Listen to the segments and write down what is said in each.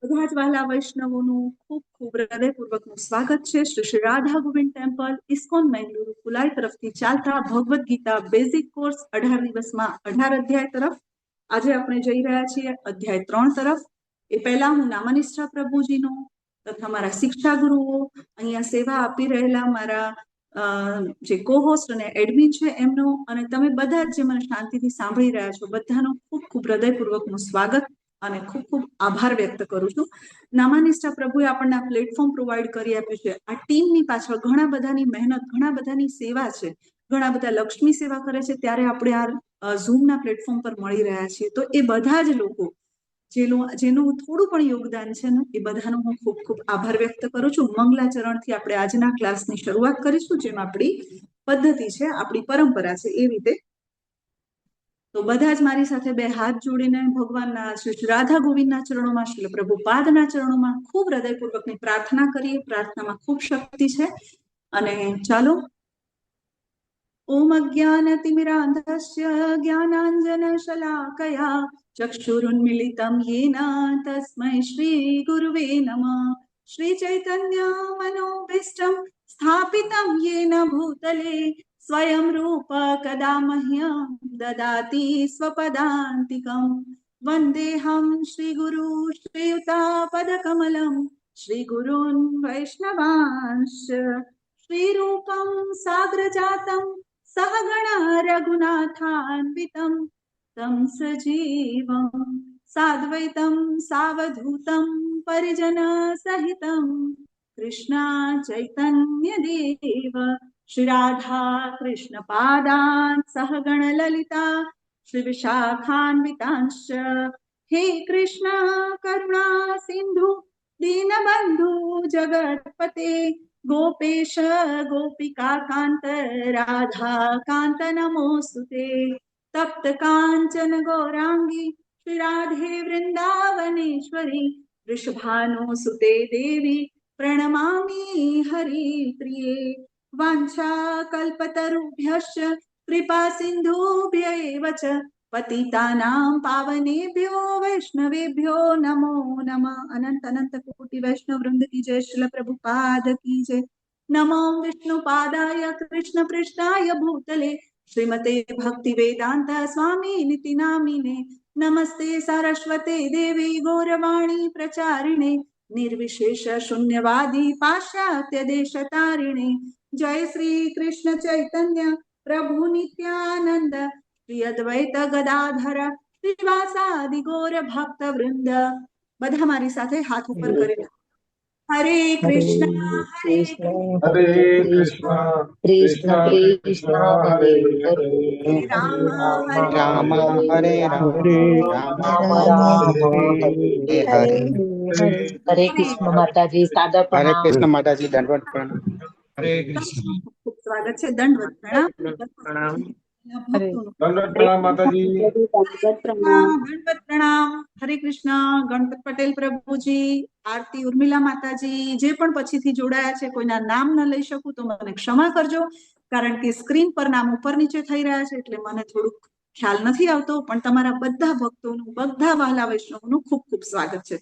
બધા જ વહાલા વૈષ્ણવોનું ખૂબ ખૂબ હૃદયપૂર્વકનું સ્વાગત છે શ્રી રાધા ગોવિંદ ટેમ્પલ ઇસ્કોન બેંગલુરુ કુલાઈ તરફથી ચાલતા ભગવદ્ ગીતા બેઝિક કોર્સ 18 દિવસમાં 18 અધ્યાય તરફ આજે આપણે જઈ રહ્યા છીએ અધ્યાય 3 તરફ। એ પહેલા હું નામનિષ્ઠા પ્રભુજીનો તથા મારા શિક્ષા ગુરુઓ અહીંયા સેવા આપી રહેલા મારા જે કોહોસ્ટ અને એડમિન છે એમનો અને તમે બધા જ જે મને શાંતિથી સાંભળી રહ્યા છો બધાનો ખૂબ ખૂબ હૃદયપૂર્વકનું સ્વાગત અને ખૂબ ખૂબ આભાર વ્યક્ત કરું છું। નામાનિષ્ઠા પ્રભુએ આપણને આ પ્લેટફોર્મ પ્રોવાઈડ કરી આપ્યું છે। આ ટીમની પાછળ ઘણા બધાની મહેનત, ઘણા બધાની સેવા છે, ઘણા બધા લક્ષ્મી સેવા કરે છે, ત્યારે આપણે આ ઝૂમના પ્લેટફોર્મ પર મળી રહ્યા છીએ। તો એ બધા જ લોકો જેનું થોડું પણ યોગદાન છે ને એ બધાનો હું ખૂબ ખૂબ આભાર વ્યક્ત કરું છું। મંગલાચરણથી આપણે આજના ક્લાસની શરૂઆત કરીશું, જેમ આપણી પદ્ધતિ છે, આપણી પરંપરા છે એ રીતે। તો બધા જ મારી સાથે બે હાથ જોડીને ભગવાનના શ્રી રાધા ગોવિંદના ચરણોમાં, શ્રી પ્રભુપાદના ચરણોમાં ખૂબ હૃદયપૂર્વકની પ્રાર્થના કરીએ। પ્રાર્થનામાં ખૂબ શક્તિ છે અને ચાલો। ઓમ અજ્ઞાનતિમિરાંધસ્ય જ્ઞાનાંજનશલાકયા ચક્ષુરુન્મિલિतं येन तस्मै श्री गुरुवे नमः। श्री चैतन्य मनोभीष्टं स्थापितं येन भूतले स्वयं रूप कदा मह्यं ददाति स्वपदान्तिकं। वन्देऽहं श्रीगुरु श्रीयुतापदकमलं श्रीगुरून् वैष्णवांश्च। श्रीरूपं साग्रजातं सहगण रघुनाथान्वितं तं सजीवं साद्वैतं सावधूतं परिजन सहितं कृष्ण चैतन्य देव श्री राधा कृष्ण पादान् सहगण ललिता श्री विशाखान्वितांश्च। हे कृष्ण करुणा सिंधु दीनबंधु जगत्पते गोपेश गोपिका कांत राधा कांत नमोस्तुते। तप्त कांचन गौरांगी श्री राधे वृंदावनेश्वरी वृषभानुसुते देवी प्रणमामि हरिप्रिये। वाञ्छा कल्पतरुभ्यश्च कृपा सिन्धुभ्य एव च पतितानां पावनेभ्यो वैष्णवेभ्यो नमो नमः। अनंत अनंत कोटि वैष्णव वृंद की जय। श्रील प्रभुपाद की जय। नमो विष्णुपादाय कृष्ण पृष्ठाय भूतले श्रीमते भक्ति वेदांत स्वामी निति नामिने। नमस्ते सरस्वते देवी गौरवाणी प्रचारिणे निर्विशेष शून्यवादी पाश्चात्य देशतारिणे। जय श्री कृष्ण चैतन्य प्रभु नित्यानंद श्री अद्वैत गदाधर श्रीवासादि गौर भक्त वृंद। બધા મારી સાથે હાથ ઉપર કરીને हरे कृष्ण हरे हरे कृष्ण कृष्ण कृष्ण हरे हरे राम हरे राम हरे राम राम राम हरे हरे। हरे कृष्ण माताजी सादर हरे प्रणाम। कृष्ण माताजी दंडवत प्रणाम। हरे कृष्ण ખૂબ સ્વાગત છે। દંડવત પ્રણામ। प्रणाम। દંડવત प्रणाम माताजी। ગણપત પ્રણામ। હરે કૃષ્ણ। ગણપત પટેલ પ્રભુજી, આરતી ઉર્મિલા માતાજી, જે પણ પછીથી જોડાયા છે, કોઈના નામ ન લઈ શકું તો મને ક્ષમા કરજો, કારણ કે સ્ક્રીન પર નામ ઉપર નીચે થઈ રહ્યા છે એટલે મને થોડુંક ખ્યાલ નથી આવતો, પણ તમારા બધા ભક્તોનું, બધા વહાલા વૈષ્ણવનું ખૂબ ખૂબ સ્વાગત છે।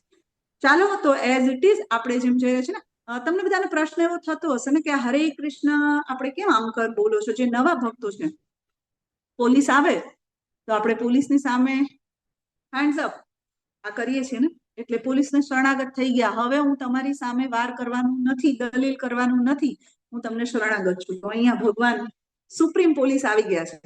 ચાલો તો એઝ ઇટ ઇઝ આપણે જેમ જઈએ છે ને, તમને બધાને પ્રશ્ન એવો થતો હશે ને કે હરે કૃષ્ણ આપણે કેમ આમ કર બોલો છો? જે નવા ભક્તો છે, પોલીસ આવે તો આપણે પોલીસની સામે હેન્ડ્સ અપ આ કરીએ છીએ ને, એટલે પોલીસને શરણાગત થઈ ગયા। હવે હું તમારી સામે વાર કરવાનું નથી, દલીલ કરવાનું નથી, હું તમને શરણાગત છું। તો અહીંયા ભગવાન સુપ્રીમ પોલીસ આવી ગયા છે,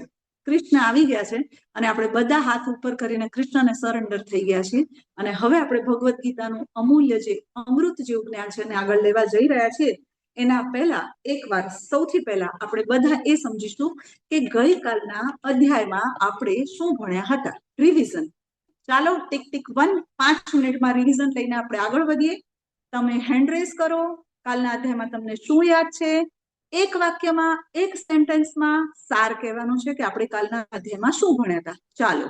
કૃષ્ણ આવી ગયા છે અને આપણે બધા હાથ ઉપર કરીને કૃષ્ણને સરેન્ડર થઈ ગયા છીએ। અને હવે આપણે ભગવદ્ ગીતાનું અમૂલ્ય જે અમૃત જેવું જ્ઞાન છે એને આગળ લેવા જઈ રહ્યા છીએ। એના પહેલા એકવાર સૌથી પહેલા આપણે બધા એ સમજીશું કે ગઈકાલના અધ્યાયમાં આપણે શું ભણ્યા હતા। રિવિઝન। ચાલો ટીક ટીક 1 5 મિનિટમાં રિવિઝન લઈને આપણે આગળ વધીએ। તમે હેન્ડ રેઝ કરો। કાલના અધ્યાયમાં તમને શું યાદ છે? એક વાક્યમાં, એક સેન્ટેન્સમાં સાર કહેવાનું છે કે આપણે કાલના અધ્યાયમાં શું ભણ્યા હતા। ચાલો।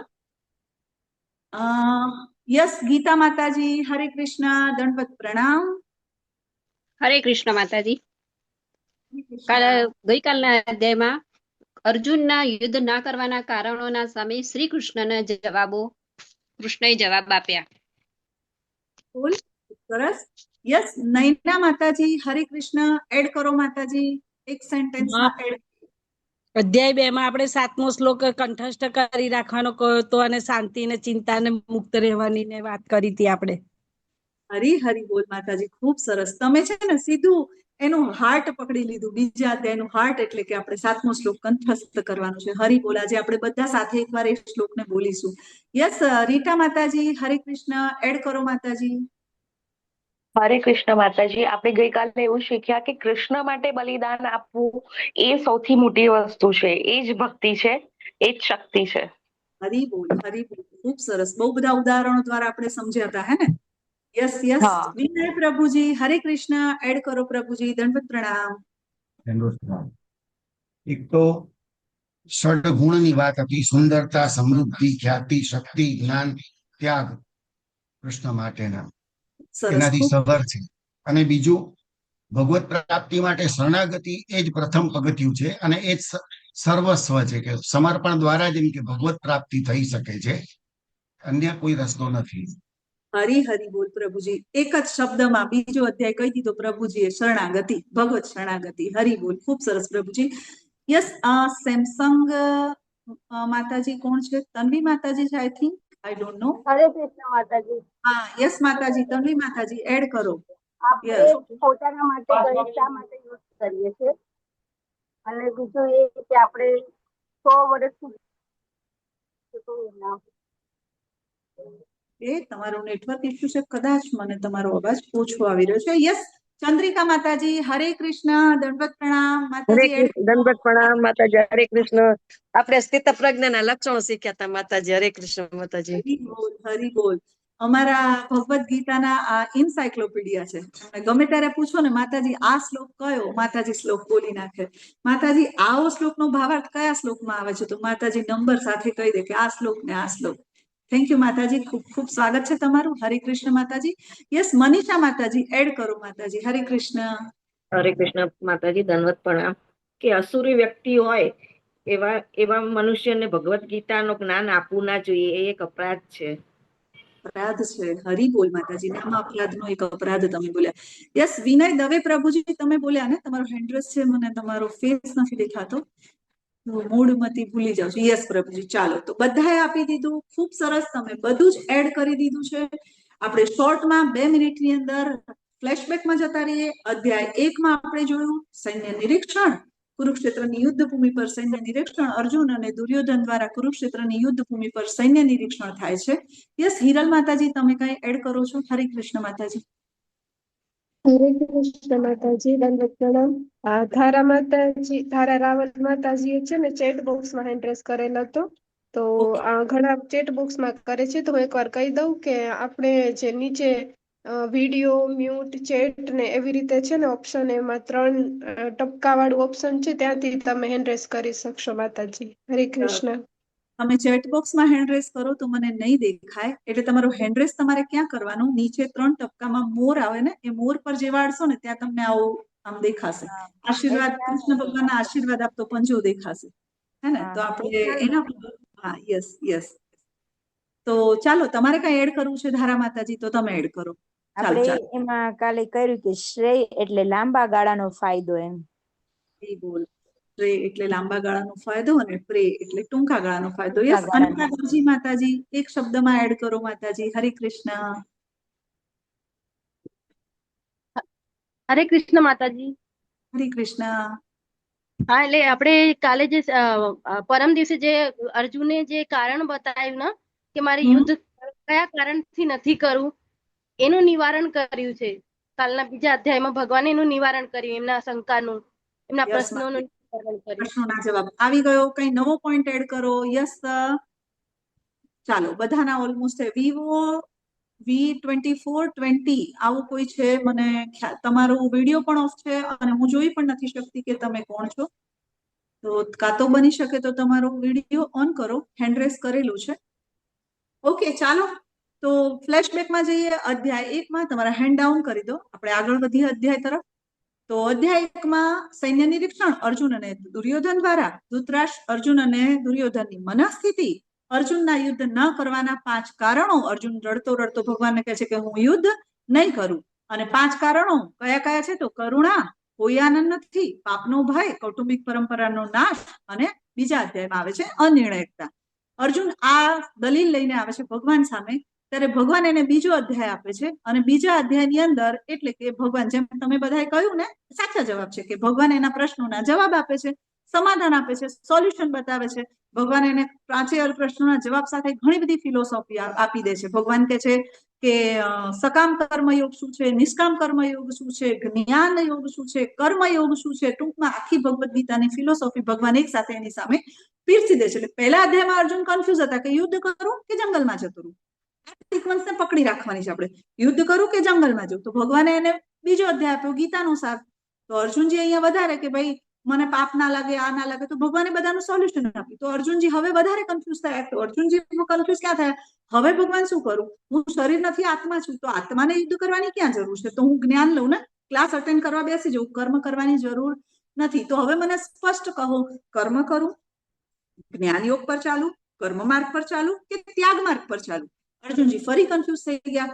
યસ ગીતા માતાજી, હરે કૃષ્ણ, દંડવત પ્રણામ। હરે કૃષ્ણ માતાજી। ગઈકાલના અધ્યાયમાં અર્જુનના યુદ્ધ ના કરવાના કારણોના સામે શ્રી કૃષ્ણના જવાબો, કૃષ્ણએ જવાબ આપ્યા। બોલ। સરસ. યસ, નૈના માતાજી, હરે કૃષ્ણ. એડ કરો માતાજી, એક સેન્ટેન્સમાં એડ. અધ્યાય 2 માં આપણે 7મો શ્લોક કંઠસ્થ કરી રાખવાનો કહ્યો તો, અને શાંતિ ને ચિંતા ને મુક્ત રહેવાની ને વાત કરી હતી આપણે. હરી હરી બોલ માતાજી, ખૂબ સરસ. તમે છે ને સીધું એનું હાર્ટ પકડી લીધું, બીજા અધ્યાયનું હાર્ટ, એટલે કે આપણે 7મો શ્લોક કંઠસ્થ કરવાનો છે. હરી બોલ. આજે આપણે બધા સાથે એકવાર એ શ્લોકને બોલીશું. યસ, રીટા માતાજી, હરે કૃષ્ણ. એડ કરો માતાજી. હરે કૃષ્ણ માતાજી. આપણે ગઈકાલે એવું શીખ્યા કે કૃષ્ણ માટે બલિદાન આપવું એ સૌથી મોટી વસ્તુ છે, એ જ ભક્તિ છે, એ જ શક્તિ છે. હરી બોલ, હરી બોલ. ખૂબ સરસ. બહુ બધા ઉદાહરણો દ્વારા આપણે સમજ્યા હતા, હે ને? Yes yes. હા. વિનય પ્રભુજી, હરે કૃષ્ણ. એડ કરો પ્રભુજી. દંડવત પ્રણામ. એક તો ષડગુણની વાત હતી, સુંદરતા, સમૃદ્ધિ, ખ્યાતિ, શક્તિ, જ્ઞાન, ત્યાગ કૃષ્ણ માટેના, સરસ. એનાથી ખૂબ સબર છે. અને બીજું, ભગવત પ્રાપ્તિ માટે શરણાગતિ એ જ પ્રથમ પગથિયું છે, અને એ જ સર્વસ્વ છે, કે સમર્પણ દ્વારા જ એમ કે ભગવત પ્રાપ્તિ થઈ શકે છે, અન્ય કોઈ રસ્તો નથી. હરી હરી બોલ પ્રભુજી. એક જ શબ્દમાં બીજો અધ્યાય કહી દીધો પ્રભુજીએ, શરણાગતિ, ભગવત શરણાગતિ. હરી બોલ. ખૂબ સરસ પ્રભુજી. યસ, સેમસંગ માતાજી કોણ છે? તન્વી માતાજી છે, I think. I don't know. હરે કૃષ્ણ માતાજી. હા, યસ માતાજી, તન્વી માતાજી, એડ કરો. આપણે પોતાના માટે ગણિત શા માટે યુઝ કરીએ છીએ, અને બીજું એ કે આપણે 100 વર્ષ સુધી તમારું નેટવર્ક ઇશ્યુ છે કદાચ, મને તમારો અવાજ ઓછો આવી રહ્યો છે. યસ, ચંદ્રિકા માતાજી, હરે કૃષ્ણ. દંડવત પ્રણામ માતાજી. દંડવત પ્રણામ માતાજી. હરે કૃષ્ણ. આપણે સ્થિત પ્રજ્ઞાના લક્ષણો શીખ્યા હતા માતાજી. હરે કૃષ્ણ માતાજી. હરી બોલ, હરી બોલ. અમારા ભગવદ ગીતાના આ ઇન્સાયક્લોપીડિયા છે. ગમે ત્યારે પૂછો ને માતાજી આ શ્લોક કયો, માતાજી શ્લોક બોલી નાખે. માતાજી આવો શ્લોકનો ભાવાર્થ કયા શ્લોકમાં આવે છે, તો માતાજી નંબર સાથે કહી દે કે આ શ્લોક ને આ શ્લોક. થેન્ક યુ માતાજી, ખૂબ ખૂબ સ્વાગત છે તમારું. હરે કૃષ્ણ માતાજી. યસ, મનીષા માતાજી, એડ કરો માતાજી. હરે કૃષ્ણ. હરે કૃષ્ણ માતાજી. દંડવત પ્રણામ. કે અસુરી વ્યક્તિ હોય એવા મનુષ્યને ભગવત ગીતાનું જ્ઞાન આપવું ના જોઈએ, એ એક અપરાધ છે. અપરાધ છે. હરી બોલ માતાજી. નામ અપરાધનો એક અપરાધ તમે બોલ્યા. યસ, વિનય દવે પ્રભુજી, તમે બોલ્યા ને, તમારો હેન્ડ્રેસ છે, મને તમારો ફેસ નથી દેખાતો, મૂળમતી ભૂલી જાવ છું. યસ પ્રભુજી. ચાલો, તો બધાએ આપી દીધું. ખૂબ સરસ, તમે બધું જ એડ કરી દીધું છે. આપણે શોર્ટમાં 2 મિનિટની અંદર ફ્લેશબેકમાં જતા રહીએ. અધ્યાય 1 માં આપણે જોયું સૈન્ય નિરીક્ષણ, કુરુક્ષેત્રની યુદ્ધ ભૂમિ પર સૈન્ય નિરીક્ષણ. અર્જુન અને દુર્યોધન દ્વારા કુરુક્ષેત્રની યુદ્ધ ભૂમિ પર સૈન્ય નિરીક્ષણ થાય છે. યસ, હિરલ માતાજી, તમે કઈ એડ કરો છો? હરે કૃષ્ણ માતાજી. હરે કૃષ્ણ માતાજી. દંડવત પ્રણામ. ધારા રાવલ માતાજીએ છે ને ચેટ બોક્સમાં એડ્રેસ કરેલો હતો, તો ઘણા ચેટ બોક્સમાં કરે છે, તો હું એકવાર કહી દઉં કે આપણે જે નીચે વિડીયો મ્યુટ ચેટ ને એવી રીતે છે ને ઓપ્શન, એમાં 3 ટપકા વાળું ઓપ્શન છે, ત્યાંથી તમે હેન્ડ રેસ કરી શકશો માતાજી. હરે કૃષ્ણ. તમે ચેટ બોક્સમાં હેન્ડ રેસ કરો તો મને નહીં દેખાય, એટલે તમારો હેન્ડ રેસ તમારે ક્યાં કરવાનું? નીચે 3 ટપકામાં મોર આવે ને, એ મોર પર જે વાળશો ને ત્યાં તમને આવું આમ દેખાશે આશીર્વાદ, કૃષ્ણ ભગવાનના આશીર્વાદ આપતો પંજો દેખાશે, હે ને? તો આપણે એના, હા, યસ યસ. તો ચાલો, તમારે કઈ એડ કરવું છે ધારા માતાજી, તો તમે એડ કરો. ચાલો આપણે ચાલો. એમાં કાલે કર્યું કે શ્રેય એટલે લાંબા ગાળાનો ફાયદો. એમ બોલ. પ્રે એટલે લાંબા ગાળાનો ફાયદો, અને પ્રે એટલે ટૂંકા ગાળાનો ફાયદો. યસ, અનિતા ગુરુજી માતાજી, એક શબ્દમાં એડ કરો માતાજી. હરે કૃષ્ણ. હરે કૃષ્ણ માતાજી. હરે કૃષ્ણ. હા, એટલે આપણે કાલે જે પરમ દિવસે જે અર્જુને જે કારણ બતાવ્યું ને કે મારે યુદ્ધ કયા કારણથી નથી કરવું, એનું નિવારણ કર્યું છે. કાલના બીજા અધ્યાયમાં ભગવાને એનું નિવારણ કર્યું, એમના શંકાનું, એમના પ્રશ્નોનું નિવારણ કર્યું. પ્રશ્નોના જવાબ આવી ગયો. કઈ નવો પોઈન્ટ એડ કરો. યસ, ચાલો, બધાના ઓલમોસ્ટ વિવો V2420 આવું કોઈ છે? મને તમારો વિડીયો પણ ઓફ છે અને હું જોઈ પણ નથી શકતી કે તમે કોણ છો. તો કાં તો બની શકે તો તમારો વિડીયો ઓન કરો. હેન્ડ રેસ કરેલું છે. ઓકે, ચાલો, તો ફ્લેશબેકમાં જઈએ. અધ્યાય 1 માં તમારા હેન્ડ ડાઉન કરી દો. આપણે આગળ વધીએ અધ્યાય તરફ. તો અધ્યાય 1 માં સૈન્ય નિરીક્ષણ અર્જુન અને દુર્યોધન દ્વારા. ધૃતરાષ્ટ્ર, અર્જુન અને દુર્યોધનની મનસ્થિતિ, અર્જુનના યુદ્ધ ન કરવાના 5 કારણો. અર્જુન રડતો રડતો ભગવાનને કહે છે કે હું યુદ્ધ નહીં કરું. અને 5 કારણો કયા કયા છે? તો કરુણા, કોઈ આનંદ નથી, પાપનો ભય, કૌટુંબિક પરંપરાનો નાશ, અને બીજા અધ્યાયમાં આવે છે અનિર્ણયકતા. અર્જુન આ દલીલ લઈને આવે છે ભગવાન સામે, ત્યારે ભગવાન એને બીજો અધ્યાય આપે છે, અને બીજા અધ્યાયની અંદર એટલે કે ભગવાન, જેમ તમે બધાએ કહ્યું ને, સાચા જવાબ છે કે ભગવાન એના પ્રશ્નોના જવાબ આપે છે, સમાધાન આપે છે, સોલ્યુશન બતાવે છે. ભગવાન એને 5 પ્રશ્નોના જવાબ સાથે ઘણી બધી ફિલોસોફી આપી દે છે. ભગવાન કહે છે કે સકામ કર્મયોગ શું છે, નિષ્કામ કર્મયોગ શું છે, જ્ઞાન યોગ શું છે, કર્મયોગ શું છે. ટૂંકમાં આખી ભગવદ્ ગીતાની ફિલોસોફી ભગવાન એક સાથે એની સામે પીરસી દે છે. એટલે પહેલા અધ્યાયમાં અર્જુન કન્ફ્યુઝ હતા કે યુદ્ધ કરું કે જંગલમાં જતું રહું. સિક્વન્સને પકડી રાખવાની છે આપણે, યુદ્ધ કરું કે જંગલમાં જવું. તો ભગવાને એને બીજો અધ્યાય આપ્યો ગીતાનો સાર. તો અર્જુનજી અહીંયા વધારે કે ભાઈ મને પાપ ના લાગે, આ ના લાગે, તો ભગવાને બધાનું સોલ્યુશન આપ્યું. તો અર્જુનજી હવે વધારે કન્ફ્યુઝ થયા. તો અર્જુનજી કન્ફ્યુઝ ક્યાં થયા? હવે ભગવાન શું કરું? હું શરીર નથી, આત્મા છું. તો આત્માને યુદ્ધ કરવાની ક્યાં જરૂર છે? તો હું જ્ઞાન લઉં ને, ક્લાસ અટેન્ડ કરવા બેસી જવું, કર્મ કરવાની જરૂર નથી. તો હવે મને સ્પષ્ટ કહો, કર્મ કરું, જ્ઞાન યોગ પર ચાલુ, કર્મ માર્ગ પર ચાલુ, કે ત્યાગ માર્ગ પર ચાલુ? અર્જુનજી ફરી કન્ફ્યુઝ થઈ ગયા.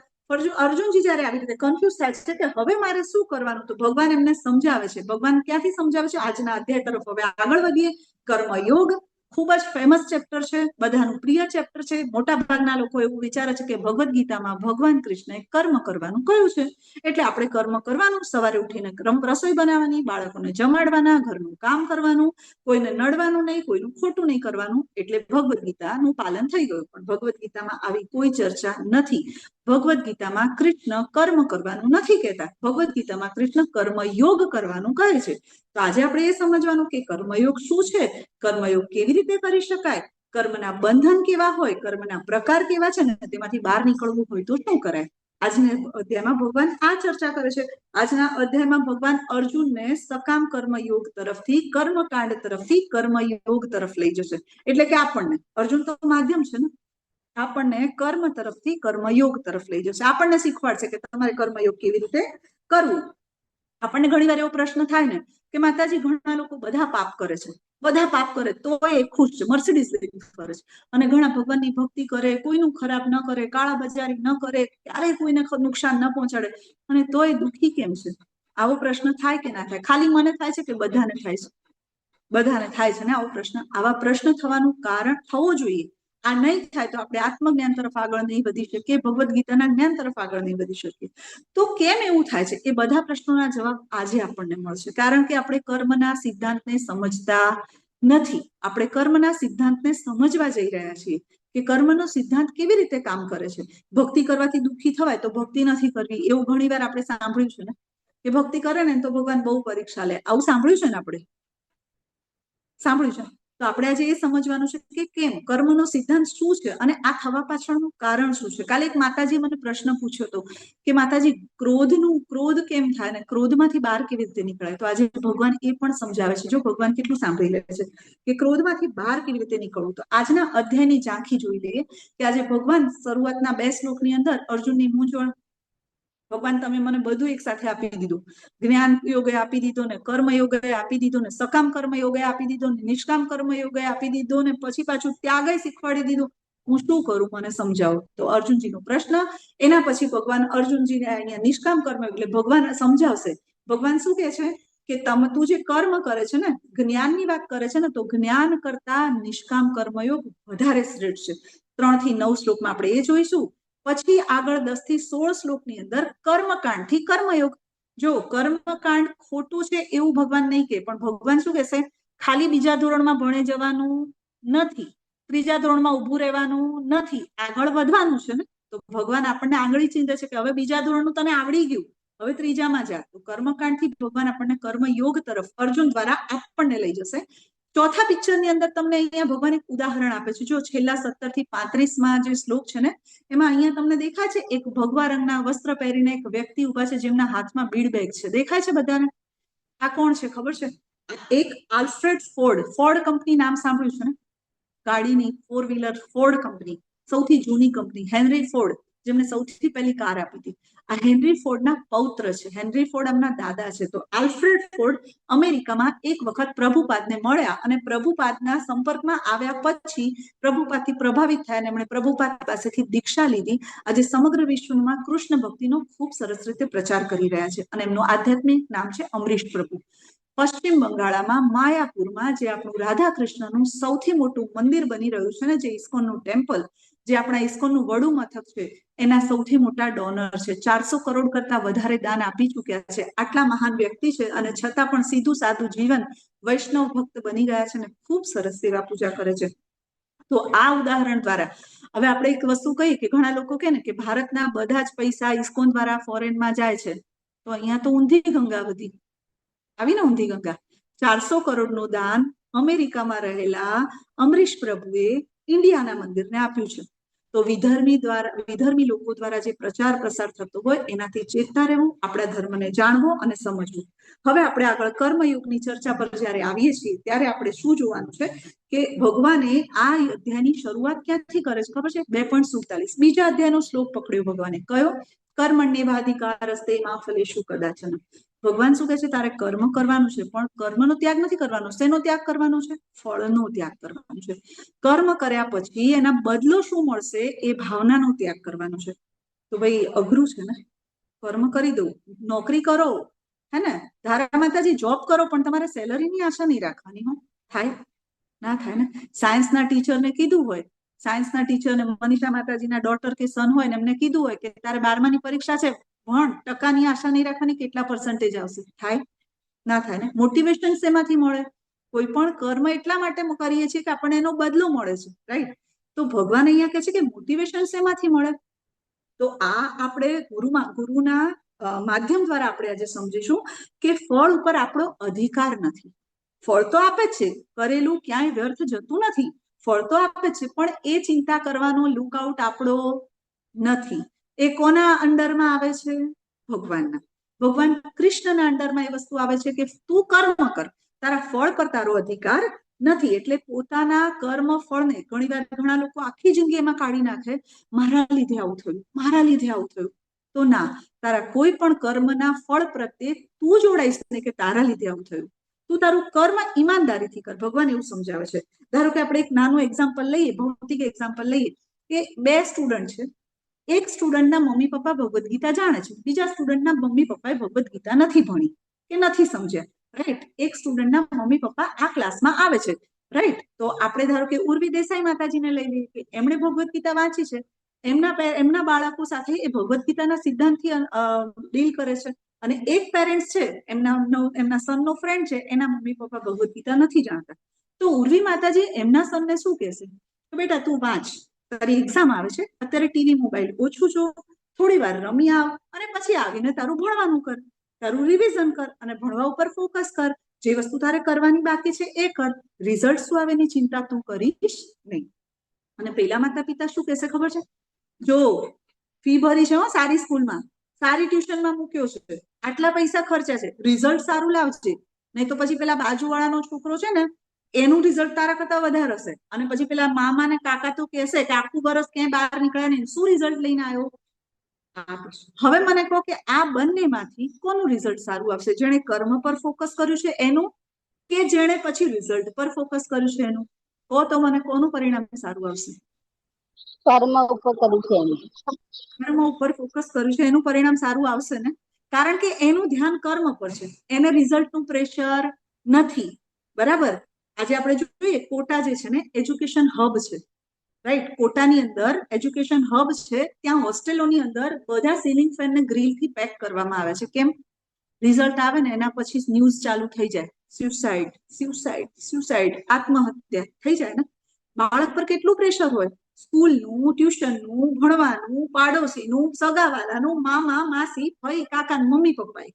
અર્જુનજી જયારે આવી રીતે કન્ફ્યુઝ થાય છે કે હવે મારે શું કરવાનું, તો ભગવાન એમને સમજાવે છે. ભગવાન ક્યાંથી સમજાવે છે? આજના અધ્યાય તરફ હવે આગળ વધીએ. કર્મયોગ ખૂબ જ ફેમસ ચેપ્ટર છે, બધાનું પ્રિય ચેપ્ટર છે. મોટા ભાગના લોકો એવું વિચારે છે કે ભગવદ્ ગીતામાં ભગવાન કૃષ્ણએ કર્મ કરવાનું કહ્યું છે, એટલે આપણે કર્મ કરવાનું. સવારે ઉઠીને રસોઈ બનાવવાની, બાળકોને જમાડવાના, ઘરનું કામ કરવાનું, કોઈને નડવાનું નહીં, કોઈનું ખોટું નહીં કરવાનું, એટલે ભગવદ્ ગીતાનું પાલન થઈ ગયું. પણ ભગવદ્ ગીતામાં આવી કોઈ ચર્ચા નથી. ભગવદ્ ગીતામાં કૃષ્ણ કર્મ કરવાનું નથી કહેતા. ભગવદ્ ગીતામાં કૃષ્ણ કર્મયોગ કરવાનું કહે છે. તો આજે આપણે એ સમજવાનું કે કર્મયોગ શું છે, કર્મયોગ કેવી રીતે કરી શકાય, કર્મના બંધન કેવા હોય, કર્મના પ્રકાર કેવા છે, ને તેમાંથી બહાર નીકળવું હોય તો શું કરાય. આજના અધ્યાયમાં ભગવાન આ ચર્ચા કરે છે. આજના અધ્યાયમાં ભગવાન અર્જુનને સકામ કર્મયોગ તરફથી, કર્મકાંડ તરફથી કર્મયોગ તરફ લઈ જશે. એટલે કે આપણને, અર્જુન તો માધ્યમ છે ને, આપણને કર્મ તરફથી કર્મયોગ તરફ લઈ જશે. આપણને શીખવાડશે કે તમારે કર્મયોગ કેવી રીતે કરવું. આપણને ઘણી વાર એવો પ્રશ્ન થાય ને કે માતાજી ઘણા લોકો બધા પાપ કરે છે, બધા પાપ કરે તો એ ખુશ છે, મર્સિડીઝ કરે છે, અને ઘણા ભગવાનની ભક્તિ કરે, કોઈનું ખરાબ ન કરે, કાળા બજારી ન કરે, ક્યારેય કોઈને નુકસાન ન પહોંચાડે, અને તોય દુઃખી કેમ છે? આવો પ્રશ્ન થાય કે ના થાય? ખાલી મને થાય છે કે બધાને થાય છે? બધાને થાય છે ને આવો પ્રશ્ન. આવા પ્રશ્ન થવાનું કારણ થવું જોઈએ. આ નહીં થાય તો આપણે આત્મજ્ઞાન તરફ આગળ નહીં વધી શકીએ, ભગવદ્ ગીતાના જ્ઞાન તરફ આગળ નહીં વધી શકીએ. તો કેમ એવું થાય છે? એ બધા પ્રશ્નોના જવાબ આજે આપણને મળશે, કારણ કે આપણે કર્મના સિદ્ધાંતને સમજતા નથી. આપણે કર્મના સિદ્ધાંતને સમજવા જઈ રહ્યા છીએ કે કર્મનો સિદ્ધાંત કેવી રીતે કામ કરે છે. ભક્તિ કરવાથી દુઃખી થવાય તો ભક્તિ નથી કરવી, એવું ઘણી વાર આપણે સાંભળ્યું છે ને, કે ભક્તિ કરે ને તો ભગવાન બહુ પરીક્ષા લે. આવું સાંભળ્યું છે ને, આપણે સાંભળ્યું છે. તો આપણે આજે એ સમજવાનું છે કે કેમ, કર્મનો સિદ્ધાંત શું છે, અને આ થવા પાછળનું કારણ શું છે. કાલે એક માતાજી મને પ્રશ્ન પૂછ્યો હતો કે માતાજી ક્રોધ કેમ થાય ને ક્રોધમાંથી બહાર કેવી રીતે નીકળાય. તો આજે ભગવાન એ પણ સમજાવે છે. જો ભગવાન કેટલું સાંભળી લે છે કે ક્રોધમાંથી બહાર કેવી રીતે નીકળવું. તો આજના અધ્યાયની ઝાંખી જોઈ લઈએ કે આજે ભગવાન શરૂઆતના 2 શ્લોકની અંદર અર્જુનની મૂંઝવણ, ભગવાન તમે મને બધું એક સાથે આપી દીધું, જ્ઞાન યોગે આપી દીધો ને, કર્મ યોગે આપી દીધો ને, સકામ કર્મ યોગે આપી દીધો ને, નિષ્કામ કર્મ યોગે આપી દીધો ને, પછી પાછું ત્યાગય શીખવાડી દીધું, હું શું કરું, મને સમજાવો. તો અર્જુનજીનો પ્રશ્ન. એના પછી ભગવાન અર્જુનજીને અહીંયા નિષ્કામ કર્મ એટલે ભગવાન સમજાવશે. ભગવાન શું કહે છે કે તું જે કર્મ કરે છે ને, જ્ઞાનની વાત કરે છે ને, તો જ્ઞાન કરતા નિષ્કામ કર્મયોગ વધારે શ્રેષ્ઠ છે. 3 થી 9 શ્લોકમાં આપણે એ જોઈશું. પછી આગળ 10 થી 16 શ્લોકની અંદર કર્મકાંડ થી કર્મયોગ. જો કર્મકાંડ ખોટું છે એવું ભગવાન નહીં કહે, પણ ભગવાન શું કહેશે? ખાલી બીજા ધોરણમાં ભણે જવાનું નથી, ત્રીજા ધોરણમાં ઉભું રહેવાનું નથી, આગળ વધવાનું છે ને. તો ભગવાન આપણને આંગળી ચીંધે છે કે હવે બીજા ધોરણનું તને આવડી ગયું, હવે ત્રીજામાં જા. તો કર્મકાંડ થી ભગવાન આપણને કર્મયોગ તરફ અર્જુન દ્વારા આપણને લઈ જશે. ચોથા પિક્ચરની અંદર તમને અહીંયા ભગવાન એક ઉદાહરણ આપે છે. જો છેલ્લા 17 થી 35 જે શ્લોક છે ને, એમાં અહીંયા તમને દેખાય છે એક ભગવા રંગના વસ્ત્ર પહેરીને એક વ્યક્તિ ઉભા છે, જેમના હાથમાં બીડ બેગ છે. દેખાય છે બધાને? આ કોણ છે ખબર છે? એક આલ્ફ્રેડ ફોર્ડ કંપની નામ સાંભળ્યું છે ને? ગાડીની 4 વ્હીલર ફોર્ડ કંપની, સૌથી જૂની કંપની હેનરી ફોર્ડ. જેમણે સૌથી પહેલી કાર આપી હતી. આ હેનરી ફોર્ડના પૌત્ર છે. હેનરી ફોર્ડ એમના દાદા છે. તો આલ્ફ્રેડ ફોર્ડ અમેરિકામાં એક વખત પ્રભુપાદને મળ્યા અને પ્રભુપાદના સંપર્કમાં આવ્યા પછી પ્રભુપાદથી પ્રભાવિત થયા અને એમણે પ્રભુપાદ પાસેથી દીક્ષા લીધી. આજે સમગ્ર વિશ્વમાં કૃષ્ણ ભક્તિનો ખૂબ સરસ રીતે પ્રચાર કરી રહ્યા છે અને એમનું આધ્યાત્મિક નામ છે અમરીશ પ્રભુ. પશ્ચિમ બંગાળમાં માયાપુરમાં જે આપણું રાધા કૃષ્ણનું સૌથી મોટું મંદિર બની રહ્યું છે ને, જે ઇસ્કોનનું ટેમ્પલ, જે આપણા ઇસ્કોનનું વડું મથક છે, એના સૌથી મોટા ડોનર છે. 400 કરોડ કરતા વધારે દાન આપી ચુક્યા છે. આટલા મહાન વ્યક્તિ છે અને છતાં પણ સીધું સાદું જીવન, વૈષ્ણવ ભક્ત બની ગયા છે અને ખૂબ સરસ સેવા પૂજા કરે છે. તો આ ઉદાહરણ દ્વારા હવે આપણે એક વસ્તુ કહીએ કે ઘણા લોકો કહે ને કે ભારતના બધા જ પૈસા ઇસ્કોન દ્વારા ફોરેનમાં જાય છે, તો અહીંયા તો ઊંધી ગંગા વધી આવીને, ઊંધી ગંગા. 400 કરોડનું દાન અમેરિકામાં રહેલા અમરીશ પ્રભુએ ઇન્ડિયાના મંદિરને આપ્યું છે. તો વિધર્મી લોકો દ્વારા જે પ્રચાર પ્રસાર થતો હોય એનાથી ચેતતા રહેવું, આપણા ધર્મને જાણવો અને સમજવું. હવે આપણે આગળ કર્મયુગની ચર્ચા પર જ્યારે આવીએ છીએ ત્યારે આપણે શું જોવાનું છે કે ભગવાને આ અધ્યાયની શરૂઆત ક્યાંથી કરે છે ખબર છે? 2.47 બીજા અધ્યાયનો શ્લોક પકડ્યો ભગવાને. કયો? કર્મણ્યેવાધિકારસ્તે મા ફલેષુ કદાચન. ભગવાન શું કહે છે? તારે કર્મ કરવાનું છે, પણ કર્મનો ત્યાગ નથી કરવાનો. શેનો ત્યાગ કરવાનો છે? ફળનો ત્યાગ કરવાનો છે. કર્મ કર્યા પછી એના બદલો શું મળશે એ ભાવનાનો ત્યાગ કરવાનો છે. તો ભાઈ અઘરું છે ને. કર્મ કરી દઉં, નોકરી કરો, હે ને, ધારા માતાજી જોબ કરો, પણ તમારે સેલરીની આશા નહીં રાખવાની. હો, થાય ના થાય ને. સાયન્સના ટીચરને કીધું હોય, સાયન્સના ટીચરને મનીષા માતાજીના ડોટર કે સન હોય ને એમને કીધું હોય કે તારે 12માની પરીક્ષા છે, ભણ, ટકાની આશા નહીં રાખવાની, કેટલા પર્સન્ટેજ આવશે. થાય ના થાય ને. મોટિવેશન શેમાંથી મળે? કોઈ પણ કર્મ એટલા માટે કરીએ છીએ કે આપણને એનો બદલો મળે છે, રાઈટ? તો ભગવાન અહીંયા કહે છે કે મોટિવેશન શેમાંથી મળે? તો આ આપણે ગુરુના માધ્યમ દ્વારા આપણે આજે સમજીશું કે ફળ ઉપર આપણો અધિકાર નથી. ફળ તો આપે છે, કરેલું ક્યાંય વ્યર્થ જતું નથી. ફળ તો આપે છે, પણ એ ચિંતા કરવાનો લુકઆઉટ આપણો નથી. એ કોના અંડરમાં આવે છે? ભગવાનના. ભગવાન કૃષ્ણના અંડરમાં એ વસ્તુ આવે છે કે તું કર્મ કર, તારા ફળ પર તારો અધિકાર નથી. એટલે પોતાના કર્મ ફળને ઘણીવાર ઘણા લોકો આખી જિંદગી એમાં કાઢી નાખે, મારા લીધે આવું થયું, મારા લીધે આવું થયું. તો ના, તારા કોઈ પણ કર્મના ફળ પ્રત્યે તું જોડાઈશ ને કે તારા લીધે આવું થયું. તું તારું કર્મ ઈમાનદારીથી કર. ભગવાન એવું સમજાવે છે. ધારો કે આપણે એક નાનું એક્ઝામ્પલ લઈએ, ભૌતિક એક્ઝામ્પલ લઈએ કે 2 સ્ટુડન્ટ છે. એક સ્ટુડન્ટના મમ્મી પપ્પા ભગવદ્ ગીતા જાણે છે, બીજા સ્ટુડન્ટના મમ્મી પપ્પાએ ભગવદ્ ગીતા નથી ભણી કે નથી સમજ્યા, રાઈટ? એક સ્ટુડન્ટના મમ્મી પપ્પા આ ક્લાસમાં આવે છે, રાઈટ? તો આપણે ધારો કે ઉર્વી દેસાઈ માતાજીને લઈ લઈએ કે એમણે ભગવદ્ ગીતા વાંચી છે, એમના બાળકો સાથે એ ભગવદ્ ગીતાના સિદ્ધાંતથી ડીલ કરે છે. અને એક પેરેન્ટ્સ છે, એમના સનનો ફ્રેન્ડ છે, એના મમ્મી પપ્પા ભગવદ્ ગીતા નથી જાણતા. તો ઉર્વી માતાજી એમના સનને શું કહેશે? કે બેટા તું વાંચ, તારી એક્ઝામ આવે છે, અત્યારે ટીવી મોબાઈલ ઓછું જો, થોડી વાર રમી આવ અને પછી આવીને તારું ભણવાનું કર, તારું રિવિઝન કર અને ભણવા ઉપર ફોકસ કર. જે વસ્તુ તારે કરવાની બાકી છે એ કર. રિઝલ્ટ શું આવે એની ચિંતા તું કરીશ નહીં. અને પેલા માતા પિતા શું કહેશે ખબર છે? જો ફી ભરી છે, સારી સ્કૂલમાં, સારી ટ્યુશનમાં મૂક્યો છે, આટલા પૈસા ખર્ચા છે, રિઝલ્ટ સારું લાવજે, નહીં તો પછી પેલા બાજુવાળાનો છોકરો છે ને એનું રિઝલ્ટ તારા કરતા વધારે હશે. અને પછી પેલા મામા ને કાકા તો કહેશે કે આખું વર્ષ ક્યાંય બહાર નીકળ્યા નહીં, શું રિઝલ્ટ લઈને આવ્યો? હવે મને કહો કે આ બંનેમાંથી કોનું રિઝલ્ટ સારું આવશે? જેણે કર્મ પર ફોકસ કર્યું છે એનું, કે જેણે પછી રિઝલ્ટ પર ફોકસ કર્યું છે એનું? કહો તો મને કોનું પરિણામ સારું આવશે? કર્મ ઉપર કર્યું છે એનું. કર્મ ઉપર ફોકસ કર્યું છે એનું પરિણામ સારું આવશે ને, કારણ કે એનું ધ્યાન કર્મ પર છે, એને રિઝલ્ટનું પ્રેશર નથી. બરાબર? આજે આપણે જોઈએ કોટા જે છે ને એજ્યુકેશન હબ છે, રાઈટ? કોટાની અંદર એજ્યુકેશન હબ છે, ત્યાં હોસ્ટેલોની અંદર બધા સીલિંગ ફેનને ગ્રીલથી પેક કરવામાં આવે છે. કેમ? રિઝલ્ટ આવે ને એના પછી ન્યૂઝ ચાલુ થઈ જાય, સ્યુસાઇડ, સ્યુસાઇડ, સ્યુસાઇડ, આત્મહત્યા થઈ જાય ને. બાળક પર કેટલું પ્રેશર હોય, સ્કૂલનું, ટ્યુશનનું, ભણવાનું, પાડોશીનું, સગાવાલાનું, મામા, માસી, ભાઈ, કાકા, મમ્મી પપ્પાએ.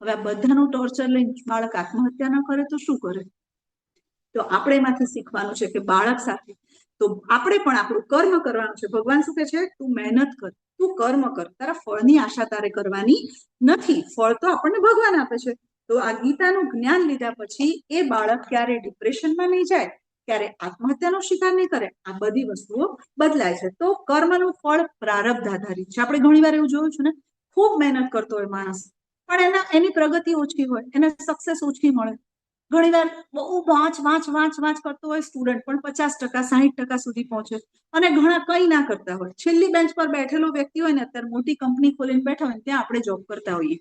હવે આ બધાનું ટોર્ચર લઈને બાળક આત્મહત્યા ન કરે તો શું કરે? તો આપણે એમાંથી શીખવાનું છે કે બાળક સાથે તો આપણે પણ આપણું કર્મ કરવાનું છે. ભગવાન શું કહે છે? તું મહેનત કર, તું કર્મ કર, તારા ફળની આશા તારે કરવાની નથી. ફળ તો આપણને ભગવાન આપે છે. તો આ ગીતાનું જ્ઞાન લીધા પછી એ બાળક ક્યારે ડિપ્રેશનમાં નહીં જાય, ક્યારે આત્મહત્યાનો શિકાર નહીં કરે. આ બધી વસ્તુઓ બદલાય છે. તો કર્મનું ફળ પ્રારબ્ધ આધારિત છે. આપણે ઘણી વાર એવું જોયું છે ને, ખૂબ મહેનત કરતો હોય માણસ, પણ એની પ્રગતિ ઓછી હોય, એને સક્સેસ ઓછી મળે. ઘણીવાર બહુ વાંચ કરતો હોય સ્ટુડન્ટ, પણ 50%, 60% સુધી પહોંચે, અને ઘણા કંઈ ના કરતા હોય. છેલ્લી બેન્ચ પર બેઠેલો વ્યક્તિ હોય ને, અત્યારે મોટી કંપની ખોલીને બેઠા હોય, ત્યાં આપણે જોબ કરતા હોઈએ.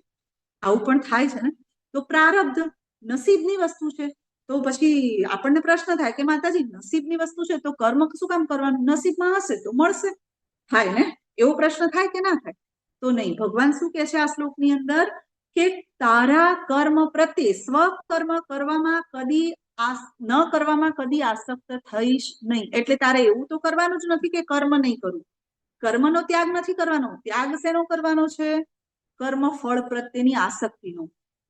આવું પણ થાય છે ને. તો પ્રારબ્ધ નસીબની વસ્તુ છે. તો પછી આપણને પ્રશ્ન થાય કે માતાજી, નસીબની વસ્તુ છે તો કર્મ શું કામ કરવાનું? નસીબમાં હશે તો મળશે. થાય ને? એવો પ્રશ્ન થાય કે ના થાય? તો નહીં. ભગવાન શું કહે છે આ શ્લોકની અંદર કે તારા કર્મ પ્રત્યે સ્વકર્મ કરવામાં કદી ન કરવામાં કદી આસક્ત થઈશ નહીં. એટલે તારે એવું તો કરવાનું જ નથી કે કર્મ નહીં કરું. કર્મનો ત્યાગ નથી કરવાનો. ત્યાગ શેનો કરવાનો છે? કર્મ ફળ પ્રત્યેની આસક્તિનો.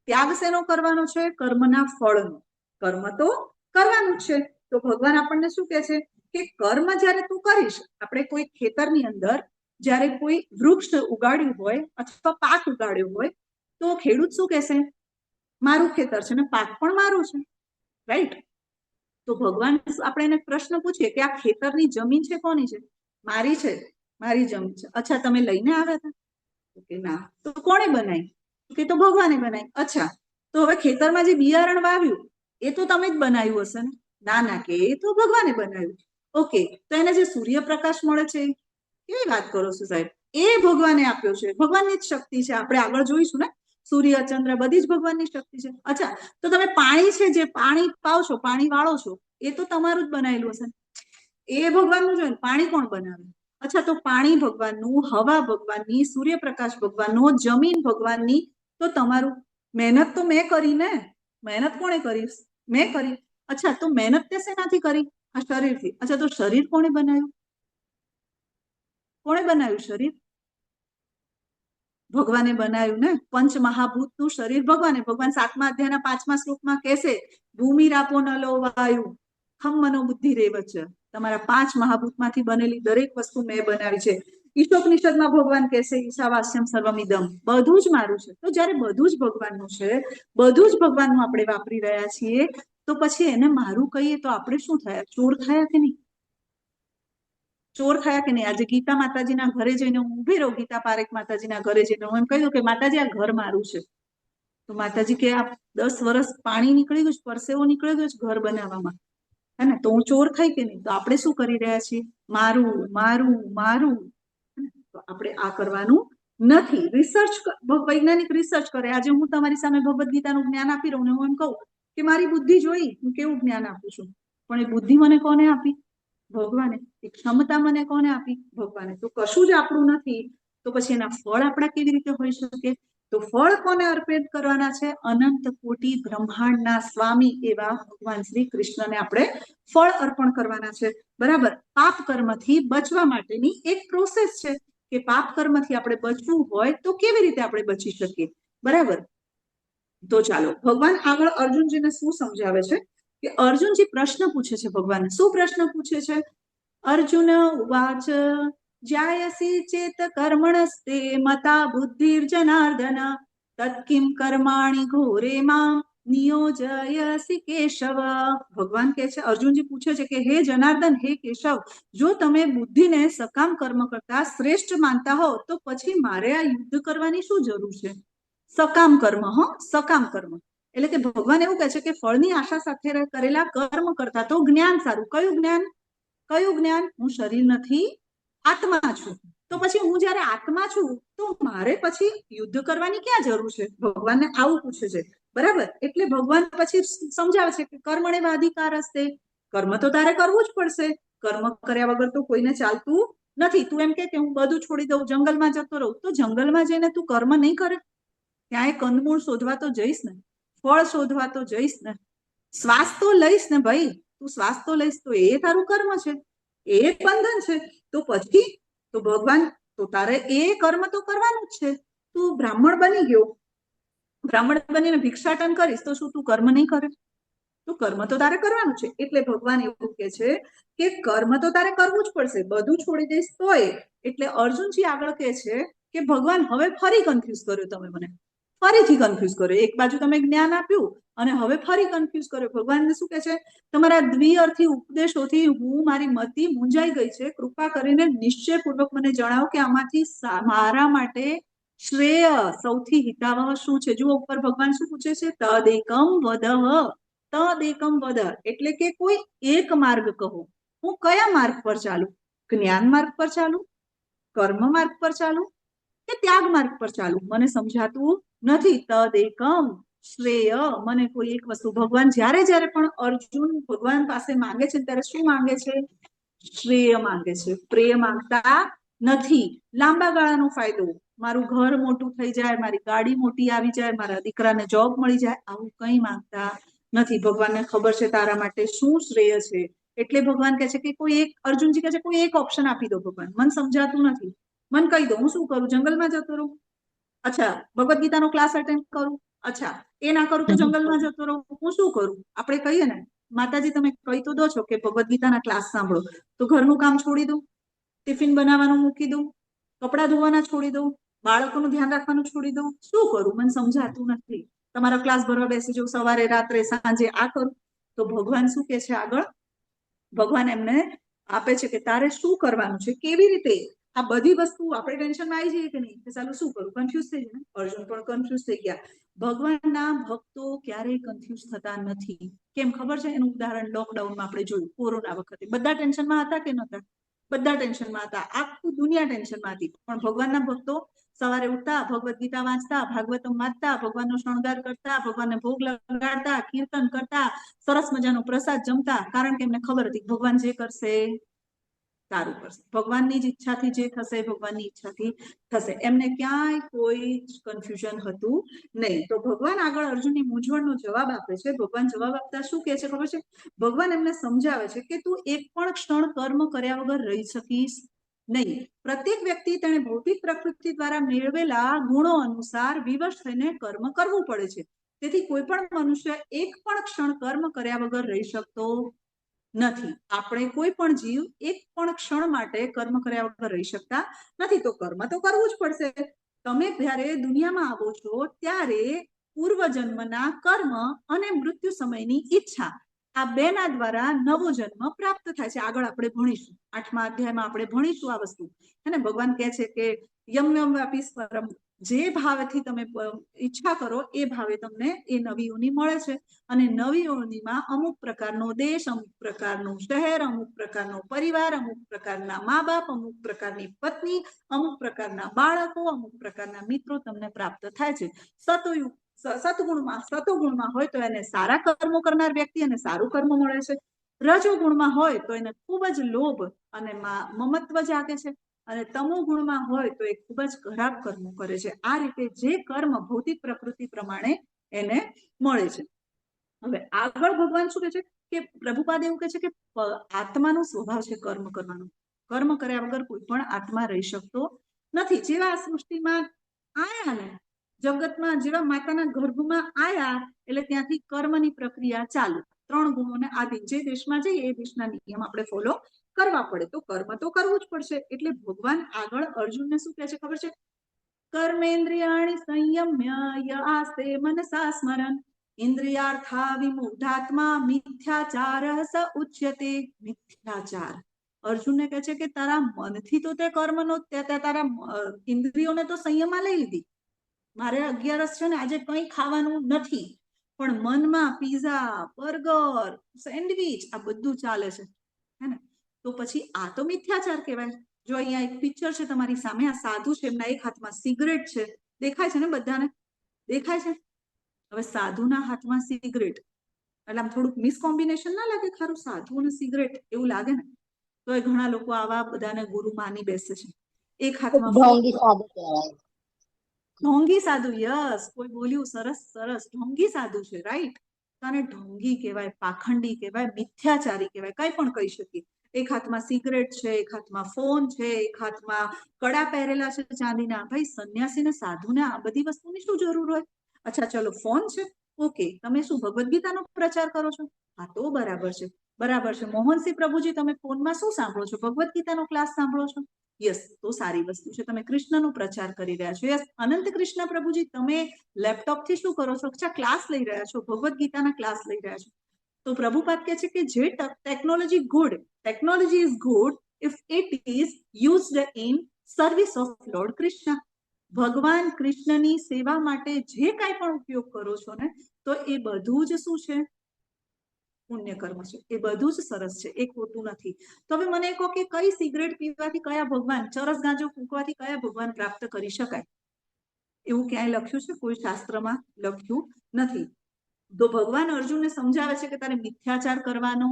ત્યાગ શેનો કરવાનો છે? કર્મના ફળનો. કર્મ તો કરવાનું જ છે. તો ભગવાન આપણને શું કહે છે કે કર્મ જ્યારે તું કરીશ, આપણે કોઈ ખેતરની અંદર જ્યારે કોઈ વૃક્ષ ઉગાડ્યું હોય અથવા પાક ઉગાડ્યો હોય, તો ખેડૂત શું કહેશે? મારું ખેતર છે ને પાક પણ મારું છે, રાઈટ? તો ભગવાન આપણે એને પ્રશ્ન પૂછીએ કે આ ખેતરની જમીન છે કોની છે? મારી છે, મારી જમીન છે. અચ્છા, તમે લઈને આવ્યા હતા? કે ના. તો કોણે બનાવી? કે તો ભગવાને બનાવી. અચ્છા, તો હવે ખેતરમાં જે બિયારણ વાવ્યું એ તો તમે જ બનાવ્યું હશે ને? ના ના, કે એ તો ભગવાને બનાવ્યું. ઓકે, તો એને જે સૂર્યપ્રકાશ મળે છે, કેવી વાત કરો છો સાહેબ? એ ભગવાને આપ્યો છે. ભગવાનની જ શક્તિ છે. આપણે આગળ જોઈશું ને, સૂર્ય ચંદ્ર બધી જ ભગવાનની શક્તિ છે. અચ્છા, તો તમે પાણી છે, જે પાણી પાવ છો, પાણી વાળો છો, એ તો તમારું જ બનાવેલું હશે ને? એ ભગવાનનું જ હોય. પાણી કોણ બનાવે? અચ્છા, તો પાણી ભગવાનનું, હવા ભગવાનની, સૂર્યપ્રકાશ ભગવાનનો, જમીન ભગવાનની. તો તમારું મહેનત તો મેં કરી ને. મહેનત કોણે કરી? મેં કરી. અચ્છા, તો મહેનત તે શેનાથી કરી? આ શરીરથી. અચ્છા, તો શરીર કોણે બનાવ્યું? કોણે બનાવ્યું શરીર? ભગવાને બનાવ્યું ને. પંચ મહાભૂતનું શરીર ભગવાને. ભગવાન 7મા અધ્યાયના 5મા શ્લોકમાં કહેશે, ભૂમિ રાપો નલો વાયુ ખમ મનો બુદ્ધિ રેવ છે. તમારા 5 મહાભૂતમાંથી બનેલી દરેક વસ્તુ મેં બનાવી છે. ઈશોપનિષદમાં ભગવાન કહેશે, ઈશાવાસ્યમ સર્વમિદમ, બધું જ મારું છે. તો જ્યારે બધું જ ભગવાનનું છે, બધું જ ભગવાનનું આપણે વાપરી રહ્યા છીએ, તો પછી એને મારું કહીએ તો આપણે શું થયા? ચોર થયા કે નહીં? ચોર થયા કે નહીં? આજે ગીતા માતાજીના ઘરે જઈને હું ઉભી રહું, ગીતા પારેખ માતાજીના ઘરે જઈને હું એમ કહ્યું કે માતાજી આ ઘર મારું છે. તો માતાજી કે આ 10 વર્ષ પાણી નીકળી ગયું, પરસેવો નીકળી ગયો ઘર બનાવવામાં, હે ને? તો હું ચોર થઈ કે નહીં? તો આપણે શું કરી રહ્યા છીએ? મારું મારું મારું. તો આપણે આ કરવાનું નથી. રિસર્ચ, વૈજ્ઞાનિક રિસર્ચ કરે. આજે હું તમારી સામે ભગવદ્ ગીતાનું જ્ઞાન આપી રહું ને હું એમ કહું કે મારી બુદ્ધિ જોઈ હું કેવું જ્ઞાન આપું છું, પણ એ બુદ્ધિ મને કોને આપી? ભગવાને. એ ક્ષમતા મને કોને આપી? ભગવાને. તો કશું જ આપણું નથી, તો પછી એના ફળ આપણા કેવી રીતે હોઈ શકે? તો ફળ કોને અર્પિત કરવાના છે? અનંત કોટી બ્રહ્માંડના સ્વામી એવા ભગવાન શ્રી કૃષ્ણને આપણે ફળ અર્પણ કરવાના છે. બરાબર? પાપ કર્મથી બચવા માટેની એક પ્રોસેસ છે કે પાપ કર્મથી આપણે બચવું હોય તો કેવી રીતે આપણે બચી શકીએ? બરાબર? તો ચાલો, ભગવાન આગળ અર્જુનજીને શું સમજાવે છે કે અર્જુનજી પ્રશ્ન પૂછે છે ભગવાન. શું પ્રશ્ન પૂછે છે? અર્જુન ઉવાચ જાયસી ચેત કર્મણસ્તે મતા બુદ્ધિર્જનાર્દન તત્કિમ કર્માણિ ઘોરે મામ નિયોજયસી કેશવ. ભગવાન કહે છે, અર્જુનજી પૂછે છે કે હે જનાર્દન, હે કેશવ, જો તમે બુદ્ધિને સકામ કર્મ કરતા શ્રેષ્ઠ માનતા હો તો પછી મારે આ યુદ્ધ કરવાની શું જરૂર છે? સકામ કર્મ, સકામ કર્મ એટલે કે ભગવાન એવું કહે છે કે ફળની આશા સાથે કરેલા કર્મ કરતા તો જ્ઞાન સારું. કયું જ્ઞાન? કયું જ્ઞાન? હું શરીર નથી, આત્મા છું. તો પછી હું જયારે આત્મા છું તો મારે પછી યુદ્ધ કરવાની ક્યાં જરૂર છે? ભગવાનને આવું પૂછે છે. બરાબર? એટલે ભગવાન પછી સમજાવે છે કે કર્મણેવ અધિકાર હસ્તે, કર્મ તો તારે કરવું જ પડશે. કર્મ કર્યા વગર તો કોઈને ચાલતું નથી. તું એમ કે હું બધું છોડી દઉં, જંગલમાં જતો રહું, તો જંગલમાં જઈને તું કર્મ નહીં કરે? ત્યાં એ કંદમૂળ શોધવા તો જઈશ ને, ફળ શોધવા તો જઈશ ને, શ્વાસ તો લઈશ ને ભાઈ. તું શ્વાસ તો લઈશ તો એ તારું કર્મ છે, એ બંધન છે. તો પછી તો ભગવાન, તો તારે એ કર્મ તો કરવાનું જ છે. તું બ્રાહ્મણ બની ગયો, બ્રાહ્મણ બનીને ભિક્ષાટન કરીશ તો શું તું કર્મ નહીં કરે? તો કર્મ તો તારે કરવાનું છે. એટલે ભગવાન એવું કે છે કે કર્મ તો તારે કરવું જ પડશે, બધું છોડી દઈશ તોય. એટલે અર્જુનજી આગળ કહે છે કે ભગવાન હવે ફરી કન્ફ્યુઝ કર્યો તમે મને. ફરીથી કન્ફ્યુઝ કર્યો. એક બાજુ તમે જ્ઞાન આપ્યું અને હવે ફરી કન્ફ્યુઝ કર્યો. ભગવાનને શું કહે છે, તમારા દ્વિઅર્થી ઉપદેશોથી હું મારી મતિ મૂંઝાઈ ગઈ છે, કૃપા કરીને નિશ્ચયપૂર્વક મને જણાવો કે આમાંથી મારા માટે શ્રેય સૌથી હિતાવહ શું છે. જુઓ ઉપર ભગવાન શું પૂછે છે, તદેકમ વદહ. તદેકમ વદ એટલે કે કોઈ એક માર્ગ કહો. હું કયા માર્ગ પર ચાલું? જ્ઞાન માર્ગ પર ચાલું, કર્મ માર્ગ પર ચાલું કે ત્યાગ માર્ગ પર ચાલું? મને સમજાતું નથી. તદેકમ શ્રેય, મને કોઈ એક વસ્તુ. ભગવાન જ્યારે જ્યારે પણ અર્જુન ભગવાન પાસે માંગે છે ત્યારે શું માંગે છે? શ્રેય માંગે છે, પ્રેય માંગતા નથી. લાંબા ગાળાનો ફાયદો, મારું ઘર મોટું થઈ જાય, મારી ગાડી મોટી આવી જાય, મારા દીકરાને જોબ મળી જાય, આવું કંઈ માંગતા નથી. ભગવાનને ખબર છે તારા માટે શું શ્રેય છે. એટલે ભગવાન કહે છે કે કોઈ એક, અર્જુનજી કહે છે કોઈ એક ઓપ્શન આપી દો ભગવાન, મને સમજાતું નથી, મને કહી દો હું શું કરું? જંગલમાં જતો રહું? અચ્છા, ભગવદ ગીતાનો ક્લાસ અટેન્ડ કરું? અચ્છા, એ ના કરું તો જંગલમાં જતો રહું? હું શું કરું? આપણે કહીએ ને, માતાજી તમે કહી તો દો છો કે ભગવદ ગીતાના ક્લાસ સાંભળો, તો ઘરનું કામ છોડી દઉં, ટિફિન બનાવવાનું મૂકી દઉં, કપડાં ધોવાના છોડી દઉં, બાળકોનું ધ્યાન રાખવાનું છોડી દઉં? શું કરું? મને સમજાતું નથી. તમારા ક્લાસ ભરવા બેસી જાઉં, સવારે રાત્રે સાંજે આ કરું. તો ભગવાન શું કે છે આગળ? ભગવાન એમને આપે છે કે તારે શું કરવાનું છે, કેવી રીતે. આ બધી વસ્તુ આપણે ટેન્શનમાં આવી જઈએ કે નહીં, કે ચાલો શું કરું? કન્ફ્યુઝ થઈ જાય. અર્જુન પણ કન્ફ્યુઝ થઈ ગયા. ભગવાનના ભક્તો ક્યારેય કન્ફ્યુઝ થતા નથી. કેમ ખબર છે? એનું ઉદાહરણ લોકડાઉનમાં આપણે જોયું. કોરોના વખતે બધા ટેન્શનમાં હતા કે નહોતા? બધા ટેન્શનમાં હતા, આખું દુનિયા ટેન્શનમાં હતી. પણ ભગવાનના ભક્તો સવારે ઉઠતા, ભગવદ ગીતા વાંચતા, ભાગવતમ વાંચતા, ભગવાનનો શણગાર કરતા, ભગવાનને ભોગ લગાડતા, કીર્તન કરતા, સરસ મજાનો પ્રસાદ જમતા. કારણ કે એમને ખબર હતી ભગવાન જે કરશે સારું કરશે, ભગવાનની જ ઈચ્છાથી જે થશે ભગવાનની ઈચ્છાથી થશે. એમને ક્યાંય કોઈ કન્ફ્યુઝન હતું નહીં. તો ભગવાન આગળ અર્જુનની મૂંઝવણનો જવાબ આપે છે. ભગવાન જવાબ આપતા શું કહે છે ખબર છે? ભગવાન એમને સમજાવે છે કે તું એક પણ ક્ષણ કર્મ કર્યા વગર રહી શકીશ નહીં. પ્રત્યેક વ્યક્તિ તેને ભૌતિક પ્રકૃતિ દ્વારા મેળવેલા ગુણો અનુસાર વિવશ થઈને કર્મ કરવું પડે છે. તેથી કોઈ પણ મનુષ્ય એક પણ ક્ષણ કર્મ કર્યા વગર રહી શકતો નથી. આપણે કોઈ પણ જીવ એક પણ ક્ષણ માટે કર્મ કર્યા વગર રહી શકતા નથી. તો કર્મ તો કરવું જ પડશે. તમે જ્યારે દુનિયામાં આવો છો ત્યારે પૂર્વજન્મના કર્મ અને મૃત્યુ સમયની ઈચ્છા, આ બેના દ્વારા નવો જન્મ પ્રાપ્ત થાય છે. આગળ આપણે ભણીશું, 8મા અધ્યાયમાં આપણે ભણીશું આ વસ્તુ. અને ભગવાન કહે છે કે યમ યમ વ્યાપી પરમ, જે ભાવથી તમે ઈચ્છા કરો એ ભાવે તમને એ નવી યોનિ મળે છે. અને નવી યોનિમાં અમુક પ્રકારનો દેશ, અમુક પ્રકારનું શહેર, અમુક પ્રકારનો પરિવાર, અમુક પ્રકારના મા બાપ, અમુક પ્રકારની પત્ની, અમુક પ્રકારના બાળકો, અમુક પ્રકારના મિત્રો તમને પ્રાપ્ત થાય છે. સતોગુણમાં હોય તો એને સારા કર્મો કરનાર વ્યક્તિ અને સારું કર્મ મળે છે. રજોગુણમાં હોય તો એને ખૂબ જ લોભ અને મમત્વ જાગે છે. અને તમો ગુણમાં હોય તો એ ખૂબ જ ખરાબ કર્મો કરે છે. આ રીતે જે કર્મ ભૌતિક પ્રકૃતિ પ્રમાણે એને મળે છે. હવે આગળ ભગવાન શું કહે છે કે પ્રભુપાદ એવું કહે છે કે આત્માનો સ્વભાવ છે કર્મ કરવાનો. કર્મ કર્યા વગર કોઈ પણ આત્મા રહી શકતો નથી. જેવા આ સૃષ્ટિમાં આયા ને, જગતમાં જેવા માતાના ગર્ભમાં આયા એટલે ત્યાંથી કર્મની પ્રક્રિયા ચાલુ. 3 ગુણોને આધીન જે દેશમાં જઈએ એ દેશના નિયમ આપણે ફોલો કરવા પડે. તો કર્મ તો કરવું જ પડશે. એટલે ભગવાન આગળ અર્જુનને શું કહે છે ખબર છે? કર્મેન્દ્રિયાણિ સંયમ્ય ય આસ્તે મનસા સ્મરન ઇન્દ્રિયાર્થા વિમૂઢાત્મા મિથ્યાચારઃ સ ઉચ્યતે. મિથ્યાચાર. અર્જુનને કહે છે કે તારા મનથી તો તે કર્મનો, તારા ઇન્દ્રિયોને તો સંયમમાં લઈ લીધી. મારે 11 છે ને આજે કંઈ ખાવાનું નથી, પણ મનમાં પીઝા, બર્ગર, સેન્ડવિચ આ બધું ચાલે છે, હે ને? તો પછી આ તો મિથ્યાચાર કહેવાય. જો અહીંયા એક પિક્ચર છે તમારી સામે, આ સાધુ છે, એમના એક હાથમાં સિગરેટ છે, દેખાય છે ને બધાને? દેખાય છે? હવે સાધુના હાથમાં સિગરેટ એટલે આમ થોડુંક મિસકોમ્બિનેશન ના લાગે? ખરું, સાધુ અને સિગરેટ એવું લાગે ને? તો એ ઘણા લોકો આવા બધાને ગુરુ માની બેસે છે. એક હાથમાં ઢોંગી સાધુ કહેવાય. ઢોંગી સાધુ, યસ, કોઈ બોલ્યું, સરસ સરસ, ઢોંગી સાધુ છે, રાઈટ. તને ઢોંગી કહેવાય, પાખંડી કહેવાય, મિથ્યાચારી કહેવાય, કઈ પણ કહી શકીએ. એક હાથમાં સિગરેટ છે, એક હાથમાં ફોન છે, એક હાથમાં કડા પહેરેલા છે ચાંદીના. ભાઈ સંન્યાસીને, સાધુને આ બધી વસ્તુની શું જરૂર હોય? અચ્છા ચલો ફોન છે, ઓકે. તમે શું ભગવદ્ ગીતાનો પ્રચાર કરો છો? હા તો બરાબર છે, બરાબર છે. મોહનસિંહ પ્રભુજી, તમે ફોનમાં શું સાંભળો છો? ભગવદ્ ગીતાનો ક્લાસ સાંભળો છો? યસ, તો સારી વસ્તુ છે, તમે કૃષ્ણનો પ્રચાર કરી રહ્યા છો. યસ, અનંત કૃષ્ણ પ્રભુજી, તમે લેપટોપ થી શું કરો છો? અચ્છા, ક્લાસ લઈ રહ્યા છો, ભગવદ્ ગીતાના ક્લાસ લઈ રહ્યા છો. તો પ્રભુપાદ કહે છે કે જે technology is good if it is used in service of lord Krishna. ભગવાન કૃષ્ણની સેવા માટે જે કાંઈ પણ ઉપયોગ કરો છો ને, તો એ બધું જ શું છે? પુણ્ય કર્મ છે. એ બધું જ સરસ છે, એ ખોટું નથી. તો હવે મને કહો કે કઈ સિગરેટ પીવાથી કયા ભગવાન, ચરસ ગાંજો ફૂંકવાથી કયા ભગવાન પ્રાપ્ત કરી શકાય? એવું ક્યાંય લખ્યું છે? કોઈ શાસ્ત્રમાં લખ્યું નથી. તો ભગવાન અર્જુનને સમજાવે છે કે તારે મિથ્યાચાર કરવાનો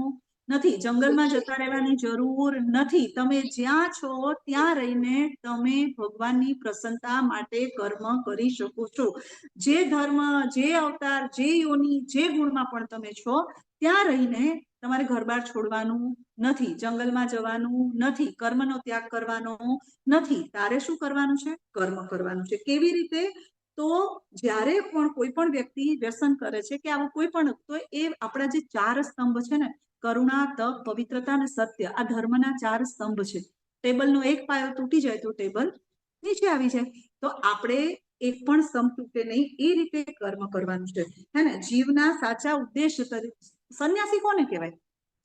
નથી, જંગલમાં જતા રહેવાની જરૂર નથી. તમે જ્યાં છો ત્યાં રહીને તમે ભગવાનની પ્રસન્નતા માટે કર્મ કરી શકો છો. જે ધર્મ, જે અવતાર, જે યોની, જે ગુણમાં પણ તમે છો ત્યાં રહીને તમારે ઘર-બાર છોડવાનું નથી, જંગલમાં જવાનું નથી, કર્મનો ત્યાગ કરવાનો નથી. તારે શું કરવાનું છે? કર્મ કરવાનું છે. કેવી રીતે? તો જ્યારે પણ કોઈ પણ વ્યક્તિ વ્યસન કરે છે કે આવું કોઈ પણ, તો એ આપણા જે 4 સ્તંભ છે ને, કરુણા, તપ, પવિત્રતા અને સત્ય, આ ધર્મના 4 સ્તંભ છે. ટેબલનો એક પાયો તૂટી જાય તો ટેબલ નીચે આવી જાય. તો આપણે એક પણ સ્તંભ તૂટે નહીં એ રીતે કર્મ કરવાનું છે, હે ને? જીવના સાચા ઉદ્દેશ તરીકે સંન્યાસી કોને કહેવાય?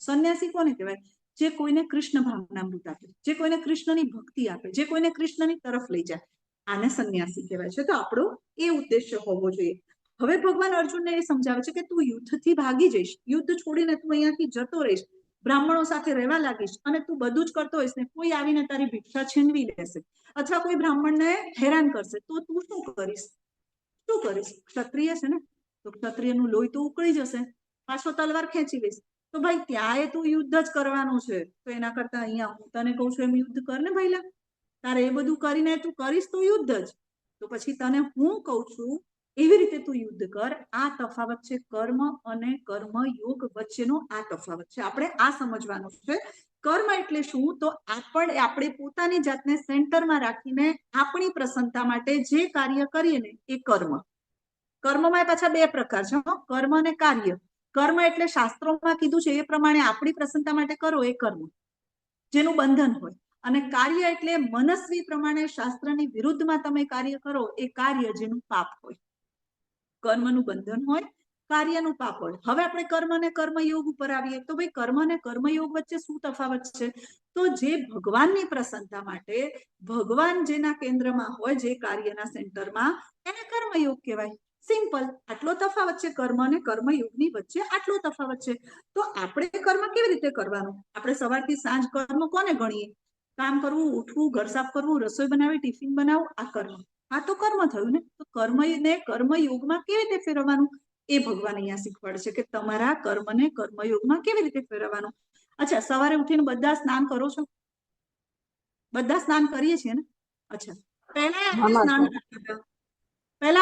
સંન્યાસી કોને કહેવાય? જે કોઈને કૃષ્ણ ભાવનામૃત આપે, જે કોઈને કૃષ્ણની ભક્તિ આપે, જે કોઈને કૃષ્ણની તરફ લઈ જાય, આને સંન્યાસી કહેવાય છે. તો આપણો એ ઉદ્દેશ્ય હોવો જોઈએ. હવે ભગવાન અર્જુનને એ સમજાવે છે કે તું યુદ્ધથી ભાગી જઈશ, યુદ્ધ છોડીને તું અહીંયાથી જતો રહીશ, બ્રાહ્મણો સાથે રહેવા લાગીશ અને તું બધું જ કરતો હોઈશ ને કોઈ આવીને તારી ભિક્ષા છીનવી લેશે અથવા કોઈ બ્રાહ્મણને હેરાન કરશે, તો તું શું કરીશ? શું કરીશ? ક્ષત્રિય છે ને, તો ક્ષત્રિયનું લોહી તો ઉકળી જશે, પાછો તલવાર ખેંચી લઈશ. તો ભાઈ ત્યાં તું યુદ્ધ જ કરવાનું છે, તો એના કરતા અહીંયા હું તને કહું છું એમ યુદ્ધ કર ને ભાઈલા. તારે એ બધું કરીને તું કરીશ તો યુદ્ધ જ. તો પછી તને હું કહું છું એવી રીતે તું યુદ્ધ કર. આ તફાવત છે કર્મ અને કર્મયોગ વચ્ચેનો, આ તફાવત છે. આપણે આ સમજવાનું છે. કર્મ એટલે શું? તો આપણે પોતાની જાતને સેન્ટરમાં રાખીને આપણી પ્રસન્નતા માટે જે કાર્ય કરીએ ને એ કર્મ. કર્મમાં પાછા 2 પ્રકાર છે, કર્મ અને કાર્ય. કર્મ એટલે શાસ્ત્રોમાં કીધું છે એ પ્રમાણે આપણી પ્રસન્નતા માટે કરો એ કર્મ, જેનું બંધન હોય. અને કાર્ય એટલે મનસ્વી પ્રમાણે શાસ્ત્રની વિરુદ્ધમાં તમે કાર્ય કરો એ કાર્ય, જેનું પાપ હોય. કર્મનું બંધન હોય, કાર્યનું પાપ હોય. હવે આપણે કર્મ અને કર્મયોગ ઉપર આવીએ તો ભાઈ કર્મ અને કર્મયોગ વચ્ચે શું તફાવત છે? તો જે ભગવાનની પ્રસન્નતા માટે ભગવાન જેના કેન્દ્રમાં હોય, જે કાર્યના સેન્ટરમાં, એને કર્મયોગ કહેવાય. સિમ્પલ, આટલો તફાવત છે. કર્મ અને કર્મયોગની વચ્ચે આટલો તફાવત છે. તો આપણે કર્મ કેવી રીતે કરવાનું? આપણે સવારથી સાંજ કર્મ કોને ગણીએ? કામ કરવું, ઉઠવું, ઘર સાફ કરવું, રસોઈ બનાવી, ટિફિન બનાવવું, આ કર્મ. આ તો કર્મ થયું ને. તો કર્મને કર્મયોગમાં કેવી રીતે ફેરવવાનું એ ભગવાન અહીંયા શીખવાડે છે કે તમારા કર્મને કર્મયોગમાં કેવી રીતે ફેરવવાનું. અચ્છા, સવારે ઉઠીને બધા સ્નાન કરો છો? બધા સ્નાન કરીએ છીએ ને? અચ્છા, પહેલા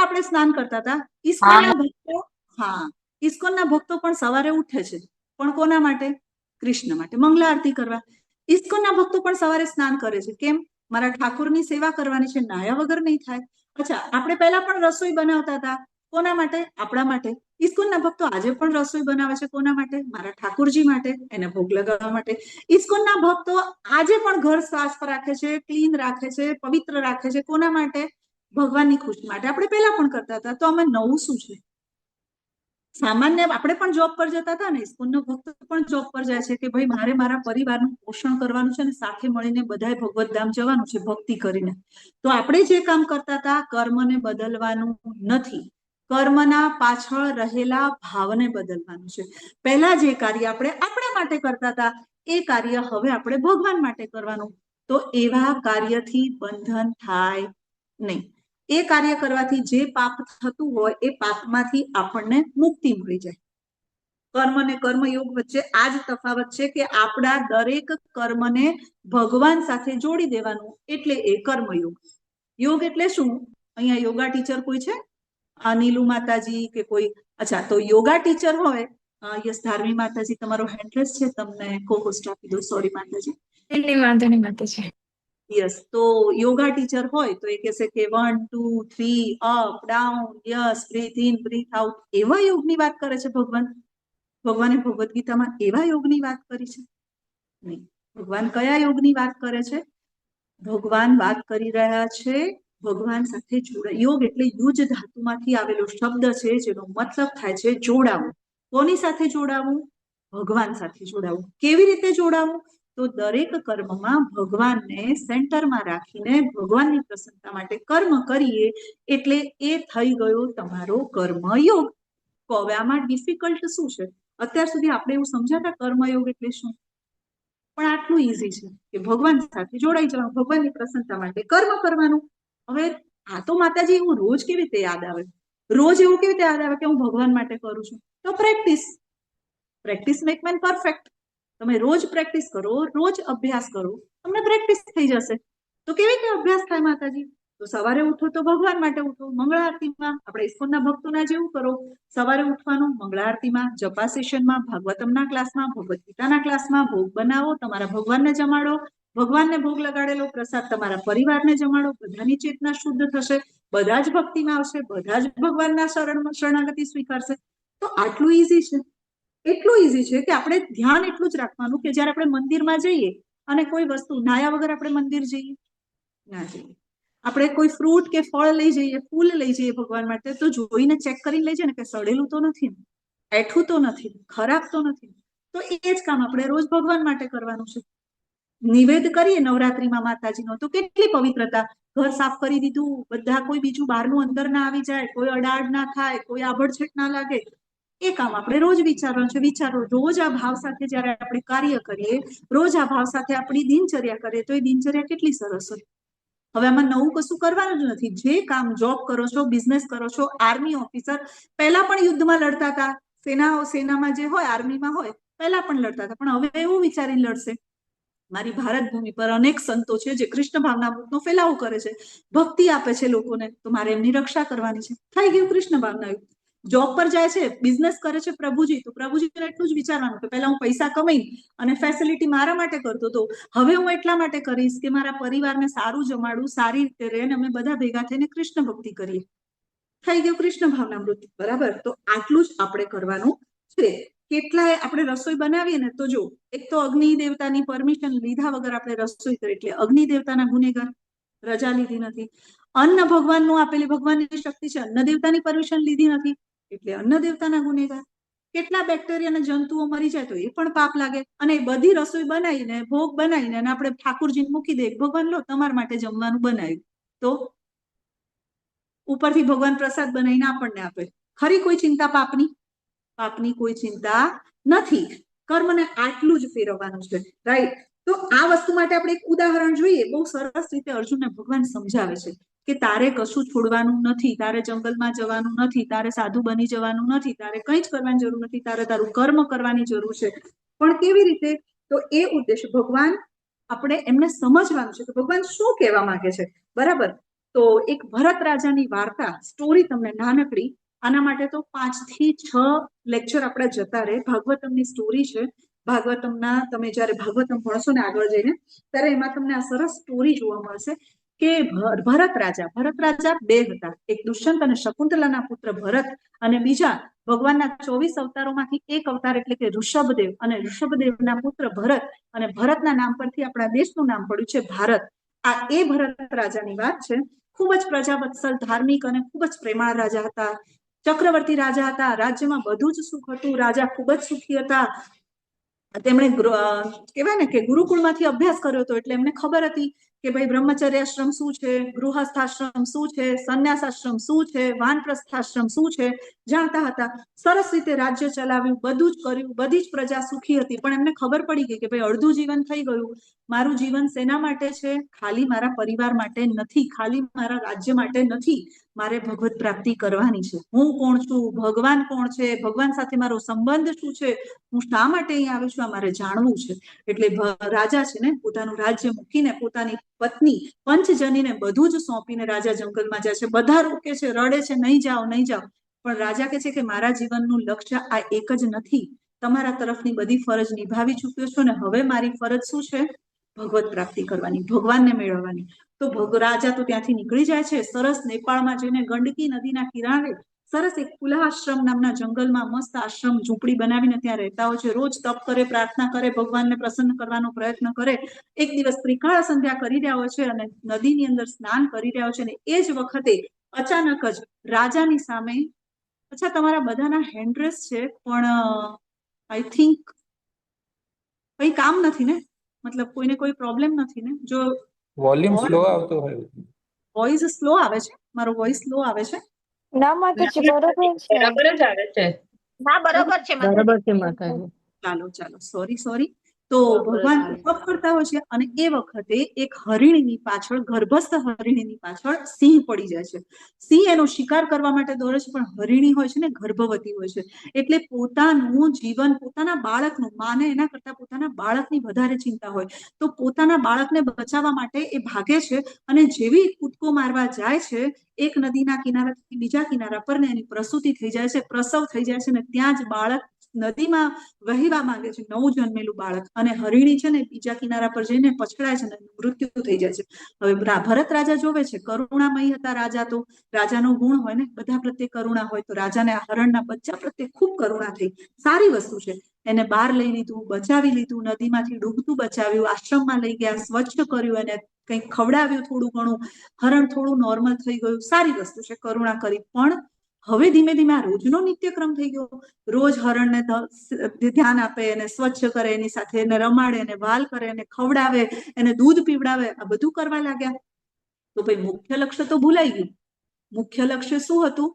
આપણે સ્નાન કરતા હતા. ઈસ્કોનના ભક્તો, હા, ઈસ્કોનના ભક્તો પણ સવારે ઉઠે છે, પણ કોના માટે? કૃષ્ણ માટે, મંગલા આરતી કરવા. ઈસ્કોનના ભક્તો પણ સવારે સ્નાન કરે છે. કેમ? મારા ઠાકોરની સેવા કરવાની છે, નાયા વગર નહીં થાય. અચ્છા, આપણે પહેલા પણ રસોઈ બનાવતા હતા, કોના માટે? આપણા માટે. ઈસ્કોનના ભક્તો આજે પણ રસોઈ બનાવે છે, કોના માટે? મારા ઠાકોરજી માટે, એને ભોગ લગાવવા માટે. ઈસ્કોનના ભક્તો આજે પણ ઘર સાફ રાખે છે, ક્લીન રાખે છે, પવિત્ર રાખે છે, કોના માટે? ભગવાનની ખુશી માટે. આપણે પહેલા પણ કરતા હતા. તો આમાં નવું શું છે? સામાન્ય આપણે પણ જોબ પર જતા હતા ને, ઈસ્કોનનો ભક્ત પણ જોબ પર જાય છે કે ભાઈ મારે મારા પરિવારનું પોષણ કરવાનું છે ને સાથે મળીને બધાએ ભગવત ધામ જવાનું છે ભક્તિ કરીને. તો આપણે જે કામ કરતા હતા, કર્મને બદલવાનું નથી, કર્મના પાછળ રહેલા ભાવને બદલવાનું છે. પહેલા જે કાર્ય આપણે આપણા માટે કરતા હતા એ કાર્ય હવે આપણે ભગવાન માટે કરવાનું. તો એવા કાર્યથી બંધન થાય નહીં. એ કાર્ય કરવાથી જે પાપ થતું હોય એ પાપમાંથી આપણને મુક્તિ મળી જાય. કર્મ અને કર્મયોગ વચ્ચે આ જ તફાવત છે કે આપણા દરેક કર્મને ભગવાન સાથે જોડી દેવાનું, એટલે એ કર્મયોગ. યોગ એટલે શું? અહીંયા યોગા ટીચર કોઈ છે? નીલુ માતાજી કે કોઈ? અચ્છા, તો યોગા ટીચર હોય. યસ, ધાર્મી માતાજી, તમારો હેન્ડ રેઝ છે, તમને કો હોસ્ટ આપી દો. સોરી માતાજી. નહીં વાંધો નહીં માતાજી. યસ, તો યોગા ટીચર હોય તો એ કહેશે કે 1 2 3 up down, yes, breathe in breathe out. એવા યોગની વાત કરે છે ભગવાન? ભગવાને ભગવદ્ ગીતામાં એવા યોગની વાત કરી છે? નહીં. ભગવાન કયા યોગની વાત કરે છે? ભગવાન વાત કરી રહ્યા છે ભગવાન સાથે જોડા. યોગ એટલે યુજ ધાતુમાંથી આવેલો શબ્દ છે જેનો મતલબ થાય છે જોડાવું. કોની સાથે જોડાવું? ભગવાન સાથે જોડાવું. કેવી રીતે જોડાવું? તો દરેક કર્મમાં ભગવાનને સેન્ટરમાં રાખીને ભગવાનની પ્રસન્નતા માટે કર્મ કરીએ એટલે એ થઈ ગયો તમારો કર્મયોગ. તો હવે આમાં ડિફિકલ્ટ શું છે? અત્યાર સુધી આપણે એવું સમજાતા કર્મયોગ એટલે શું, પણ આટલું ઈઝી છે કે ભગવાન સાથે જોડાઈ જવાનું, ભગવાનની પ્રસન્નતા માટે કર્મ કરવાનું. હવે આ તો માતાજી એવું રોજ કેવી રીતે યાદ આવે? રોજ એવું કેવી રીતે યાદ આવે કે હું ભગવાન માટે કરું છું? તો practice. Practice make main perfect. તમે રોજ પ્રેક્ટિસ કરો, રોજ અભ્યાસ કરો, તમને પ્રેક્ટિસ થઈ જશે. તો કેવી રીતે અભ્યાસ થાય માતાજી? તો સવારે ઉઠો તો ભગવાન માટે ઉઠો, મંગળા આરતીમાં. આપણે ઇસ્કોનના ભક્તોના જેવું કરો, સવારે ઉઠવાનું, મંગળા આરતીમાં, જપા સેશનમાં, ભાગવતમના ક્લાસમાં, ભગવદ્ ગીતાના ક્લાસમાં, ભોગ બનાવો, તમારા ભગવાનને જમાડો, ભગવાનને ભોગ લગાડેલો પ્રસાદ તમારા પરિવારને જમાડો, બધાની ચેતના શુદ્ધ થશે, બધા જ ભક્તિમાં આવશે, બધા જ ભગવાનના શરણાગતિ સ્વીકારશે. તો આટલું ઈઝી છે. એટલું ઈઝી છે કે આપણે ધ્યાન એટલું જ રાખવાનું કે જ્યારે આપણે મંદિરમાં જઈએ અને કોઈ વસ્તુ નાયા વગર આપણે મંદિર જઈએ ના જઈએ. આપણે કોઈ ફ્રૂટ કે ફળ લઈ જઈએ, ફૂલ લઈ જઈએ ભગવાન માટે, તો જોઈને ચેક કરીને લઈ જઈએ ને કે સડેલું તો નથી, એઠું તો નથી, ખરાબ તો નથી. તો એ જ કામ આપણે રોજ ભગવાન માટે કરવાનું છે. નિવેદ કરીએ નવરાત્રીમાં માતાજીનો તો કેટલી પવિત્રતા. ઘર સાફ કરી દીધું, બધા કોઈ બીજું બહારનું અંદર ના આવી જાય, કોઈ અડાડ ના થાય, કોઈ આભડછેટ ના લાગે. એ કામ આપણે રોજ વિચારવાનું છે. વિચારો, રોજ આ ભાવ સાથે જયારે આપણે કાર્ય કરીએ, રોજ આ ભાવ સાથે આપણી દિનચર્યા કરીએ તો એ દિનચર્યા કેટલી સરસ હોય. હવે આમાં નવું કશું કરવાનું જ નથી. જે કામ જોબ કરો છો, બિઝનેસ કરો છો, આર્મી ઓફિસર પહેલા પણ યુદ્ધમાં લડતા હતા, સેનામાં જે હોય, આર્મીમાં હોય, પહેલા પણ લડતા હતા, પણ હવે એવું વિચારીને લડશે મારી ભારત ભૂમિ પર અનેક સંતો છે જે કૃષ્ણ ભાવનામૃતનો ફેલાવો કરે છે, ભક્તિ આપે છે લોકોને, તો મારે એમની રક્ષા કરવાની છે. થઈ ગયું કૃષ્ણ ભાવના યુદ્ધ. જોબ પર જાય છે, બિઝનેસ કરે છે પ્રભુજી, તો પ્રભુજીને એટલું જ વિચારવાનું કે પહેલા હું પૈસા કમાઈ અને ફેસિલિટી મારા માટે કરતો હતો, હવે હું એટલા માટે કરીશ કે મારા પરિવારને સારું જમાડું, સારી રીતે રહે અને અમે બધા ભેગા થઈને કૃષ્ણ ભક્તિ કરીએ. થઈ ગયું કૃષ્ણ ભાવનામૃત. બરાબર, તો આટલું જ આપણે કરવાનું છે. કેટલાય આપણે રસોઈ બનાવીએ ને તો જો, એક તો અગ્નિ દેવતાની પરમિશન લીધા વગર આપણે રસોઈ કરીએ એટલે અગ્નિ દેવતાના ગુનેગાર, રજા લીધી નથી. અન્ન ભગવાનનું આપેલી ભગવાનની શક્તિ છે, અન્ન દેવતાની પરમિશન લીધી નથી એટલે અન્ન દેવતાના ગુનેગાર. કેટલા બેક્ટેરિયા અને જંતુઓ મરી જાય તો એ પણ પાપ લાગે. અને બધી રસોઈ બનાવીને, ભોગ બનાવીને આપણે ઠાકુરજીને મૂકી દે, ભગવાન લો તમારા માટે જમવાનું બનાવ્યું, તો ઉપરથી ભગવાન પ્રસાદ બનાવીને આપણને આપે. ખરી કોઈ ચિંતા પાપની? પાપની કોઈ ચિંતા નથી. કર્મને આટલું જ ફેરવવાનું છે, રાઈટ? તો આ વસ્તુ માટે આપણે એક ઉદાહરણ જોઈએ. બહુ સરસ રીતે અર્જુનને ભગવાન સમજાવે છે કે તારે કશું છોડવાનું નથી, તારે જંગલમાં જવાનું નથી, તારે સાધુ બની જવાનું નથી, તારે કંઈ જ કરવાની જરૂર નથી, તારે તારું કર્મ કરવાની જરૂર છે. પણ કેવી રીતે? તો એ ઉદ્દેશ ભગવાન, આપણે એમને સમજવાનું છે કે ભગવાન શું કહેવા માંગે છે. બરાબર, તો એક ભરત રાજાની વાર્તા, સ્ટોરી તમને નાનકડી. આના માટે તો 5 થી 6 લેક્ચર આપણે જતા રહે. ભાગવતમની સ્ટોરી છે. ભાગવતમના તમે જયારે ભાગવતમ ભણશો ને આગળ જઈને, ત્યારે એમાં તમને આ સરસ સ્ટોરી જોવા મળશે કે ભરત રાજા 2 હતા. એક દુષ્યંત અને શકુંતલાના પુત્ર ભરત, અને બીજા ભગવાનના 24 અવતારોમાંથી એક અવતાર એટલે કે ઋષભદેવ, અને ઋષભદેવના પુત્ર ભરત, અને ભરતના નામ પરથી આપણા દેશનું નામ પડ્યું છે ભારત. આ એ ભરત રાજાની વાત છે. ખૂબ જ પ્રજાવત્સલ, ધાર્મિક અને ખૂબ જ પ્રેમાળ રાજા હતા. ચક્રવર્તી રાજા હતા. રાજ્યમાં બધું જ સુખ હતું. રાજા ખૂબ જ સુખી હતા. તેમણે કહેવાય ને કે ગુરુકુળમાંથી અભ્યાસ કર્યો હતો, એટલે એમને ખબર હતી કે ભાઈ બ્રહ્મચર્યાશ્રમ શું છે, ગૃહસ્થાશ્રમ શું છે, સંન્યાસાશ્રમ શું છે, વાનપ્રસ્થાશ્રમ શું છે, જાણતા હતા. સરસ રીતે રાજ્ય ચલાવ્યું, બધું જ કર્યું, બધી જ પ્રજા સુખી હતી. પણ એમને ખબર પડી ગઈ કે ભાઈ અડધું જીવન થઈ ગયું. મારું જીવન શેના માટે છે? ખાલી મારા પરિવાર માટે નથી, ખાલી મારા રાજ્ય માટે નથી, મારે ભગવત પ્રાપ્તિ કરવાની છે. હું કોણ છું, ભગવાન કોણ છે, ભગવાન સાથે મારો સંબંધ શું છે, હું શા માટે અહીં આવી છું, આ મારે જાણવું છે. એટલે રાજા છે ને પોતાનું રાજ્ય મૂકીને પોતાની પત્ની પંચજનીને બધું જ સોંપીને રાજા જંગલમાં જાય છે. બધા રોકે છે, રડે છે, નહીં જાઓ, નહીં જાઓ. પણ રાજા કહે છે કે મારા જીવનનું લક્ષ્ય આ એક જ નથી. તમારા તરફની બધી ફરજ નિભાવી ચૂક્યો છો ને હવે મારી ફરજ શું છે? ભગવત પ્રાપ્તિ કરવાની, ભગવાનને મેળવવાની. તો રાજા તો ત્યાંથી નીકળી જાય છે, સરસ નેપાળમાં જઈને ગંડકી નદીના કિનારે સરસ એક કુલાશ્રમ નામના જંગલમાં મસ્ત આશ્રમ ઝૂંપડી બનાવીને ત્યાં રહેતા હોય છે. રોજ તપ કરે, પ્રાર્થના કરે, ભગવાનને પ્રસન્ન કરવાનો પ્રયત્ન કરે. એક દિવસ ત્રિકાળ સંધ્યા કરી રહ્યા હોય છે અને નદીની અંદર સ્નાન કરી રહ્યા હોય છે, અને એ જ વખતે અચાનક જ રાજાની સામે, અચ્છા તમારા બધાના હેન્ડ્રેસ છે પણ આઈ થિંક કઈ કામ નથી ને, મતલબ કોઈને કોઈ પ્રોબ્લેમ નથી ને? જો વોલ્યુમ સ્લો આવતો હોય, વોઇસ સ્લો આવે છે, મારો વોઇસ સ્લો આવે છે? ના માતાજી બરોબર છે. બરાબર જ આવે છે. ના બરોબર છે બરાબર છે માતાજી. ચાલો સોરી. તો ભગવાન તપ કરતા હોય છે અને એ વખતે એક હરિણીની પાછળ, ગર્ભસ્થ હરિણીની પાછળ સિંહ પડી જાય છે. સિંહ એનો શિકાર કરવા માટે દોડે છે, પણ હરિણી હોય છે ને ગર્ભવતી હોય છે, એટલે પોતાનું જીવન, પોતાના બાળકનું, માને એના કરતા પોતાના બાળકની વધારે ચિંતા હોય, તો પોતાના બાળકને બચાવવા માટે એ ભાગે છે. અને જેવી કૂદકો મારવા જાય છે, એક નદીના કિનારાથી બીજા કિનારા પર ને એની પ્રસૂતિ થઈ જાય છે, પ્રસવ થઈ જાય છે, ને ત્યાં જ બાળક નદીમાં વહેવા માંગે છે, નવું જન્મેલું બાળક. અને હરિણી છે ને બીજા કિનારા પર જઈને પછડાય છે ને મૃત્યુ થઈ જાય છે. હવે ભરત રાજા જોવે છે, કરુણામય હતા રાજા, તો રાજાનો ગુણ હોય ને, બધા પ્રત્યે કરુણા હોય, તો રાજાને આ હરણના બચ્ચા પ્રત્યે ખૂબ કરુણા થઈ. સારી વસ્તુ છે. એને બહાર લઈ લીધું, બચાવી લીધું, નદીમાંથી ડૂબતું બચાવ્યું, આશ્રમમાં લઈ ગયા, સ્વચ્છ કર્યું, એને કંઈક ખવડાવ્યું થોડું ઘણું, હરણ થોડું નોર્મલ થઈ ગયું. સારી વસ્તુ છે, કરુણા કરી. પણ હવે ધીમે ધીમે આ રોજનો નિત્યક્રમ થઈ ગયો. રોજ હરણને ધ્યાન આપે, એને સ્વચ્છ કરે, એની સાથે એને રમાડે, એને વાલ કરે, એને ખવડાવે, એને દૂધ પીવડાવે, આ બધું કરવા લાગ્યા. તો ભાઈ મુખ્ય લક્ષ્ય તો ભૂલાઈ ગયું. મુખ્ય લક્ષ્ય શું હતું?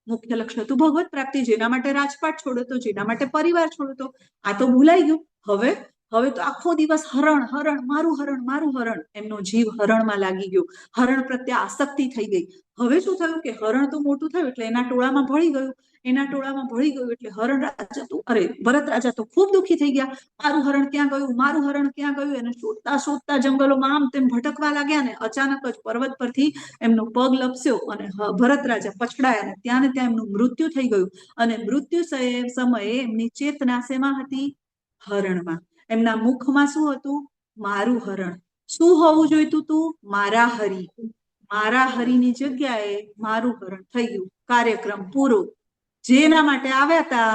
મુખ્ય લક્ષ્ય હતું ભગવત પ્રાપ્તિ. જેના માટે રાજપાટ છોડ્યો હતો, જેના માટે પરિવાર છોડ્યો હતો, આ તો ભૂલાઈ ગયું. હવે તો આખો દિવસ હરણ, મારું હરણ, એમનો જીવ હરણમાં લાગી ગયો. હરણ પ્રત્યે આસક્તિ થઈ ગઈ. હવે શું થયું કે હરણ તો મોટું થયું એટલે એના ટોળામાં ભળી ગયું. એટલે ભરત રાજા તો ખૂબ દુઃખી થઈ ગયા. મારું હરણ ક્યાં ગયું? એને શોધતા જંગલોમાં આમ તેમ ભટકવા લાગ્યા, ને અચાનક જ પર્વત પરથી એમનો પગ લપસ્યો અને ભરત રાજા પછડાયા, ને ત્યાં એમનું મૃત્યુ થઈ ગયું. અને મૃત્યુ સમયે એમની ચેતના શેમાં હતી? હરણમાં. એમના મુખમાં શું હતું? મારું હરણ. શું હોવું જોઈતું તું? મારા હરી. મારા હરીની જગ્યાએ મારું હરણ થઈ ગયું. કાર્યક્રમ પૂરો. જેના માટે આવ્યા હતા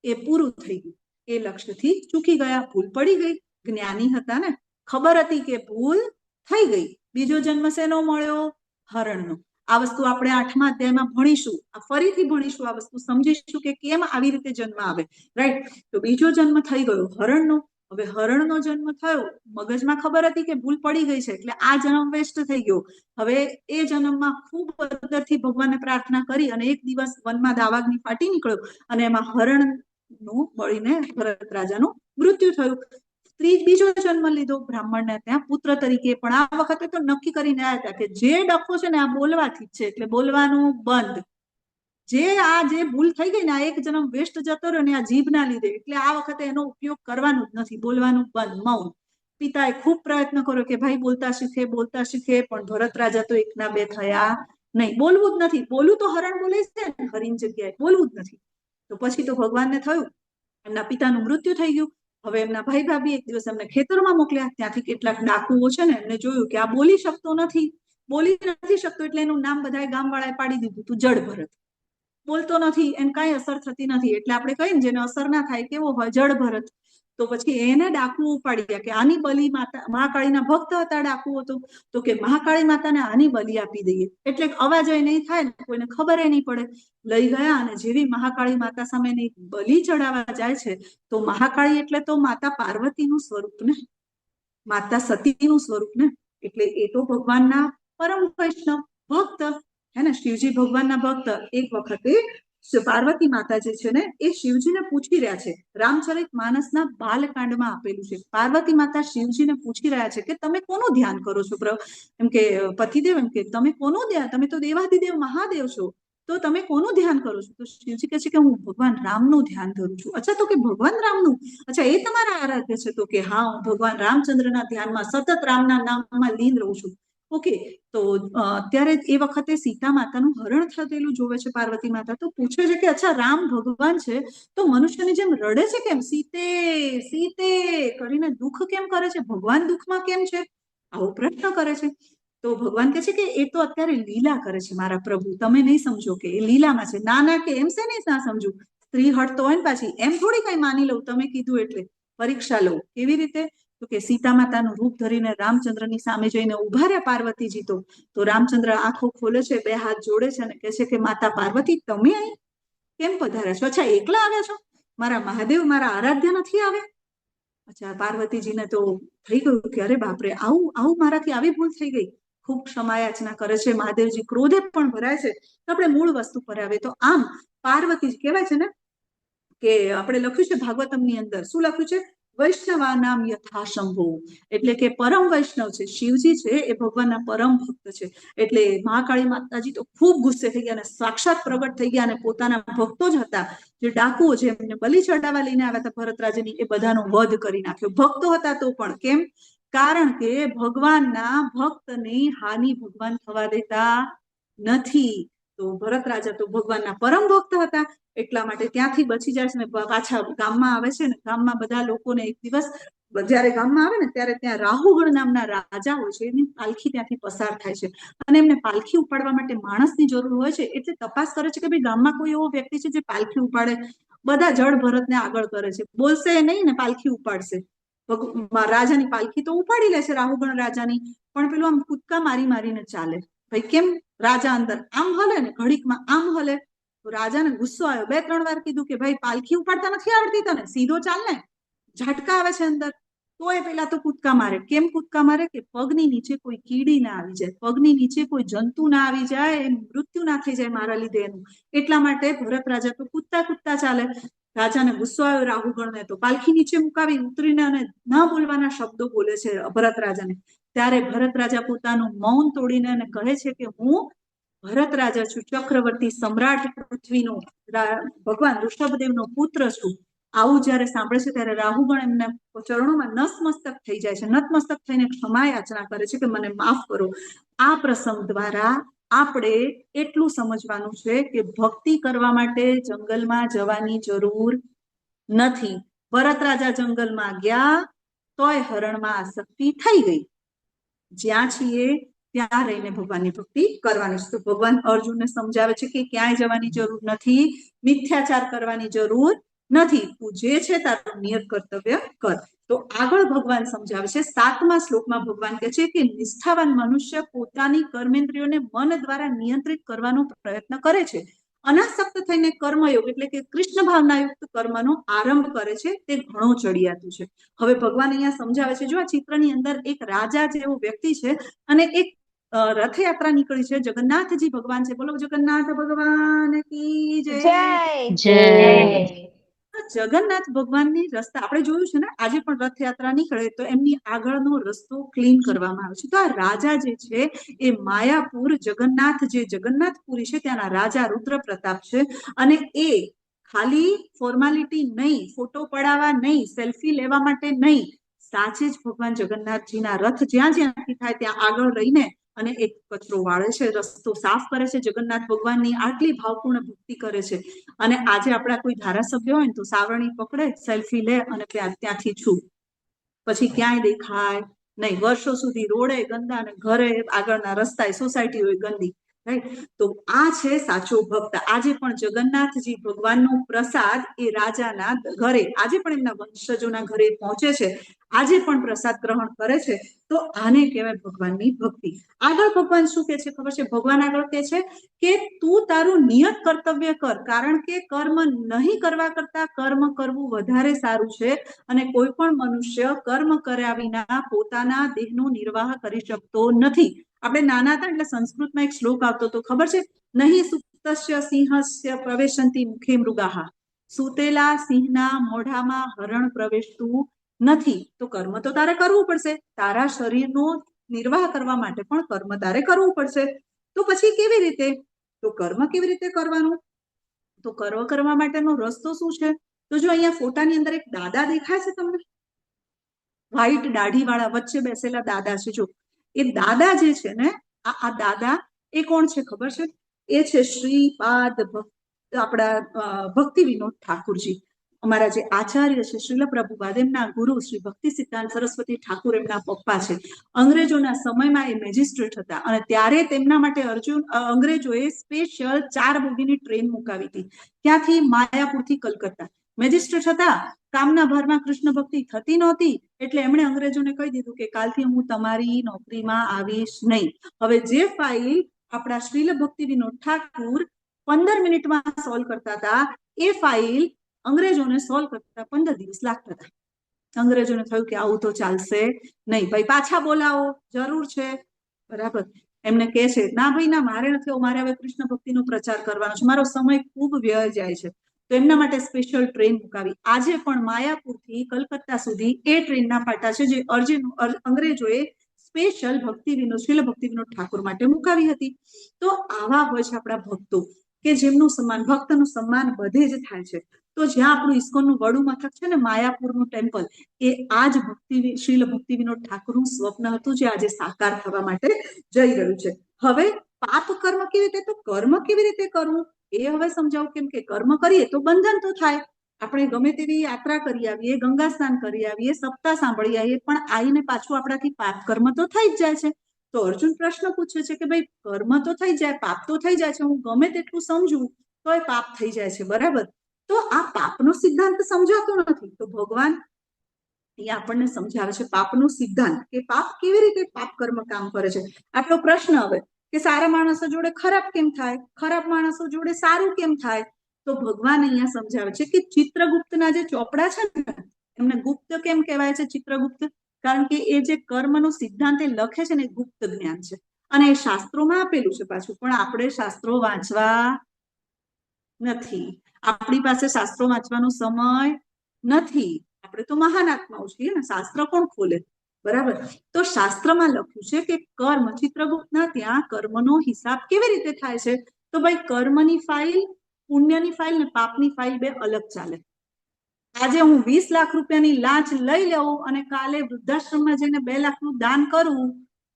એ પૂરું થઈ ગયું. એ લક્ષ્યથી ચૂકી ગયા, ભૂલ પડી ગઈ. જ્ઞાની હતા ને, ખબર હતી કે ભૂલ થઈ ગઈ. બીજો જન્મ શેનો મળ્યો? હરણનો. આ વસ્તુ આપણે 8મા અધ્યાયમાં ભણીશું. ફરીથી ભણીશું, આ વસ્તુ સમજીશું કે કેમ આવી રીતે જન્મ આવે. રાઈટ? તો બીજો જન્મ થઈ ગયો હરણનો. હવે હરણનો જન્મ થયો, મગજમાં ખબર હતી કે ભૂલ પડી ગઈ છે, એટલે આ જન્મ વેસ્ટ થઈ ગયો. હવે એ જન્મમાં ખૂબ અંદરથી ભગવાનને પ્રાર્થના કરી અને એક દિવસ વનમાં દાવાગ્નિ ફાટી નીકળ્યો અને એમાં હરણનું બળીને ભરત રાજાનું મૃત્યુ થયું. બીજો જન્મ લીધો બ્રાહ્મણને ત્યાં પુત્ર તરીકે. પણ આ વખતે તો નક્કી કરીને આવ્યા હતા કે જે ડખો છે ને આ બોલવાથી જ છે, એટલે બોલવાનું બંધ. જે ભૂલ થઈ ગઈ ને, આ એક જન્મ વેસ્ટ જતો રહ્યો ને આ જીભના લીધે, એટલે આ વખતે એનો ઉપયોગ કરવાનો જ નથી, બોલવાનું બંધ, મૌન. પિતાએ ખૂબ પ્રયત્ન કર્યો કે ભાઈ બોલતા શીખે, પણ ભરત રાજા તો 1 ના 2 થયા નહીં. બોલવું જ નથી. બોલું તો હરણ બોલે છે, હરીની જગ્યાએ બોલવું જ નથી. તો પછી તો ભગવાનને થયું, એમના પિતાનું મૃત્યુ થઈ ગયું. હવે એમના ભાઈ ભાભી એક દિવસ એમને ખેતરમાં મોકલ્યા. ત્યાંથી કેટલાક ડાકુઓ છે ને, એમને જોયું કે આ બોલી નથી શકતો, એટલે એનું નામ બધાએ ગામવાળાએ પાડી દીધું તું જડ ભરત. બોલતો નથી, એને કાંઈ અસર થતી નથી, એટલે આપણે કહીએ ને જેને અસર ના થાય કેવો હોય? જડ ભરત. તો પછી એને ડાકુ ઉપાડી ગયા કે આની બલી માતા, મહાકાળીના ભક્ત હતા ડાકુઓ તો કે મહાકાળી માતાને આની બલી આપી દઈએ, એટલે અવાજ નહીં થાય ને, કોઈને ખબર નહીં પડે. લઈ ગયા અને જેવી મહાકાળી માતા સામેની બલી ચડાવવા જાય છે, તો મહાકાળી એટલે તો માતા પાર્વતીનું સ્વરૂપ ને, માતા સતીનું સ્વરૂપ ને, એટલે એ તો ભગવાનના પરમ વૈષ્ણવ ભક્ત હે ને, શિવજી ભગવાનના ભક્ત. એક વખતે પાર્વતી માતા જે છે ને, એ શિવજીને પૂછી રહ્યા છે. રામચરિત માનસના બાલકાંડમાં આપેલું છે. પાર્વતી માતા શિવજીને પૂછી રહ્યા છે કે તમે કોનું ધ્યાન કરો છો? એમ કે પતિદેવ, એમ કે તમે કોનું ધ્યાન, તમે તો દેવાધિદેવ મહાદેવ છો, તો તમે કોનું ધ્યાન કરો છો? તો શિવજી કહે છે કે હું ભગવાન રામનું ધ્યાન ધરું છું. અચ્છા, તો કે ભગવાન રામનું? અચ્છા, એ તમારા આરાધ્ય છે? તો કે હા, હું ભગવાન રામચંદ્રના ધ્યાનમાં સતત રામના નામમાં લીન રહું છું. ઓકે, તો અત્યારે એ વખતે સીતા માતાનું હરણ થયેલું જોવે છે પાર્વતી માતા, તો પૂછે છે કે અચ્છા રામ ભગવાન છે તો મનુષ્યની જેમ રડે છે કેમ, સીતે સીતે કરીને દુઃખ કેમ કરે છે, ભગવાન દુઃખમાં કેમ છે, આવો પ્રશ્ન કરે છે. તો ભગવાન કહે છે કે એ તો અત્યારે લીલા કરે છે મારા પ્રભુ, તમે નહીં સમજો કે એ લીલામાં છે. ના ના કે એમ છે નહીં ના સમજુ, સ્ત્રી હટતો હોય ને પાછી એમ થોડી કઈ માની લઉં, તમે કીધું એટલે પરીક્ષા લઉં. કેવી રીતે? તો કે સીતા માતાનું રૂપ ધરીને રામચંદ્રની સામે જઈને ઉભા રહ્યા પાર્વતીજી. તો રામચંદ્ર આંખો ખોલે છે, બે હાથ જોડે છે અને કહે છે કે માતા પાર્વતી તમે અહીં કેમ પધાર્યા છો? અચ્છા એકલા આવ્યા છો? મારા મહાદેવ મારા આરાધ્ય નથી આવ્યા? અચ્છા, પાર્વતીજીને તો થઈ ગયું કે અરે બાપરે, આવું મારાથી આવી ભૂલ થઈ ગઈ. ખૂબ ક્ષમાયાચના કરે છે. મહાદેવજી ક્રોધે પણ ભરાય છે. તો આપણે મૂળ વસ્તુ પર આવે તો આમ પાર્વતીજી કહેવાય છે ને કે આપણે લખ્યું છે ભાગવતમની અંદર, શું લખ્યું છે? વૈષ્ણવા નામ યથા શંભુ, એટલે કે પરમ વૈષ્ણવ છે શિવજી છે એ ભગવાનના પરમ ભક્ત છે. એટલે મહાકાળી માતાજી તો ખૂબ ગુસ્સે થઈ ગયા અને સાક્ષાત પ્રગટ થઈ ગયા અને પોતાના ભક્તો જ હતા જે ડાકુઓ છે એમને બલિ ચડાવવા લઈને આવ્યા હતા ભરતરાજની, એ બધાનો વધ કરી નાખ્યો. ભક્તો હતા તો પણ કેમ? કારણ કે ભગવાનના ભક્તની હાનિ ભગવાન થવા દેતા નથી. તો ભરત રાજા તો ભગવાનના પરમ ભક્ત હતા, એટલા માટે ત્યાંથી બચી જાય છે ને પાછા ગામમાં આવે છે ને ગામમાં બધા લોકોને એક દિવસ જયારે ગામમાં આવે ને ત્યારે ત્યાં રાહુગણ નામના રાજા હોય છે, એની પાલખી ત્યાંથી પસાર થાય છે અને એમને પાલખી ઉપાડવા માટે માણસની જરૂર હોય છે. એટલે તપાસ કરે છે કે ભાઈ ગામમાં કોઈ એવો વ્યક્તિ છે જે પાલખી ઉપાડે. બધા જળ ભરતને આગળ કરે છે, બોલશે નહીં ને પાલખી ઉપાડશે. રાજાની પાલખી તો ઉપાડી લે છે રાહુગણ રાજાની, પણ પેલું આમ કૂદકા મારી મારીને ચાલે. ભાઈ કેમ? રાજા અંદર આમ હલે ને ઘડીકમાં આમ હલે. તો રાજાને ગુસ્સો આવ્યો, 2-3 વાર કીધું કે ભાઈ પાલખી ઉપાડતા નથી આવડતી તને, સીધો ચાલ ને. ઝાટકા આવે છે અંદર, તો એ પેલા તો કૂદકા મારે. કેમ કૂદકા મારે? કે પગની નીચે કોઈ કીડી ના આવી જાય, પગની નીચે કોઈ જંતુ ના આવી જાય, એ મૃત્યુ ના થઈ જાય મારા લીધે એનું. એટલા માટે ભરત રાજા તો કૂદતા કૂદતા ચાલે. રાજાને ગુસ્સો આવ્યો રાહુગણને, તો પાલખી નીચે મુકાવી ઉતરીને અને ના બોલવાના શબ્દો બોલે છે ભરત રાજાને. ત્યારે ભરત રાજા પોતાનું મૌન તોડીને અને કહે છે કે હું ભરત રાજા છું, ચક્રવર્તી સમ્રાટ પૃથ્વીનો, ભગવાન ઋષભદેવનો પુત્ર છું. આવું જયારે સાંભળે છે ત્યારે રાહુગણ એમના ચરણોમાં નતમસ્તક થઈ જાય છે. નતમસ્તક થઈને ક્ષમા યાચના કરે છે કે મને માફ કરો. આ પ્રસંગ દ્વારા આપણે એટલું સમજવાનું છે કે ભક્તિ કરવા માટે જંગલમાં જવાની જરૂર નથી. ભરત રાજા જંગલમાં ગયા તોય હરણમાં આસક્તિ થઈ ગઈ. જ્યાં છીએ ત્યાં રહીને ભગવાનની ભક્તિ કરવાની છે. તો ભગવાન અર્જુનને સમજાવે છે કે ક્યાંય જવાની જરૂર નથી, મિથ્યાચાર કરવાની જરૂર નથી, તું જે છે તારું નિયત કર્તવ્ય કર. તો આગળ ભગવાન સમજાવે છે 7મા શ્લોકમાં ભગવાન કહે છે કે નિષ્ઠાવાન મનુષ્ય પોતાની કર્મેન્દ્રિયોને મન દ્વારા નિયંત્રિત કરવાનો પ્રયત્ન કરે છે. અનાસક્ત થઈને કર્મયોગ એટલે કે કૃષ્ણ ભાવનાયુક્ત કર્મનો આરંભ કરે છે, તે ઘણો ચડિયાતું છે. હવે ભગવાન અહીંયા સમજાવે છે, જો આ ચિત્રની અંદર એક રાજા જેવો વ્યક્તિ છે અને એક રથયાત્રા નીકળી છે, જગન્નાથજી ભગવાન છે. બોલો જગન્નાથ ભગવાન કી જય. જય. જગન્નાથ ભગવાનની રસ્તા આપણે જોયું છે ને, આજે પણ રથયાત્રા નીકળે તો એમની આગળનો રસ્તો ક્લીન કરવામાં આવે છે. તો આ રાજા જે છે એ માયાપુર જગન્નાથ, જે જગન્નાથપુરી છે ત્યાંના રાજા રુદ્ર પ્રતાપ છે. અને એ ખાલી ફોર્માલિટી નહીં, ફોટો પડાવવા નહીં, સેલ્ફી લેવા માટે નહીં, સાચે જ ભગવાન જગન્નાથજીના રથ જ્યાં જ્યાંથી થાય ત્યાં આગળ રહીને અને એક કચરો વાળે છે, રસ્તો સાફ કરે છે. જગન્નાથ ભગવાનની આટલી ભાવપૂર્ણ ભક્તિ કરે છે. અને આજે આપણા કોઈ ધારાસભ્ય હોય ને તો સાવરણી પકડે, સેલ્ફી લે અને ત્યાંથી છું, પછી ક્યાંય દેખાય નહીં. વર્ષો સુધી રોડે ગંદા અને ઘરે આગળના રસ્તા સોસાયટી હોય ગંદી. રાઈટ? તો આ છે સાચો ભક્ત. આજે પણ જગન્નાથજી ભગવાનનો પ્રસાદ એ રાજાના ઘરે, આજે પણ એમના વંશજોના ઘરે પહોંચે છે, આજે પણ પ્રસાદ ગ્રહણ કરે છે. તો આને કહેવાય ભગવાનની ભક્તિ. આગળ ભગવાન શું કે છે ખબર છે? ભગવાન આગળ કે છે કે તું તારું નિયત કર્તવ્ય કર, કારણ કે કર્મ નહીં કરવા કરતા કર્મ કરવું વધારે સારું છે. અને કોઈ પણ મનુષ્ય કર્મ કર્યા વિના પોતાના દેહનો નિર્વાહ કરી શકતો નથી. આપણે નાના હતા એટલે સંસ્કૃતમાં એક શ્લોક આવતો હતો, ખબર છે? નહીં સુપ્તસ્ય સિંહસ્ય પ્રવેશંતિ મુખે મૃગાહા, સૂતેલા સિંહના મોઢામાં હરણ પ્રવેશતું નથી. તો કર્મ તો તારે કરવું પડશે, તારા શરીરનો નિર્વાહ કરવા માટે પણ કર્મ તારે કરવું પડશે. તો પછી કેવી રીતે? તો કર્મ કેવી રીતે કરવાનું? તો કર્મ કરવા માટેનો રસ્તો શું છે? તો જો અહીંયા ફોટાની અંદર એક દાદા દેખાય છે તમને, વ્હાઈટ દાઢી વાળા વચ્ચે બેસેલા દાદા છે. જો એ દાદા જે છે ને, આ દાદા એ કોણ છે ખબર છે? એ છે શ્રીપાદ આપણા ભક્તિ વિનોદ ઠાકુરજી, અમારા જે આચાર્ય છે શ્રીલ પ્રભુપાદ, એમના ગુરુ શ્રી ભક્તિ સિદ્ધાંત સરસ્વતી ઠાકુર એમના પપ્પા છે. અંગ્રેજોના સમયમાં એ મેજિસ્ટ્રેટ હતા અને ત્યારે તેમના માટે અંગ્રેજોએ સ્પેશિયલ 4 બોગીની ટ્રેન મુકાવી હતી, ત્યાંથી માયાપુરથી કલકત્તા. મેજિસ્ટ્રેટ હતા, કામના ભારમાં કૃષ્ણ ભક્તિ થતી નહોતી, એટલે એમણે અંગ્રેજોને કહી દીધું કે કાલથી હું તમારી નોકરીમાં આવીશ નહીં. હવે જે ફાઇલ આપણા શ્રીલ ભક્તિ વિનોદ ઠાકુર 15 મિનિટમાં સોલ્વ કરતા હતા, એ ફાઇલ અંગ્રેજોને સોલ્વ કરતા 15 દિવસ લાગતા હતા. અંગ્રેજોને થયું કે આવું તો ચાલશે નહીં, ભાઈ પાછા બોલાવો, જરૂર છે. બરાબર. એમને કહે છે ના ભાઈ ના, મારે નથી, મારે હવે કૃષ્ણ ભક્તિનો પ્રચાર કરવાનો છે, મારો સમય ખૂબ વ્યય જાય છે. તો એમના માટે સ્પેશિયલ ટ્રેન મુકાવી. આજે પણ માયાપુરથી કલકત્તા સુધી એ ટ્રેનના પાટા છે જે અંગ્રેજોએ સ્પેશિયલ શ્રીલ ભક્તિ વિનોદ ઠાકુર માટે મુકાવી હતી. તો આવા હોય છે આપણા ભક્તો કે જેમનું સન્માન, ભક્તનું સન્માન બધે જ થાય છે. તો જ્યાં આપણું ઇસ્કોનનું વડું મથક છે ને, માયાપુરનું ટેમ્પલ, એ આ જ શ્રીલ ભક્તિ વિનોદ ઠાકુરનું સ્વપ્ન હતું જે આજે સાકાર થવા માટે જઈ રહ્યું છે. હવે પાપ કર્મ કેવી રીતે, તો કર્મ કેવી રીતે કરવું એ હવે સમજાવું. કેમ કે કર્મ કરીએ તો બંધન તો થાય. આપણે ગમે તેવી યાત્રા કરી આવીએ, ગંગા સ્નાન કરી આવીએ, સપ્તાહ સાંભળી આવીએ, પણ આવીને પાછું આપણાથી પાપ કર્મ તો થઈ જ જાય છે. તો અર્જુન પ્રશ્ન પૂછે છે કે ભાઈ કર્મ તો થઈ જાય, પાપ તો થઈ જાય છે, હું ગમે તેટલું સમજું તો એ પાપ થઈ જાય છે, બરાબર. તો આ પાપનો સિદ્ધાંત સમજાતો નથી. તો ભગવાન એ આપણને સમજાવે છે પાપનો સિદ્ધાંત, કે પાપ કેવી રીતે પાપ કર્મ કામ કરે છે. આપણો પ્રશ્ન હવે કે સારા માણસો જોડે ખરાબ કેમ થાય, ખરાબ માણસો જોડે સારું કેમ થાય? તો ભગવાન અહીંયા સમજાવે છે કે ચિત્રગુપ્તના જે ચોપડા છે ને, એમને ગુપ્ત કેમ કહેવાય છે? ચિત્રગુપ્ત, કારણ કે એ જે કર્મનો સિદ્ધાંત એ લખે છે ને, એ ગુપ્ત જ્ઞાન છે અને એ શાસ્ત્રોમાં આપેલું છે પાછું. પણ આપણે શાસ્ત્રો વાંચવા નથી, આપણી પાસે શાસ્ત્રો વાંચવાનો સમય નથી. આપણે તો મહાન આત્માઓ છીએ ને, શાસ્ત્ર કોણ ખોલે? બરાબર. તો શાસ્ત્રમાં લખ્યું છે કે કર્મ, ચિત્રગુપ્તના ત્યાં કર્મનો હિસાબ કેવી રીતે થાય છે? તો ભાઈ કર્મની ફાઇલ, પુણ્યની ફાઇલ ને પાપની ફાઇલ બે અલગ ચાલે. આજે હું 20 લાખ રૂપિયાની લાંચ લઈ લઉં અને કાલે વૃદ્ધાશ્રમમાં જઈને 2 લાખનું દાન કરું,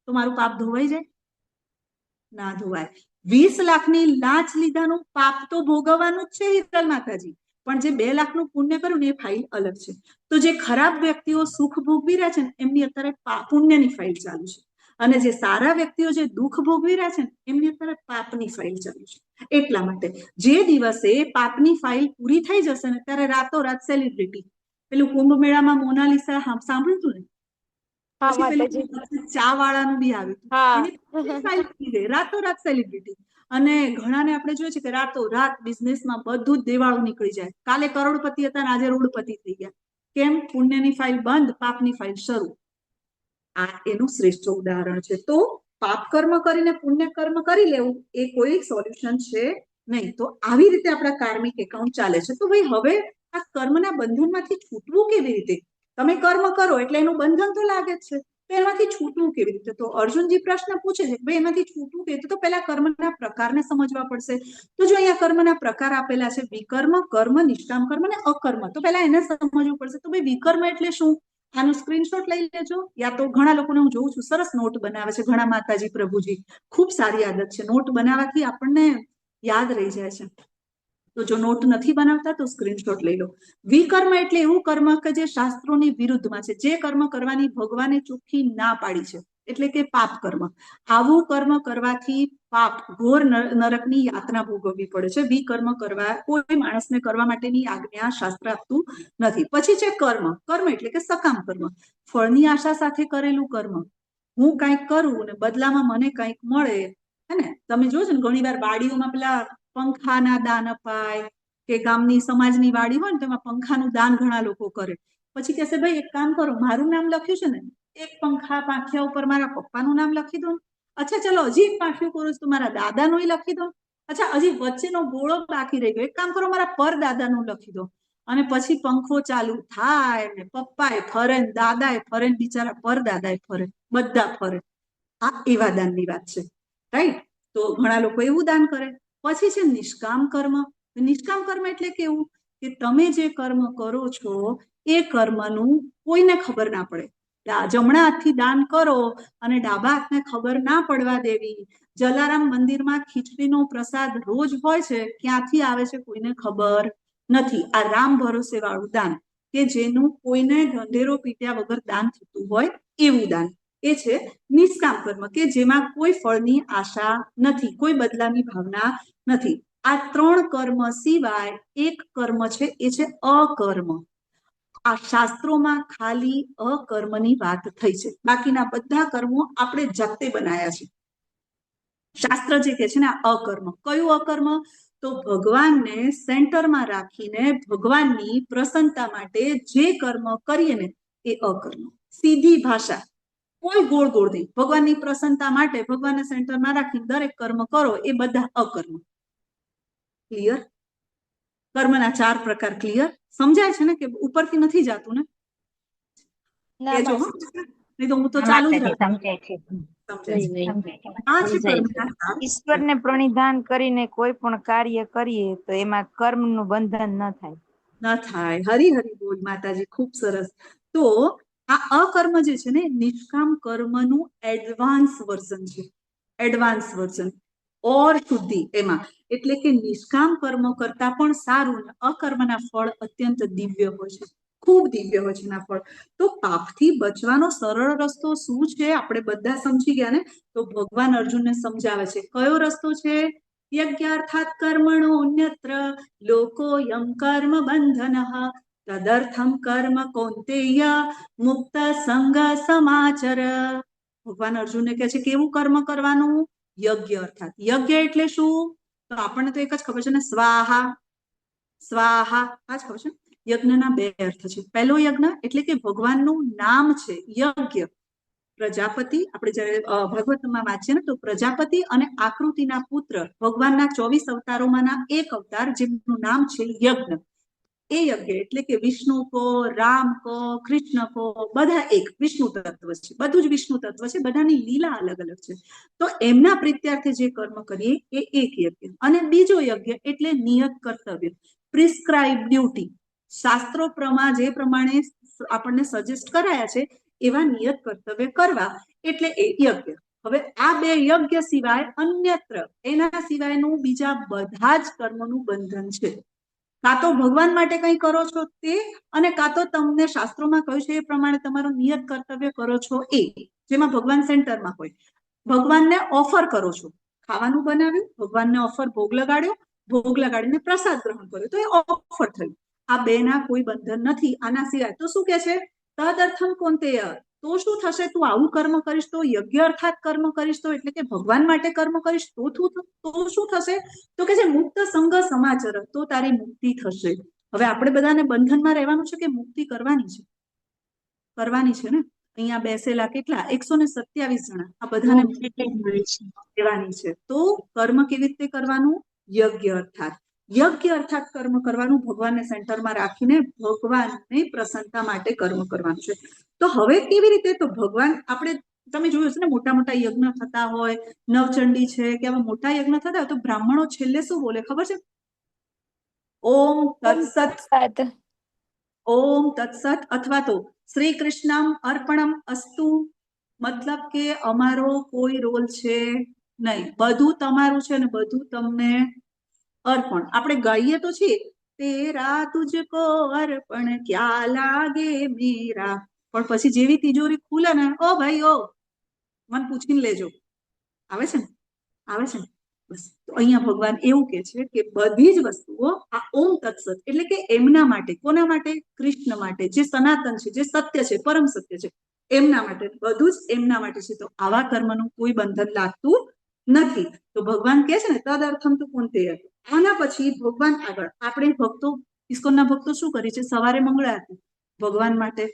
તો મારું પાપ ધોવાઈ જાય? ના ધોવાય. 20 લાખની લાંચ લીધાનું પાપ તો ભોગવવાનું જ છે હિરલ માતાજી, પણ જે 2 લાખનું પુણ્ય કર્યું ને એ ફાઇલ અલગ છે. તો જે ખરાબ વ્યક્તિઓ સુખ ભોગવી રહ્યા છે ને, એમની અત્યારે પુણ્યની ફાઇલ ચાલુ છે, અને જે સારા વ્યક્તિઓ જે દુઃખ ભોગવી રહ્યા છે ને, એમની અત્યારે પાપની ફાઇલ ચાલુ છે. એટલા માટે જે દિવસે પાપની ફાઇલ પૂરી થઈ જશે ને, ત્યારે રાતોરાત સેલિબ્રિટી, પેલું કુંભ મેળામાં મોનાલિસા સાંભળ્યું હતું ને, પછી પેલું ચા વાળાનું બી આવ્યું, રાતોરાત સેલિબ્રિટી. અને ઘણાને આપણે જોઈએ છે કે રાતોરાત બિઝનેસમાં બધું જ દેવાળું નીકળી જાય. કાલે કરોડપતિ હતા ને આજે રોડપતિ થઈ ગયા. કેમ? પુણ્યની ફાઇલ બંધ, પાપની ફાઇલ શરૂ. આ એનું શ્રેષ્ઠ ઉદાહરણ છે. તો પાપ કર્મ કરીને પુણ્ય કર્મ કરી લેવું એ કોઈ સોલ્યુશન છે નહીં. તો આવી રીતે આપણા કાર્મિક એકાઉન્ટ ચાલે છે. તો ભાઈ હવે આ કર્મના બંધનમાંથી છૂટવું કેવી રીતે? તમે કર્મ કરો એટલે એનું બંધન તો લાગે જ છે, તો એમાંથી છૂટવું કેવી રીતે? તો અર્જુનજી પ્રશ્ન પૂછે છે ભાઈ એમાંથી છૂટવું કેવી રીતે? તો પહેલા કર્મના પ્રકારને સમજવા પડશે. તો જો અહીંયા કર્મના પ્રકાર આપેલા છે, વિકર્મ, કર્મ, નિષ્કામ કર્મ અને અકર્મ. તો પહેલા એને સમજવું પડશે. તો ભાઈ વિકર્મ એટલે શું? આનું સ્ક્રીનશોટ લઈ લેજો, યા તો ઘણા લોકોને હું જોઉં છું સરસ નોટ બનાવે છે, ઘણા માતાજી પ્રભુજી, ખૂબ સારી આદત છે. નોટ બનાવવાથી આપણને યાદ રહી જાય છે. તો જો નોટ નથી બનાવતા તો સ્ક્રીનશોટ લઈ લો. વિકર્મ એટલે એવું કર્મ કે જે શાસ્ત્રોની વિરુદ્ધમાં છે, જે કર્મ કરવાની ભગવાને ચોખ્ખી ના પાડી છે, એટલે કે પાપ કર્મ. આવું કર્મ કરવાથી પાપ, ઘોર નરકની યાતના ભોગવવી પડે છે. વિકર્મ કરવા કોઈ માણસને કરવા માટેની આજ્ઞા શાસ્ત્ર આપતું નથી. પછી છે કર્મ. કર્મ એટલે કે સકામ કર્મ, ફળની આશા સાથે કરેલું કર્મ. હું કંઈક કરું ને બદલામાં મને કંઈક મળે, હે ને? તમે જોજો ને ઘણી વાર વાડીઓમાં પેલા પંખાના દાન અપાય, કે ગામની સમાજની વાડી હોય ને તેમાં પંખાનું દાન ઘણા લોકો કરે. પછી કહેશે ભાઈ એક કામ કરો, મારું નામ લખ્યું છે ને, એક પંખા પાંખિયા ઉપર મારા પપ્પાનું નામ લખી દો. અચ્છા ચલો હજી એક પાંખિયું કરું તો મારા દાદાનું લખી દો. અચ્છા હજી વચ્ચેનો ગોળો બાકી રહી ગયો, એક કામ કરો મારા પરદાદાનું લખી દો. અને પછી પંખો ચાલુ થાય ને પપ્પાએ ફરે ને દાદાએ ફરે ને બિચારા પરદાદાએ ફરે, બધા ફરે. આ એવા દાનની વાત છે, રાઈટ? તો ઘણા લોકો એવું દાન કરે. પછી છે નિષ્કામ કર્મ. નિષ્કામ કર્મ એટલે કેવું? કે તમે જે કર્મ કરો છો એ કર્મનું કોઈને ખબર ના પડે, જમણા હાથથી દાન કરો અને ડાબા હાથને ખબર ના પડવા દેવી. જલારામ મંદિરમાં ખીચડીનો પ્રસાદ રોજ હોય છે, ક્યાંથી આવે છે કોઈને ખબર નથી. આ રામ ભરોસે વાળું દાન કે જેનું કોઈને ઢંઢેરો પીટ્યા વગર દાન થતું હોય એવું દાન, એ છે નિષ્કામ કર્મ, કે જેમાં કોઈ ફળની આશા નથી, કોઈ બદલાની ભાવના નથી. આ 3 કર્મ સિવાય એક કર્મ છે, એ છે અકર્મ. આ શાસ્ત્રોમાં ખાલી અકર્મની વાત થઈ છે, બાકીના બધા કર્મો આપણે જાતે બનાયા છે. શાસ્ત્ર જે કે છે ને આ અકર્મ. કયું અકર્મ? તો ભગવાનને સેન્ટરમાં રાખીને ભગવાનની પ્રસન્નતા માટે જે કર્મ કરીએ ને એ અકર્મ. સીધી ભાષા, કોઈ ગોળ ગોળ નહીં. ભગવાનની પ્રસન્નતા માટે ભગવાનને સેન્ટરમાં રાખીને દરેક કર્મ કરો એ બધા અકર્મ. ક્લિયર? કર્મના 4 પ્રકાર ક્લિયર? સમજાય છે ને કે ઉપરથી નથી જાતું ને? કેજો હો, નહીં તો હું તો ચાલુ જ રાખું. સમજાય છે. આ છે કર્મના 4. ઈશ્વરને પ્રણિધાન કરીને કોઈ પણ કાર્ય કરીએ તો એમાં કર્મનું બંધન ન થાય. ન થાય. હરી હરી બોલ માતાજી, ખૂબ સરસ. તો આ અકર્મ જે છે ને નિષ્કામ કર્મનું એડવાન્સ વર્ઝન છે. એડવાન્સ વર્ઝન ઓર શુદ્ધિ એમાં, એટલે કે નિષ્કામ કર્મ કરતા પણ સારું ને અકર્મના ફળ અત્યંત દિવ્ય હોય છે, ખૂબ દિવ્ય હોય છે એના ફળ. તો પાપથી બચવાનો સરળ રસ્તો શું છે આપણે બધા સમજી ગયા ને? તો ભગવાન અર્જુનને સમજાવે છે. કયો રસ્તો છે? યજ્ઞાર્થાત કર્મણો અન્યત્ર લોકોયમ કર્મ બંધનઃ તદર્થમ કર્મ કૌંતેય મુક્ત સંગ સમાચર. ભગવાન અર્જુનને કહે છે કેવું કર્મ કરવાનું? યજ્ઞ. અર્થાત યજ્ઞ એટલે શું? તો આપણને તો એક જ ખબર છે ને, સ્વાહા. સ્વાહા આ જ ખબર છે. યજ્ઞના 2 અર્થ છે. પહેલો યજ્ઞ એટલે કે ભગવાનનું નામ છે યજ્ઞ. પ્રજાપતિ, આપણે જયારે ભાગવતમાં વાંચીએ ને તો પ્રજાપતિ અને આકૃતિના પુત્ર ભગવાનના 24 અવતારોમાંના એક અવતાર જેમનું નામ છે યજ્ઞ. એ યજ્ઞ એટલે કે વિષ્ણુ કો, રામ કો, કૃષ્ણ કો, બધા એક વિષ્ણુ તત્વ છે. બધું જ વિષ્ણુ તત્વ છે, બધાની લીલા અલગ અલગ છે. તો એમના પ્રીત્યાર્થે જે કર્મ કરીએ એ એક યજ્ઞ. અને બીજો યજ્ઞ એટલે નિયત કર્તવ્ય, પ્રિસ્ક્રાઇબ ડ્યુટી. શાસ્ત્રો જે પ્રમાણે આપણને સજેસ્ટ કરાયા છે એવા નિયત કર્તવ્ય કરવા, એટલે એ યજ્ઞ. હવે આ 2 યજ્ઞ સિવાય અન્યત્ર, એના સિવાયનું બીજા બધા જ કર્મનું બંધન છે. કાં તો ભગવાન માટે કંઈ કરો છો તે, અને કાં તો તમને શાસ્ત્રોમાં કહ્યું છે એ પ્રમાણે તમારું નિયત કર્તવ્ય કરો છો એ, જેમાં ભગવાન સેન્ટરમાં હોય. ભગવાનને ઓફર કરો છો, ખાવાનું બનાવ્યું, ભગવાનને ઓફર ભોગ લગાડ્યો, ભોગ લગાડીને પ્રસાદ ગ્રહણ કર્યો, તો એ ઓફર થયું. આ 2 ના કોઈ બંધન નથી. આના સિવાય તો શું કે છે? તદર્થમ કૌંતેય. તો શું થશે? તું આવું કર્મ કરીશ તો, યજ્ઞ અર્થાત કર્મ કરીશ તો, એટલે કે ભગવાન માટે કર્મ કરીશ તો શું થશે? તો કે છે મુક્ત સંગ સમાચર, તો તારી મુક્તિ થશે. હવે આપણે બધાને બંધનમાં રહેવાનું છે કે મુક્તિ કરવાની છે? કરવાની છે ને. અહીંયા બેસેલા કેટલા? 127 જણા. આ બધાને રહેવાની છે. તો કર્મ કેવી રીતે કરવાનું? યજ્ઞ અર્થાત કર્મ કરવાનું, ભગવાનને સેન્ટરમાં રાખીને ભગવાનની પ્રસન્નતા માટે કર્મ કરવાનું છે. તો હવે કેવી રીતે? તો ભગવાન, આપણે તમે જોયું છે ને મોટા મોટા યજ્ઞ થતા હોય, નવચંડી છે કે આવા મોટા યજ્ઞ થતા હોય તો બ્રાહ્મણો છેલ્લે શું બોલે ખબર છે? ઓમ તત્સત. ઓમ તત્સત, અથવા તો શ્રી કૃષ્ણમ અર્પણમ અસ્તુ. મતલબ કે અમારો કોઈ રોલ છે નહીં, બધું તમારું છે ને બધું તમને અર્પણ. આપણે ગાઈએ તો છીએ, તેરા તુજકો અર્પણ ક્યા લાગે મેરા, પણ પછી જેવી તિજોરી ખુલે ને, ઓ ભાઈ ઓ મને પૂછીને લેજો. આવે છે ને? આવે છે ને? બસ. તો અહીંયા ભગવાન એવું કે છે કે બધી જ વસ્તુઓ આ ઓમ તત્સત એટલે કે એમના માટે. કોના માટે? કૃષ્ણ માટે, જે સનાતન છે, જે સત્ય છે, પરમ સત્ય છે, એમના માટે. બધું જ એમના માટે છે. તો આવા કર્મનું કોઈ બંધન લાગતું નથી. તો ભગવાન કે છે ને તદર્થમ તું કૌંતેય. આના પછી ભગવાન આગળ આપણે ભક્તો, ઇસ્કોનના ભક્તો શું કરે છે? સવારે મંગળા આરતી ભગવાન માટે,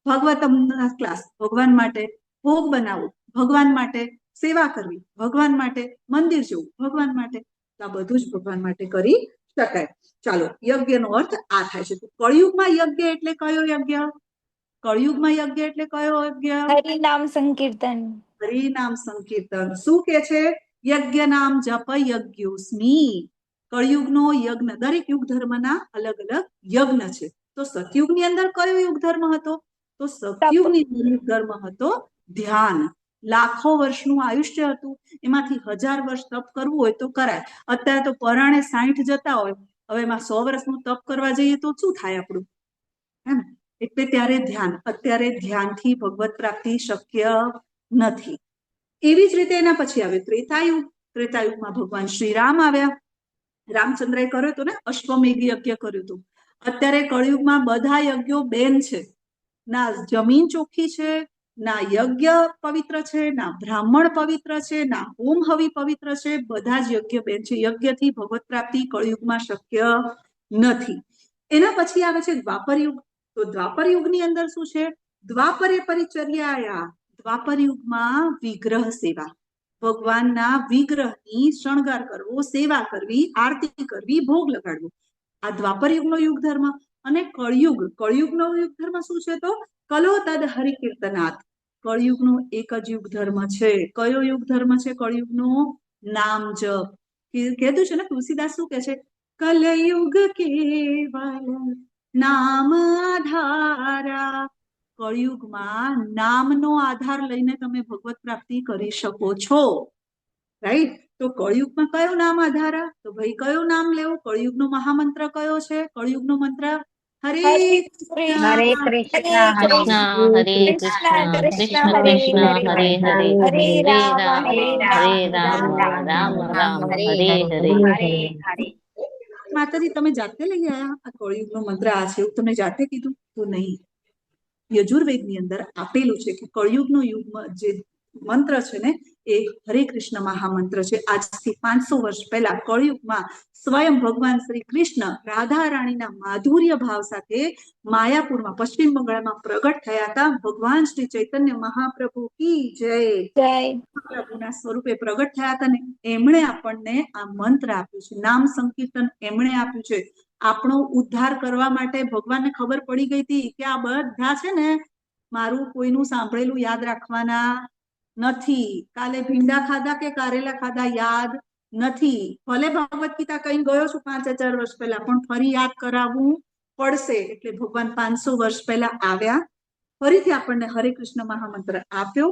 ભાગવતમના ક્લાસ ભગવાન માટે, ભોગ બનાવવું ભગવાન માટે, સેવા કરવી ભગવાન માટે, મંદિર જવું ભગવાન માટે. આ બધું જ ભગવાન માટે કરી શકાય. ચાલો, યજ્ઞનો અર્થ આ થાય છે. કળિયુગમાં યજ્ઞ એટલે કયો યજ્ઞ? કળિયુગમાં યજ્ઞ એટલે કયો યજ્ઞ? હરિનામ સંકીર્તન. હરિનામ સંકીર્તન. શું કે છે? યજ્ઞ નામ જપ યજ્ઞોસ્મી. કળિયુગનો યજ્ઞ, દરેક યુગ ધર્મના અલગ અલગ યજ્ઞ છે. તો સતયુગની અંદર કયો યુગ ધર્મ હતો? તો સતયુગની અંદર ધર્મ હતો ધ્યાન. લાખો વર્ષનું આયુષ્ય હતું, એમાંથી 1000 વર્ષ તપ કરવું હોય તો કરાય. અત્યારે તો પરાણે 60 જતા હોય, હવે એમાં 100 વર્ષનું તપ કરવા જઈએ તો શું થાય આપણું, હે ને? એટલે ત્યારે ધ્યાન. અત્યારે ધ્યાનથી ભગવત પ્રાપ્તિ શક્ય નથી. એવી જ રીતે એના પછી આવે ત્રેતાયુગ. ત્રેતાયુગમાં ભગવાન શ્રી રામ આવ્યા. રામચંદ્રએ કર્યો હતો ને અશ્વમેઘ યજ્ઞ કર્યું હતું. અત્યારે કળિયુગમાં બધા યજ્ઞો બેન છે. ના જમીન ચોખ્ખી છે, ના યજ્ઞ પવિત્ર છે, ના બ્રાહ્મણ પવિત્ર છે, ના હોમ હવી પવિત્ર છે. બધા જ યજ્ઞ બેન છે. યજ્ઞથી ભગવત પ્રાપ્તિ કળિયુગમાં શક્ય નથી. એના પછી આવે છે દ્વાપર યુગ. તો દ્વાપર યુગની અંદર શું છે? દ્વાપરે પરિચર્યાયા. દ્વાપર યુગમાં વિગ્રહ સેવા, ભગવાનના વિગ્રહની શણગાર કરવો, સેવા કરવી, આરતી કરવી, ભોગ લગાડવો, આ દ્વાપર યુગનો યુગ ધર્મ. અને કળિયુગ, કળિયુગનો યુગ ધર્મ શું છે? તો કલો તદ હરિકીર્તનાથ. કળિયુગનો એક જ યુગ ધર્મ છે. કયો યુગ ધર્મ છે કળિયુગનો? નામ જપ. કીધું છે ને, તુલસીદાસ શું કે છે? કલયુગ કેવલ નામ આધારા. કળિયુગમાં નામનો આધાર લઈને તમે ભગવત પ્રાપ્તિ કરી શકો છો, રાઈટ? તો કળિયુગમાં કયો નામ આધારા? તો ભાઈ કયો નામ લેવું? કળિયુગનો મહામંત્ર કયો છે? કળિયુગનો મંત્ર હરે કૃષ્ણ હરે કૃષ્ણ હરે કૃષ્ણ કૃષ્ણ કૃષ્ણ હરે હરે હરે રામ હરે રામ રામ રામ હરે હરે. માતાજી તમે જાતે લઈ આયા આ કળિયુગનો મંત્ર આ છે એવું તમે જાતે કીધું તો નહીં. યજુર્વેદની અંદર આપેલું છે કે કળિયુગનો યુગ જે મંત્ર છે ને એ હરે કૃષ્ણ મહામંત્ર છે. આજથી 500 વર્ષ પહેલા કળિયુગમાં સ્વયં ભગવાન શ્રી કૃષ્ણ રાધા રાણીના માધુર્ય ભાવ સાથે માયાપુરમાં પશ્ચિમ બંગાળમાં પ્રગટ થયા હતા. ભગવાન શ્રી ચૈતન્ય મહાપ્રભુ કી જય. પ્રભુના સ્વરૂપે પ્રગટ થયા હતા ને એમણે આપણને આ મંત્ર આપ્યું છે, નામ સંકીર્તન એમણે આપ્યું છે. આપણો ઉદ્ધાર કરવા માટે ભગવાનને ખબર પડી ગઈ હતી કે આ બધા છે ને મારું કોઈનું સાંભળેલું યાદ રાખવાના નથી. કાલે ભીંડા ખાધા કે કારેલા ખાધા યાદ નથી. ભલે ભગવત ગીતા કઈ ગયો છું 5000 વર્ષ પહેલા, પણ ફરી યાદ કરાવવું પડશે. એટલે ભગવાન 500 વર્ષ પહેલા આવ્યા, ફરીથી આપણને હરે કૃષ્ણ મહામંત્ર આપ્યો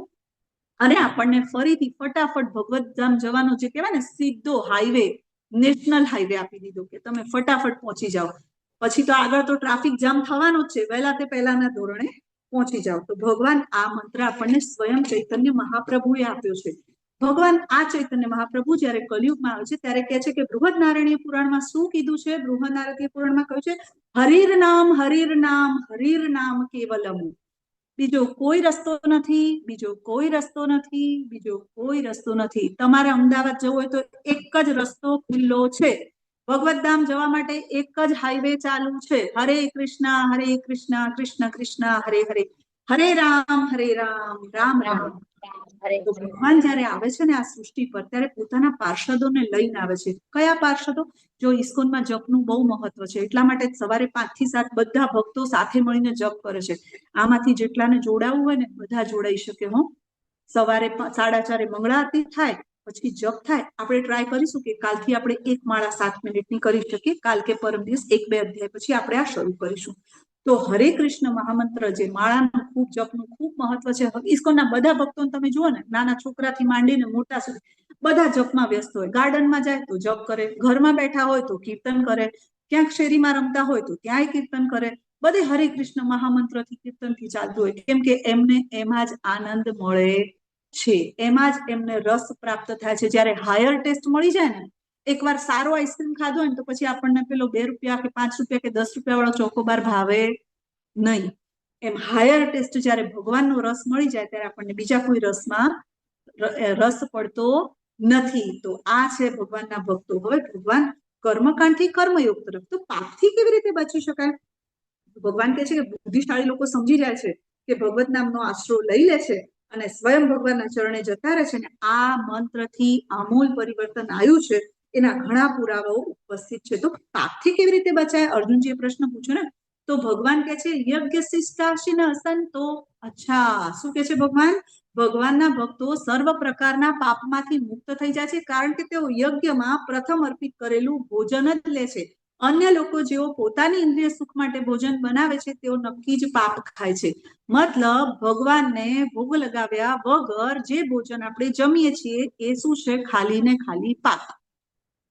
અને આપણને ફરીથી ફટાફટ ભગવત ધામ જવાનો જે કહેવાય ને સીધો હાઈવે, નેશનલ હાઈવે આપી દીધો કે તમે ફટાફટ પહોંચી જાઓ. પછી તો આગળ તો ટ્રાફિક જામ થવાનો જ છે, વહેલા તે પહેલાના ધોરણે પહોંચી જાઓ. તો ભગવાન આ મંત્ર આપણને સ્વયં ચૈતન્ય મહાપ્રભુએ આપ્યો છે. ભગવાન આ ચૈતન્ય મહાપ્રભુ જયારે કલયુગમાં આવે છે ત્યારે કહે છે કે બૃહદ નારાયણીય પુરાણમાં શું કીધું છે? બૃહદ નારાયણીય પુરાણમાં કહ્યું છે હરિર નામ કેવલમ. બીજો કોઈ રસ્તો નથી, બીજો કોઈ રસ્તો નથી, બીજો કોઈ રસ્તો નથી. તમારે અમદાવાદ જવું હોય તો એક જ રસ્તો ખુલ્લો છે. ભગવત ધામ જવા માટે એક જ હાઈવે ચાલુ છે. હરે કૃષ્ણ કૃષ્ણ કૃષ્ણ હરે હરે, હરે રામ રામ રામ. તો ભગવાન જયારે આવે છે ને આ સૃષ્ટિ પર ત્યારે પોતાના પાર્ષદોને લઈને આવે છે. કયા પાર્ષદો? જો ઇસ્કોનમાં જપનું બહુ મહત્વ છે, એટલા માટે સવારે 5 થી 7 બધા ભક્તો સાથે મળીને જપ કરે છે. આમાંથી જેટલાને જોડાવું હોય ને બધા જોડાઈ શકે. હો, સવારે 4:30 મંગળા આરતી થાય, પછી જપ થાય. આપણે ટ્રાય કરીશું કે કાલથી આપણે 1 માળા 7 મિનિટની કરી શકીએ. કાલ કે પરમ દિવસ 1-2 અધ્યાય પછી આપણે આ શરૂ કરીશું. તો હરે કૃષ્ણ મહામંત્ર જે માળાનું ખૂબ જપનું ખૂબ મહત્વ છે. ઇસ્કોનના બધા ભક્તોને તમે જુઓ ને, નાના છોકરાથી માંડીને મોટા સુધી બધા જપમાં વ્યસ્ત હોય. ગાર્ડનમાં જાય તો જપ કરે, ઘરમાં બેઠા હોય તો કીર્તન કરે, ક્યાંક શેરીમાં રમતા હોય તો ત્યાંય કીર્તન કરે. બધે હરે કૃષ્ણ મહામંત્રથી કીર્તનથી ચાલતું હોય, કેમ કે એમને એમાં જ આનંદ મળે છે, એમાં જ એમને રસ પ્રાપ્ત થાય છે. જયારે હાયર ટેસ્ટ મળી જાય ને, એકવાર સારો આઈસ્ક્રીમ ખાધો હોય ને તો પછી આપણને પેલો 2 રૂપિયા કે 5 રૂપિયા કે 10 રૂપિયા વાળો ચોકોબાર ભાવે નહીં. એમ હાયર ટેસ્ટ જયારે ભગવાનનો રસ મળી જાય ત્યારે આપણને બીજા કોઈ રસમાં રસ પડતો નથી. તો આ છે ભગવાનના ભક્તો. હવે ભગવાન કર્મકાંડથી કર્મયોગ તરફ. તો પાપથી કેવી રીતે બચી શકાય? ભગવાન કહે છે કે બુદ્ધિશાળી લોકો સમજી જાય છે કે ભગવત નામનો આશરો લઈ લે છે અને સ્વયં ભગવાનના ચરણે જતા રહે છે ને આ મંત્રથી આમૂલ પરિવર્તન આવ્યું છે, એના ઘણા પુરાવાઓ ઉપસ્થિત છે. તો પાપથી કેવી રીતે બચાય? અર્જુનજીએ પ્રશ્ન પૂછ્યો ને, તો ભગવાન કહે છે યજ્ઞ શિષ્ટાશિન સંતો. અચ્છા, શું કહે છે ભગવાન? ભગવાનના ભક્તો સર્વ પ્રકારના પાપમાંથી મુક્ત થઈ જાય છે, કારણ કે તેઓ યજ્ઞમાં પ્રથમ અર્પિત કરેલું ભોજન જ લે છે. અન્ય લોકો જેઓ પોતાની ઇન્દ્રિય સુખ માટે ભોજન બનાવે છે તેઓ નક્કી જ પાપ ખાય છે. મતલબ ભગવાનને ભોગ લગાવ્યા વગર જે ભોજન આપણે જમીએ છીએ એ શું છે? ખાલી ને ખાલી પાપ.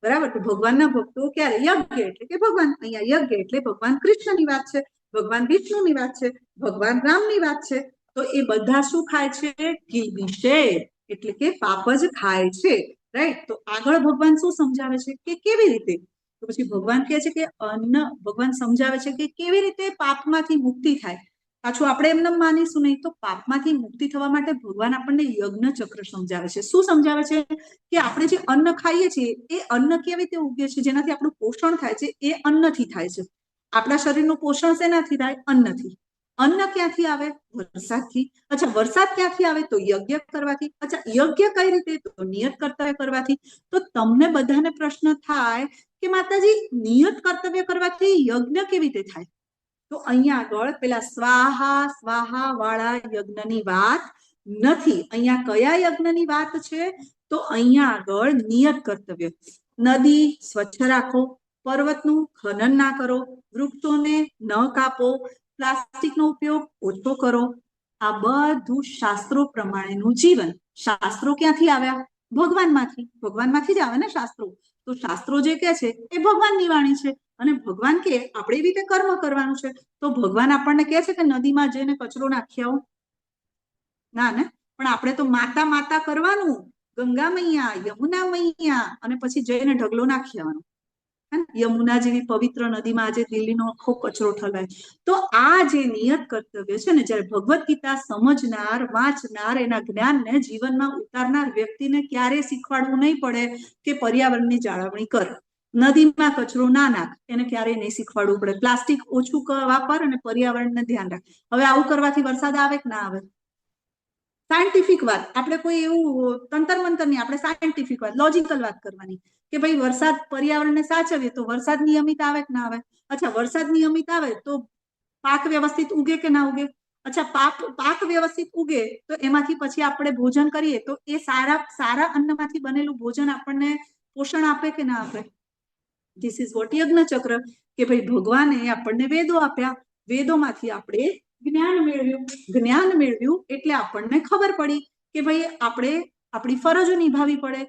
બરાબર. તો ભગવાનના ભક્તો ક્યારે? યજ્ઞ એટલે કે ભગવાન. અહીંયા યજ્ઞ એટલે ભગવાન કૃષ્ણની વાત છે, ભગવાન વિષ્ણુની વાત છે, ભગવાન રામની વાત છે. તો એ બધા શું ખાય છે? કિલ્બિષેર એટલે કે પાપ જ ખાય છે. રાઈટ. તો આગળ ભગવાન શું સમજાવે છે કે કેવી રીતે? તો પછી ભગવાન કહે છે કે ભગવાન સમજાવે છે કે કેવી રીતે પાપમાંથી મુક્તિ થાય. પાછું આપણે એમને માનીશું નહીં. તો પાપમાંથી મુક્તિ થવા માટે ભગવાન આપણને યજ્ઞ ચક્ર સમજાવે છે. શું સમજાવે છે? કે આપણે જે અન્ન ખાઈએ છીએ એ અન્ન કેવી રીતે ઉગે છે, જેનાથી આપણું પોષણ થાય છે, એ અન્નથી થાય છે. આપણા શરીરનું પોષણ શેનાથી થાય? અન્નથી. અન્ન ક્યાંથી આવે? વરસાદથી. અચ્છા, વરસાદ ક્યાંથી આવે? તો યજ્ઞ કરવાથી. અચ્છા, યજ્ઞ કઈ રીતે? તો નિયત કર્તવ્ય કરવાથી. તો તમને બધાને પ્રશ્ન થાય કે માતાજી, નિયત કર્તવ્ય કરવાથી યજ્ઞ કેવી રીતે થાય? તો અહીંયા આગળ પેલા સ્વાહા સ્વાહા વાળા યજ્ઞની વાત નથી. અહીંયા કયા યજ્ઞની વાત છે? તો અહીંયા આગળ નિયત કર્તવ્ય. નદી સ્વચ્છ રાખો, પર્વતનું ખનન ના કરો, વૃક્ષોને ન કાપો, પ્લાસ્ટિકનો ઉપયોગ ઓછો કરો. આ બધું શાસ્ત્રો પ્રમાણેનું જીવન. શાસ્ત્રો ક્યાંથી આવ્યા? ભગવાનમાંથી. ભગવાનમાંથી જ આવે ને શાસ્ત્રો. તો શાસ્ત્રો જે કે છે એ ભગવાનની વાણી છે, અને ભગવાન કે આપણે એવી રીતે કર્મ કરવાનું છે. તો ભગવાન આપણને કહે છે કે નદીમાં જઈને કચરો નાખી આવો? ના ને. પણ આપણે તો માતા માતા કરવાનું, ગંગા મૈયા, યમુના મૈયા, અને પછી જઈને ઢગલો નાખી આવવાનો. યમુના જેવી પવિત્ર નદીમાં આજે દિલ્હીનો આખો કચરો ઠલવાય. તો આ જે નિયત કર્તવ્ય છે ને, જયારે ભગવદ્ ગીતા સમજનાર, વાંચનાર, એના જ્ઞાનને જીવનમાં ઉતારનાર વ્યક્તિને ક્યારેય શીખવાડવું નહીં પડે કે પર્યાવરણની જાળવણી કર, નદીમાં કચરો ના નાખ, એને ક્યારેય નહીં શીખવાડવું પડે. પ્લાસ્ટિક ઓછું વાપર અને પર્યાવરણને ધ્યાન રાખ. હવે આવું કરવાથી વરસાદ આવે કે ના આવે? સાયન્ટિફિક વાત. આપણે કોઈ એવું તંતર મંતર નહીં, આપણે સાયન્ટિફિક વાત, લોજિકલ વાત કરવાની કે ભાઈ વરસાદ પર્યાવરણને સાચવીએ તો વરસાદ નિયમિત આવે કે ના આવે? અચ્છા, વરસાદ નિયમિત આવે તો પાક વ્યવસ્થિત ઉગે કે ના ઉગે? અચ્છા, પાક વ્યવસ્થિત ઉગે તો એમાંથી પછી આપણે ભોજન કરીએ તો એ સારા અન્નમાંથી બનેલું ભોજન આપણને પોષણ આપે કે ના આપે? ધીસ ઇઝ વોટ યજ્ઞ ચક્ર. કે ભાઈ ભગવાને આપણને વેદો આપ્યા, વેદોમાંથી આપણે જ્ઞાન મેળવ્યું એટલે આપણને ખબર પડી કે ભાઈ આપણે આપણી ફરજો નિભાવવી પડે,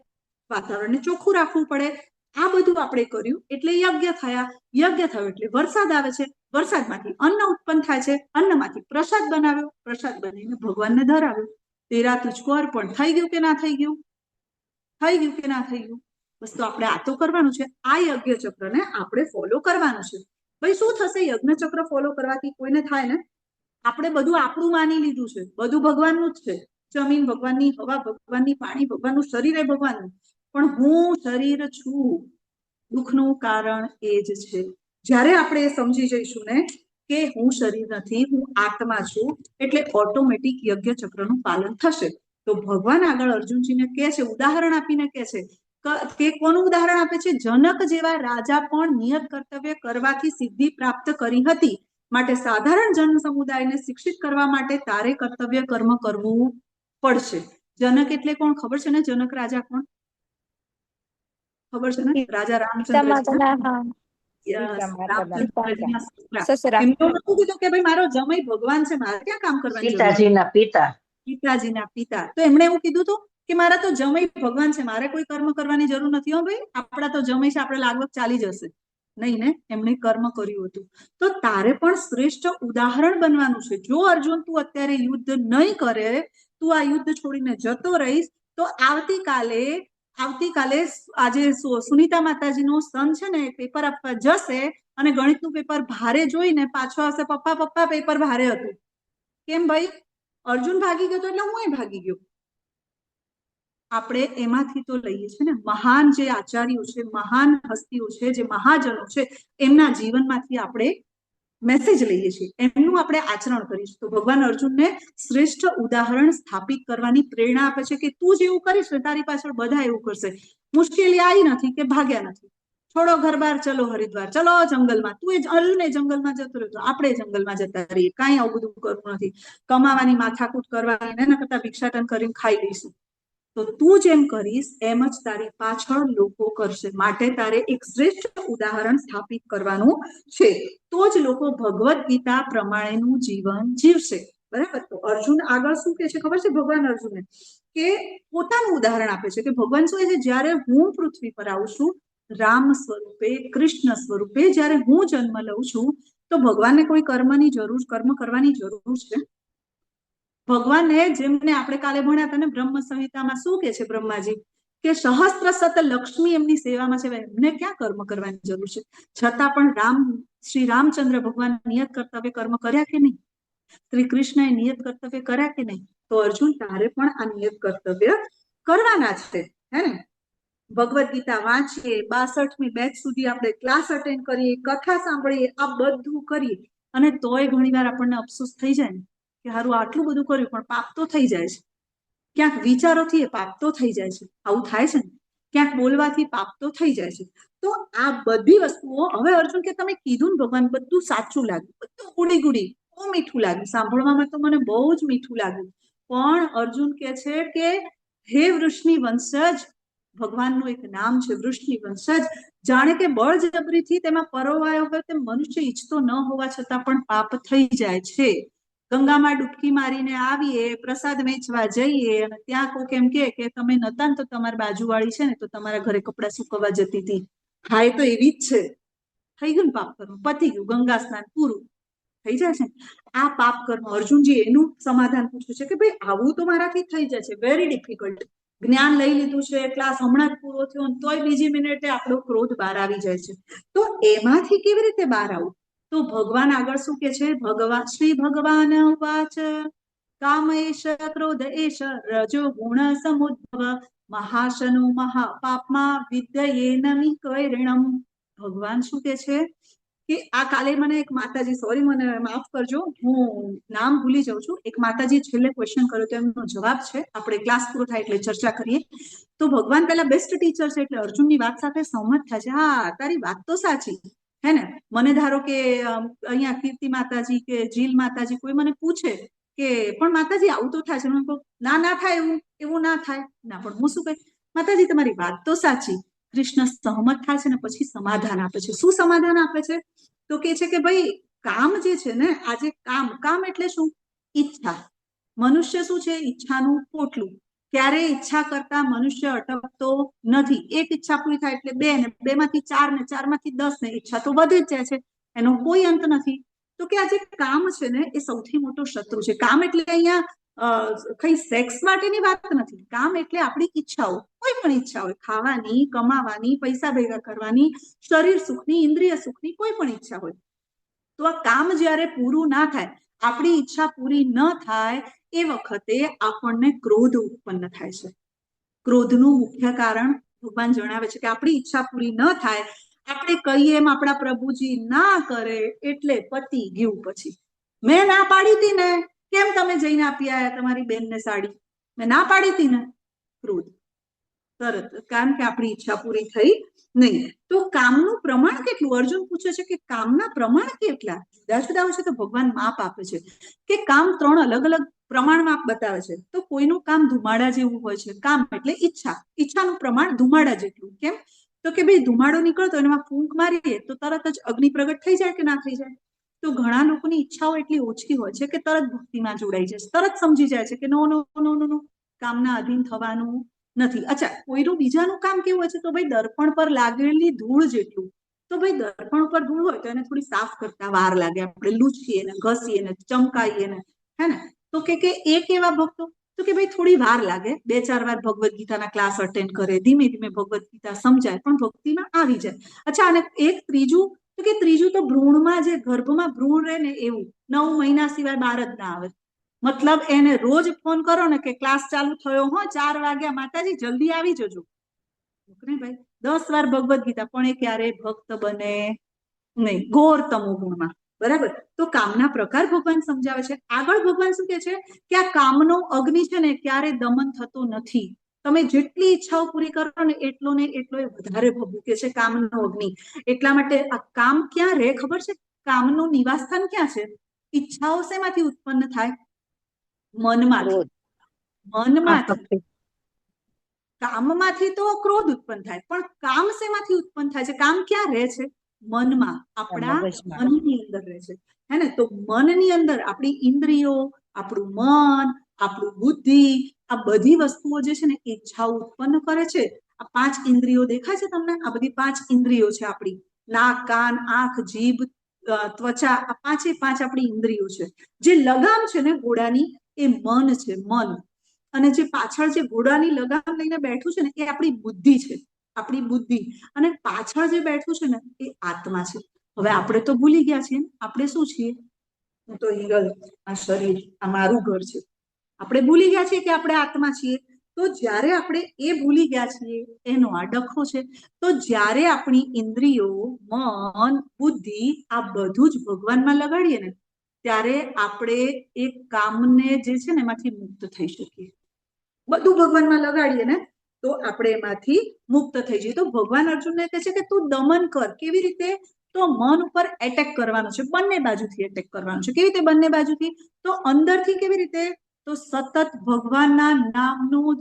વાતાવરણને ચોખ્ખું રાખવું પડે. આ બધું આપણે કર્યું એટલે યજ્ઞ થયા. યજ્ઞ થયો એટલે વરસાદ આવે છે, વરસાદમાંથી અન્ન ઉત્પન્ન થાય છે, અન્નમાંથી પ્રસાદ બનાવ્યો, પ્રસાદ બનાવીને ભગવાનને ધરાવ્યો. તેરા તુજકો અર્પણ. થઈ ગયું કે ના થઈ ગયું? થઈ ગયું કે ના થઈ ગયું? બસ. તો આપણે આ તો કરવાનું છે. આ યજ્ઞ ચક્રને આપણે ફોલો કરવાનું છે. ભાઈ શું થશે યજ્ઞ ચક્ર ફોલો કરવાથી? કોઈને થાય ને? આપણે બધું આપણું માની લીધું છે, બધું ભગવાનનું જ છે. જમીન ભગવાનની, હવા ભગવાનની, પાણી ભગવાનનું, શરીર એ ભગવાનનું. પણ હું શરીર છું, દુઃખનું કારણ એ જ છે. જ્યારે આપણે એ સમજી જઈશું ને કે હું શરીર નથી, હું આત્મા છું, એટલે ઓટોમેટિક યજ્ઞ ચક્રનું પાલન થશે. તો ભગવાન આગળ અર્જુનજીને કહે છે, ઉદાહરણ આપીને કહે છે કે કોનું ઉદાહરણ આપે છે? જનક જેવા રાજા પણ નિયત કર્તવ્ય કરવાથી સિદ્ધિ પ્રાપ્ત કરી હતી. માટે સાધારણ જન સમુદાયને શિક્ષિત કરવા માટે તારે કર્તવ્ય કર્મ કરવું પડશે. જનક એટલે કોણ ખબર છે ને? જનક રાજા કોણ ખબર છે ને? રાજા રામચંદ્ર. કે ભાઈ મારો જમાઈ ભગવાન છે, મારે ક્યાં કામ કરવાનું? સીતાજીના પિતા. પિતાજીના પિતા. તો એમણે એવું કીધું હતું કે મારા તો જમાઈ ભગવાન છે, મારે કોઈ કર્મ કરવાની જરૂર નથી. હો ભાઈ, આપણા તો જમાઈ છે, આપણે લાગવગ ચાલી જશે. નહીં ને, એમણે કર્મ કર્યું હતું. તો તારે પણ શ્રેષ્ઠ ઉદાહરણ બનવાનું છે. જો અર્જુન તું અત્યારે યુદ્ધ નહીં કરે, તું આ યુદ્ધ છોડીને જતો રહીશ, તો આવતીકાલે આજે સુનીતા માતાજીનો સન છે ને, પેપર આપવા જશે અને ગણિતનું પેપર ભારે જોઈને પાછો આવશે, પપ્પા પેપર ભારે હતું. કેમ ભાઈ? અર્જુન ભાગી ગયો એટલે હું ભાગી ગયો. આપણે એમાંથી તો લઈએ છીએ ને, મહાન જે આચાર્યો છે, મહાન હસ્તીઓ છે, જે મહાજનો છે, એમના જીવનમાંથી આપણે મેસેજ લઈએ છીએ, એમનું આપણે આચરણ કરીશું. તો ભગવાન અર્જુનને શ્રેષ્ઠ ઉદાહરણ સ્થાપિત કરવાની પ્રેરણા આપે છે કે તું જેવું કરીશ ને તારી પાછળ બધા એવું કરશે. મુશ્કેલી આવી નથી કે ભાગ્યા નથી. છોડો ઘર બાર, ચલો હરિદ્વાર, ચલો જંગલમાં. તું અર્જુને જંગલમાં જતો રહ્યો, તો આપણે જંગલમાં જતા રહીએ. કાંઈ આવું બધું કરવું નથી. કમાવાની, માથાકૂટ કરવાની, એના કરતા ભિક્ષાટન કરીને ખાઈ લઈશું. તો તું જેમ કરીશ એમ જ તારી પાછળ લોકો કરશે. માટે તારે એક શ્રેષ્ઠ ઉદાહરણ સ્થાપિત કરવાનું છે, તો જ લોકો ભગવદ્ ગીતા પ્રમાણેનું જીવન જીવશે. બરાબર. તો અર્જુન આગળ શું કે છે ખબર છે ભગવાન અર્જુનને, કે પોતાનું ઉદાહરણ આપે છે કે ભગવાન શું કહે છે, જ્યારે હું પૃથ્વી પર આવું છું રામ સ્વરૂપે, કૃષ્ણ સ્વરૂપે, જ્યારે હું જન્મ લઉં છું તો ભગવાનને કોઈ કર્મ કરવાની જરૂર છે? ભગવાનને, જેમને આપણે કાલે ભણ્યા હતા ને બ્રહ્મ સંહિતામાં શું કે છે બ્રહ્માજી, કે સહસ્ત્ર સત લક્ષ્મી એમની સેવામાં છે, એમને ક્યાં કર્મ કરવાની જરૂર છે? છતાં પણ શ્રી રામચંદ્ર ભગવાન નિયત કર્તવ્ય કર્મ કર્યા કે નહીં? શ્રી કૃષ્ણએ નિયત કર્તવ્ય કર્યા કે નહીં? તો અર્જુન તારે પણ આ નિયત કર્તવ્ય કરવાના છે, હે ને? ભગવદ્ ગીતા વાંચીએ, 62મી બેચ સુધી આપણે ક્લાસ અટેન્ડ કરીએ, કથા સાંભળીએ, આ બધું કરીએ, અને તોય ઘણીવાર આપણને અફસોસ થઈ જાય ને કે હારું આટલું બધું કર્યું પણ પાપ તો થઈ જાય છે. ક્યાંક વિચારોથી એ પાપ તો થઈ જાય છે. આવું થાય છે ને, ક્યાંક બોલવાથી પાપ તો થઈ જાય છે. તો આ બધી વસ્તુઓ, હવે અર્જુન કે તમે કીધું ને ભગવાન, બધું સાચું લાગ્યું, બધું ગુડી ગુડી, બહુ મીઠું લાગ્યું, સાંભળવામાં તો મને બહુ જ મીઠું લાગ્યું. પણ અર્જુન કે છે કે હે વૃષની વંશજ, ભગવાનનું એક નામ છે વૃષની વંશજ, જાણે કે બળજબરીથી તેમાં પરોવાયો હોય તેમ મનુષ્ય ઈચ્છતો ન હોવા છતાં પણ પાપ થઈ જાય છે. ગંગામાં ડૂબકી મારીને આવીએ, પ્રસાદ વેચવા જઈએ, અને ત્યાં કોક એમ કે તમે નતા ને તો તમારી બાજુવાળી છે ને તો તમારા ઘરે કપડાં સુકવવા જતી હતી. હા, એ તો એવી જ છે. થઈ ગયું ને પાપ કર્મ, પતી ગયું, ગંગા સ્નાન પૂરું થઈ જાય છે. આ પાપ કર્મ અર્જુનજી એનું સમાધાન પૂછ્યું છે કે ભાઈ આવું તો મારાથી થઈ જાય છે, વેરી ડિફિકલ્ટ. જ્ઞાન લઈ લીધું છે, ક્લાસ હમણાં જ પૂરો થયો, તોય બીજી મિનિટે આપણો ક્રોધ બહાર આવી જાય છે. તો એમાંથી કેવી રીતે બહાર આવું? તો ભગવાન આગળ શું કે છે, શ્રી ભગવાન વાચ કામ એશ ક્રોધ એશ રજો ગુણ સમુદ્ભવ મહાશનો મહાપાપમાં વિદ્યયે નમિ કૈર્ણમ. ભગવાન શું કે છે કે આ કાલે મને એક માતાજી, સોરી મને માફ કરજો, હું નામ ભૂલી જાઉં છું, એક માતાજી છેલ્લે ક્વેશ્ચન કર્યો તો એમનો જવાબ છે, આપણે ક્લાસ પૂરો થાય એટલે ચર્ચા કરીએ. તો ભગવાન પેલા બેસ્ટ ટીચર છે એટલે અર્જુનની વાત સાથે સહમત થાય છે. હા, તારી વાત તો સાચી, હે ને? મને ધારો કે અહીંયા કીર્તિ માતાજી કે જીલ માતાજી કોઈ મને પૂછે કે પણ માતાજી આવું તો થાય છે, હું કહું ના થાય, એવું ના થાય ના. પણ હું શું કહું, માતાજી તમારી વાત તો સાચી. કૃષ્ણ સહમત થાય છે ને પછી સમાધાન આપે છે. શું સમાધાન આપે છે? તો કે છે કે ભાઈ કામ જે છે ને, આજે કામ એટલે શું? ઈચ્છા. મનુષ્ય શું છે? ઈચ્છાનું પોટલું. ક્યારેય ઈચ્છા કરતા મનુષ્ય અટકતો નથી. એક ઈચ્છા પૂરી થાય એટલે 2 ને 2 માંથી 4 ને 4 માંથી 10 ને ઈચ્છા તો વધે જ જાય છે, એનો કોઈ અંત નથી. તો કે આ જે કામ છે ને એ સૌથી મોટો શત્રુ છે. કામ એટલે અહીંયા કઈ સેક્સ માટેની વાત નથી. કામ એટલે આપણી ઈચ્છાઓ, કોઈ પણ ઈચ્છા હોય, ખાવાની, કમાવાની, પૈસા ભેગા કરવાની, શરીર સુખની, ઇન્દ્રિય સુખની, કોઈ પણ ઈચ્છા હોય. તો આ કામ જ્યારે પૂરું ના થાય, આપણી ઈચ્છા પૂરી ન થાય, એ વખતે આપણને ક્રોધ ઉત્પન્ન થાય છે. ક્રોધનું મુખ્ય કારણ ભગવાન જણાવે છે કે આપણી ઈચ્છા પૂરી ન થાય, આપણે કહીએ એમ આપણા પ્રભુજી ના કરે એટલે પતી ગયું. પછી મેં ના પાડી હતી ને, કેમ તમે જઈને આપી આયા તમારી બેનને સાડી? મેં ના પાડી હતી ને. ક્રોધ તરત, કારણ કે આપણી ઈચ્છા પૂરી થઈ નહીં. તો કામનું પ્રમાણ કેટલું? અર્જુન પૂછે છે કે કામના પ્રમાણ કેટલા? જુદા જુદા હોય છે તો ભગવાન માપ આપે છે કે કામ 3 અલગ અલગ પ્રમાણ માપ બતાવે છે. તો કોઈનું કામ ધુમાડા જેવું હોય છે. કામ એટલે ઈચ્છાનું પ્રમાણ ધુમાડા જેટલું. કેમ? તો કે ભાઈ ધુમાડો નીકળતો એમાં ફૂંક મારીએ તો તરત જ અગ્નિ પ્રગટ થઈ જાય કે ના થઈ જાય? તો ઘણા લોકોની ઈચ્છાઓ એટલી ઓછી હોય છે કે તરત ભક્તિમાં જોડાઈ જાય છે, તરત સમજી જાય છે કે નો નો નો નો નો, કામના અધીન થવાનું નથી. અચ્છા, કોઈનું બીજાનું કામ કેવું હોય છે? તો ભાઈ દર્પણ પર લાગેલી ધૂળ જેટલું. તો ભાઈ દર્પણ ઉપર ધૂળ હોય તો એને થોડી સાફ કરતા વાર લાગે, આપણે લૂછીએ ને, ઘસીએ ને, ચમકાઈએ ને, હે ને? તો કે એ કેવા ભક્તો? તો કે ભાઈ થોડી વાર લાગે, 2-4 વાર ભગવદ્ ગીતાના ક્લાસ અટેન્ડ કરે, ધીમે ધીમે ભગવદ્ ગીતા સમજાય, પણ ભક્તિમાં આવી જાય. અચ્છા, અને એક ત્રીજું, તો કે ત્રીજું તો ભ્રૂણમાં, જે ગર્ભમાં ભ્રૂણ રહે ને એવું, 9 મહિના સિવાય બહાર જ ના આવે. મતલબ એને રોજ ફોન કરો ને કે ક્લાસ ચાલુ થયો હો, 4 વાગ્યા, માતાજી જલ્દી આવી જજો. ભાઈ 10 વાર ભગવદ્ ગીતા, પણ એ ક્યારેય ભક્ત બને નહીં, ઘોર તમો ગુણમાં. બરાબર. તો કામના પ્રકાર ભગવાન સમજાવે છે. આગળ ભગવાન શું કે છે કે આ કામનો અગ્નિ છે ને ક્યારે દમન થતો નથી. તમે જેટલી ઈચ્છાઓ પૂરી કરો ને એટલો એ વધારે ભભૂકે છે કામનો અગ્નિ. એટલા માટે આ કામ ક્યાં રહે ખબર છે? કામનું નિવાસસ્થાન ક્યાં છે? ઈચ્છાઓ શેમાંથી ઉત્પન્ન થાય? મનમાંથી. કામમાંથી તો ક્રોધ ઉત્પન્ન થાય, પણ કામ શેમાંથી ઉત્પન્ન થાય છે? કામ ક્યાં રહે છે? મનમાં, આપણા મનની અંદર રહે છે, હે ને? તો મનની અંદર આપણી ઇન્દ્રિયો, આપણું મન, આપણું બુદ્ધિ, આ બધી વસ્તુઓ જે છે ને ઈચ્છાઓ ઉત્પન્ન કરે છે. આ 5 ઇન્દ્રિયો દેખાય છે તમને? આ બધી 5 ઇન્દ્રિયો છે આપણી. નાક, કાન, આંખ, જીભ, ત્વચા, આ 5 આપણી ઇન્દ્રિયો છે. જે લગામ છે ને ઘોડાની, એ મન છે, મન. અને જે પાછળ જે ઘોડાની લગામ લઈને બેઠું છે ને, એ આપણી બુદ્ધિ છે, આપણી બુદ્ધિ. અને પાછળ જે બેઠું છે ને, એ આત્મા છે. હવે આપણે તો ભૂલી ગયા છીએ, આપણે શું છીએ? હું તો હિરલ, આ શરીર, આ મારું ઘર છે. આપણે ભૂલી ગયા છીએ કે આપણે આત્મા છીએ. તો જ્યારે આપણે એ ભૂલી ગયા છીએ, એનો આ ડખો છે. તો જ્યારે આપણી ઇન્દ્રિયો, મન, બુદ્ધિ, આ બધું જ ભગવાનમાં લગાડીએ ને, ત્યારે આપણે એ કામને જે છે ને એમાંથી મુક્ત થઈ શકીએ. બધું ભગવાનમાં લગાડીએ ને તો આપણે એમાંથી મુક્ત થઈ જઈએ. તો ભગવાન અર્જુનને કહે છે કે તું દમન કર. કેવી રીતે? તો મન ઉપર એટેક કરવાનો છે, બંને બાજુથી એટેક કરવાનો છે. કેવી રીતે બંને બાજુથી? તો અંદરથી કેવી રીતે? તો સતત ભગવાનના નામનું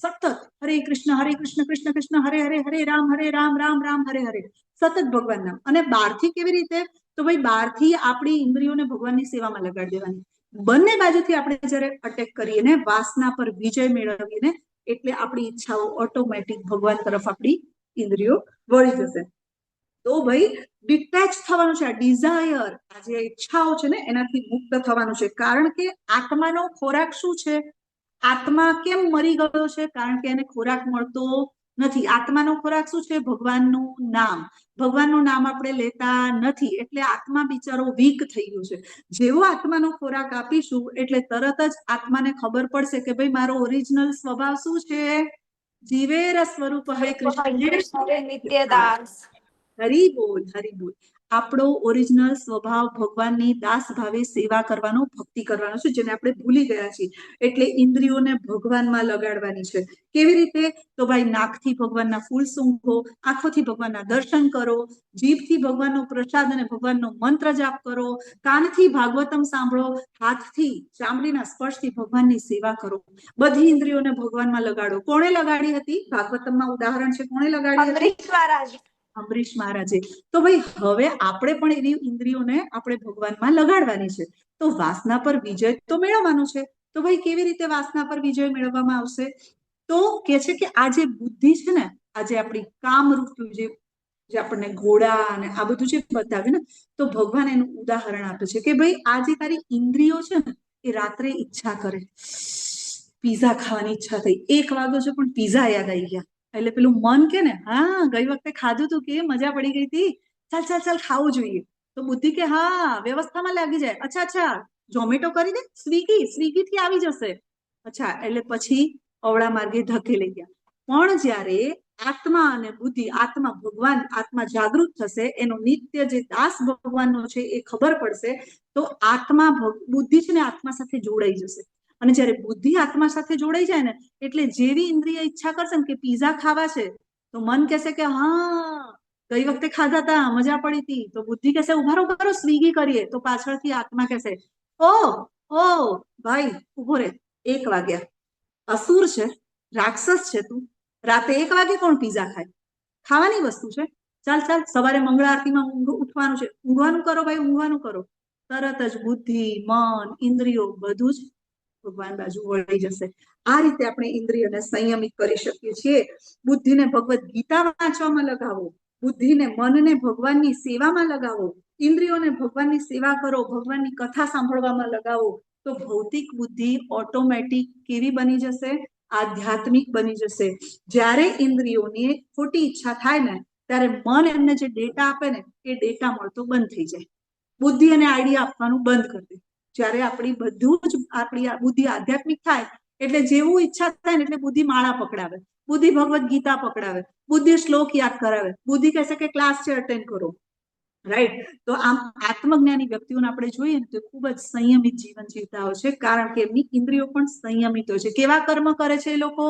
સતત હરે કૃષ્ણ કૃષ્ણ કૃષ્ણ હરે હરે, હરે રામ રામ રામ હરે હરે, સતત ભગવાન નામ. અને બહારથી કેવી રીતે? તો ભાઈ બહારથી આપણી ઇન્દ્રિયોને ભગવાનની સેવામાં લગાડી દેવાની. બંને બાજુથી આપણે જ્યારે અટેક કરીએ ને, વાસના પર વિજય મેળવીને, એટલે આપણી ઈચ્છાઓ ઓટોમેટિક ભગવાન તરફ આપણી ઇન્દ્રિયો વળી જશે. તો ભાઈ ડિટેચ થવાનું છે. આ ડિઝાયર, આ જે ઈચ્છાઓ છે ને, એનાથી મુક્ત થવાનું છે. કારણ કે આત્માનો ખોરાક શું છે? આત્મા કેમ મરી ગયો છે? કારણ કે એને ખોરાક મળતો નથી. આત્માનો ખોરાક શું છે? ભગવાનનું નામ. ભગવાનનું નામ આપણે લેતા નથી, એટલે આત્મા બિચારો વીક થઈ ગયો છે. જેવો આત્માનો ખોરાક આપીશું એટલે તરત જ આત્માને ખબર પડશે કે ભાઈ મારો ઓરિજિનલ સ્વભાવ શું છે? જીવેર સ્વરૂપ હરે કૃષ્ણ નિત્યદાસ. હરી બોલ, હરી બોલ. આપણો ઓરિજિનલ સ્વભાવ ભગવાનની દાસ ભાવે સેવા કરવાનો, ભક્તિ કરવાનો છે, જેને આપણે ભૂલી ગયા છીએ. એટલે ઇન્દ્રિયોને ભગવાનમાં લગાડવાની છે. કેવી રીતે? તો ભાઈ નાકથી ભગવાનના ફૂલ સૂંઘો, આંખોથી ભગવાનના દર્શન કરો, જીભથી ભગવાનનો પ્રસાદ અને ભગવાનનો મંત્ર જાપ કરો, કાનથી ભાગવતમ સાંભળો, હાથથી ચામડીના સ્પર્શથી ભગવાનની સેવા કરો. બધી ઇન્દ્રિયોને ભગવાનમાં લગાડો. કોણે લગાડી હતી? ભાગવતમમાં ઉદાહરણ છે. કોણે લગાડી હતી? અંબરીશ મહારાજે. તો ભાઈ હવે આપણે પણ એવી ઇન્દ્રિયોને આપણે ભગવાનમાં લગાડવાની છે. તો વાસના પર વિજય તો મેળવવાનો છે. તો ભાઈ કેવી રીતે વાસના પર વિજય મેળવવામાં આવશે? તો કે છે કે આ જે બુદ્ધિ છે ને, આજે આપણી કામરૂપ જે આપણને ઘોડા અને આ બધું જે બતાવે ને, તો ભગવાન એનું ઉદાહરણ આપે છે કે ભાઈ આ જે તારી ઇન્દ્રિયો છે ને, એ રાત્રે ઈચ્છા કરે, પીઝા ખાવાની ઈચ્છા થઈ, 1 વાગ્યો છે પણ પીઝા યાદ આવી ગયા. એટલે પેલું મન કે ને, હા ગઈ વખતે ખાધું તું, કે મજા પડી ગઈ હતી, ચાલ ચાલ ચાલ ખાવું જોઈએ. તો બુદ્ધિ કે હા, વ્યવસ્થામાં લાગી જાય. અચ્છા ઝોમેટો કરી દે, સ્વીગી થી આવી જશે. અચ્છા, એટલે પછી અવળા માર્ગે ધકેલી ગયા. પણ જ્યારે આત્મા અને બુદ્ધિ, આત્મા ભગવાન, આત્મા જાગૃત થશે, એનો નિત્ય જે દાસ ભગવાનનો છે એ ખબર પડશે, તો આત્મા બુદ્ધિ છે ને આત્મા સાથે જોડાઈ જશે. અને જ્યારે બુદ્ધિ આત્મા સાથે જોડાઈ જાય ને, એટલે જેવી ઇન્દ્રિય ઈચ્છા કરશે ને કે પીઝા ખાવા છે, તો મન કહેશે કે હા ગઈ વખતે ખાધા હતા, મજા પડી હતી. તો બુદ્ધિ કહેશે ઉભા રહો, સ્વીગી કરીએ. તો પાછળથી આત્મા કહેશે ઓ ભાઈ ઉભો રે, 1 વાગ્યા, અસુર છે, રાક્ષસ છે તું, રાતે 1 વાગે કોણ પીઝા ખાય? ખાવાની વસ્તુ છે, ચાલ ચાલ સવારે મંગળા આરતીમાં ઉઠવાનું છે, ઊંઘવાનું કરો ભાઈ, ઊંઘવાનું કરો. તરત જ બુદ્ધિ, મન, ઇન્દ્રિયો બધું જ ભગવાન બાજુ વળી જશે. આ રીતે આપણે ઇન્દ્રિયોને સંયમિત કરી શકીએ છીએ. બુદ્ધિને ભગવદ્ ગીતા વાંચવામાં લગાવો, બુદ્ધિને મનને ભગવાનની સેવામાં લગાવો, ઇન્દ્રિયોને ભગવાનની સેવા કરો, ભગવાનની કથા સાંભળવામાં લગાવો, તો ભૌતિક બુદ્ધિ ઓટોમેટિક કેવી બની જશે? આધ્યાત્મિક બની જશે. જ્યારે ઇન્દ્રિયોની ખોટી ઈચ્છા થાય ને, ત્યારે મન એમને જે ડેટા આપે ને, એ ડેટા મળતો બંધ થઈ જાય. બુદ્ધિ અને આઈડિયા આપવાનું બંધ કરી દે. જ્યારે આપણી બધું જ આપણી બુદ્ધિ આધ્યાત્મિક થાય, એટલે જેવું ઈચ્છા થાય ને એટલે બુદ્ધિ માળા પકડાવે, બુદ્ધિ ભગવદ્ ગીતા પકડાવે, બુદ્ધિ શ્લોક યાદ કરાવે, બુદ્ધિ કહેશે કે ક્લાસ છે અટેન્ડ કરો. રાઈટ? તો આમ આત્મજ્ઞાની વ્યક્તિઓને આપણે જોઈએ ને તો ખૂબ જ સંયમિત જીવન જીવતા હોય છે, કારણ કે એમની ઇન્દ્રિયો પણ સંયમિત હોય છે. કેવા કર્મ કરે છે એ લોકો?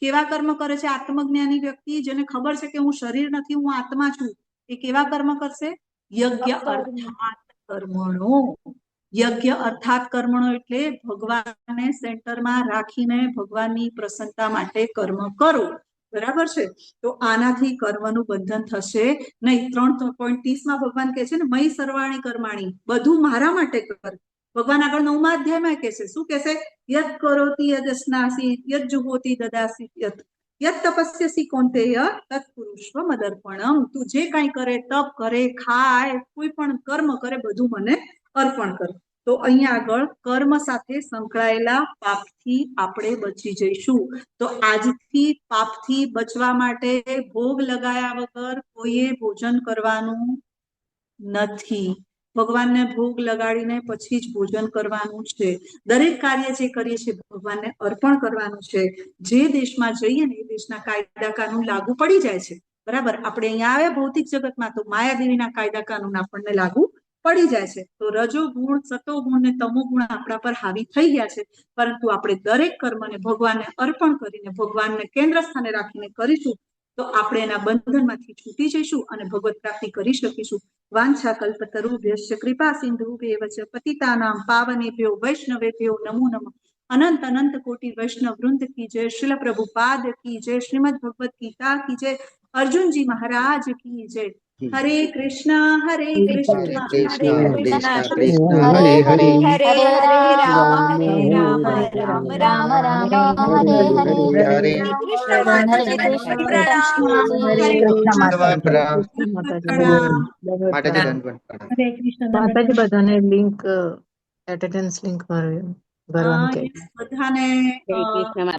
કેવા કર્મ કરે છે આત્મજ્ઞાની વ્યક્તિ? જેને ખબર છે કે હું શરીર નથી, હું આત્મા છું, એ કેવા કર્મ કરશે? યજ્ઞ અર્થાત કર્મણો. યજ્ઞ અર્થાત કર્મણો એટલે ભગવાનને સેન્ટરમાં રાખીને ભગવાનની પ્રસન્નતા માટે કર્મ કરો. બરાબર છે? તો આનાથી કર્મનું બંધન થશે નહીં. 3.30 ભગવાન કહે છે ને, મય સર્વાણી કર્માણી, બધું મારા માટે કર. ભગવાન આગળ 9મા અધ્યાયમાં કહે છે, શું કહે છે? યદ કરોતિ યદસ્નાસી યદ જુહોતિ દદાસી યદ તપસ્યસી કૌંતેય તત્પુરુષવ મદર્પણમ. તું જે કાંઈ કરે, તપ કરે, ખાય, કોઈ પણ કર્મ કરે, બધું મને અર્પણ કર. તો અહીંયા આગળ કર્મ સાથે સંકળાયેલા પાપથી આપણે બચી જઈશું. તો આજથી પાપથી બચવા માટે ભોગ લગાયા વગર કોઈએ ભોજન કરવાનું નથી. ભગવાનને ભોગ લગાડીને પછી જ ભોજન કરવાનું છે. દરેક કાર્ય જે કરીએ છીએ ભગવાનને અર્પણ કરવાનું છે. જે દેશમાં જઈએ ને એ દેશના કાયદા કાનૂન લાગુ પડી જાય છે. બરાબર? આપણે અહીંયા આવ્યા ભૌતિક જગતમાં તો માયાદેવીના કાયદા કાનૂન આપણને લાગુ પડી જાય છે. તો રજો ગુણ, સતો ગુણ ને તમો ગુણ આપણા પર હાવી થઈ ગયા છે. પરંતુ આપણે દરેક કર્મને ભગવાનને અર્પણ કરીને ભગવાનને કેન્દ્ર સ્થાને રાખીને કરીશું તો આપણે એના બંધનમાંથી છૂટી જઈશું અને ભગવત પ્રાપ્તિ કરી શકીશું. વાંછા કલ્પતરુભ્યશ્ચ કૃપા સિંધુભ્યેવ ચ પતિતાનામ પાવનેભ્યો વૈષ્ણવેભ્યો નમો નમઃ. અનંત અનંત કોટી વૈષ્ણવ વૃંદ કી જય. શ્રીલ પ્રભુપાદ કી જય. શ્રીમદ ભગવત ગીતા કી જય. અર્જુનજી મહારાજ કી જય. હરે કૃષ્ણ હરે કૃષ્ણ કૃષ્ણ કૃષ્ણ હરે કૃષ્ણ હરે હરે હરે રામ રામ રામ હરે હરે હરે માતાજી દંડવત પ્રણામ. હરે કૃષ્ણ. માતાજી બધાને લિંક એટેન્ડન્સ લિંક ભરવાનું કે બધાને જય કૃષ્ણ.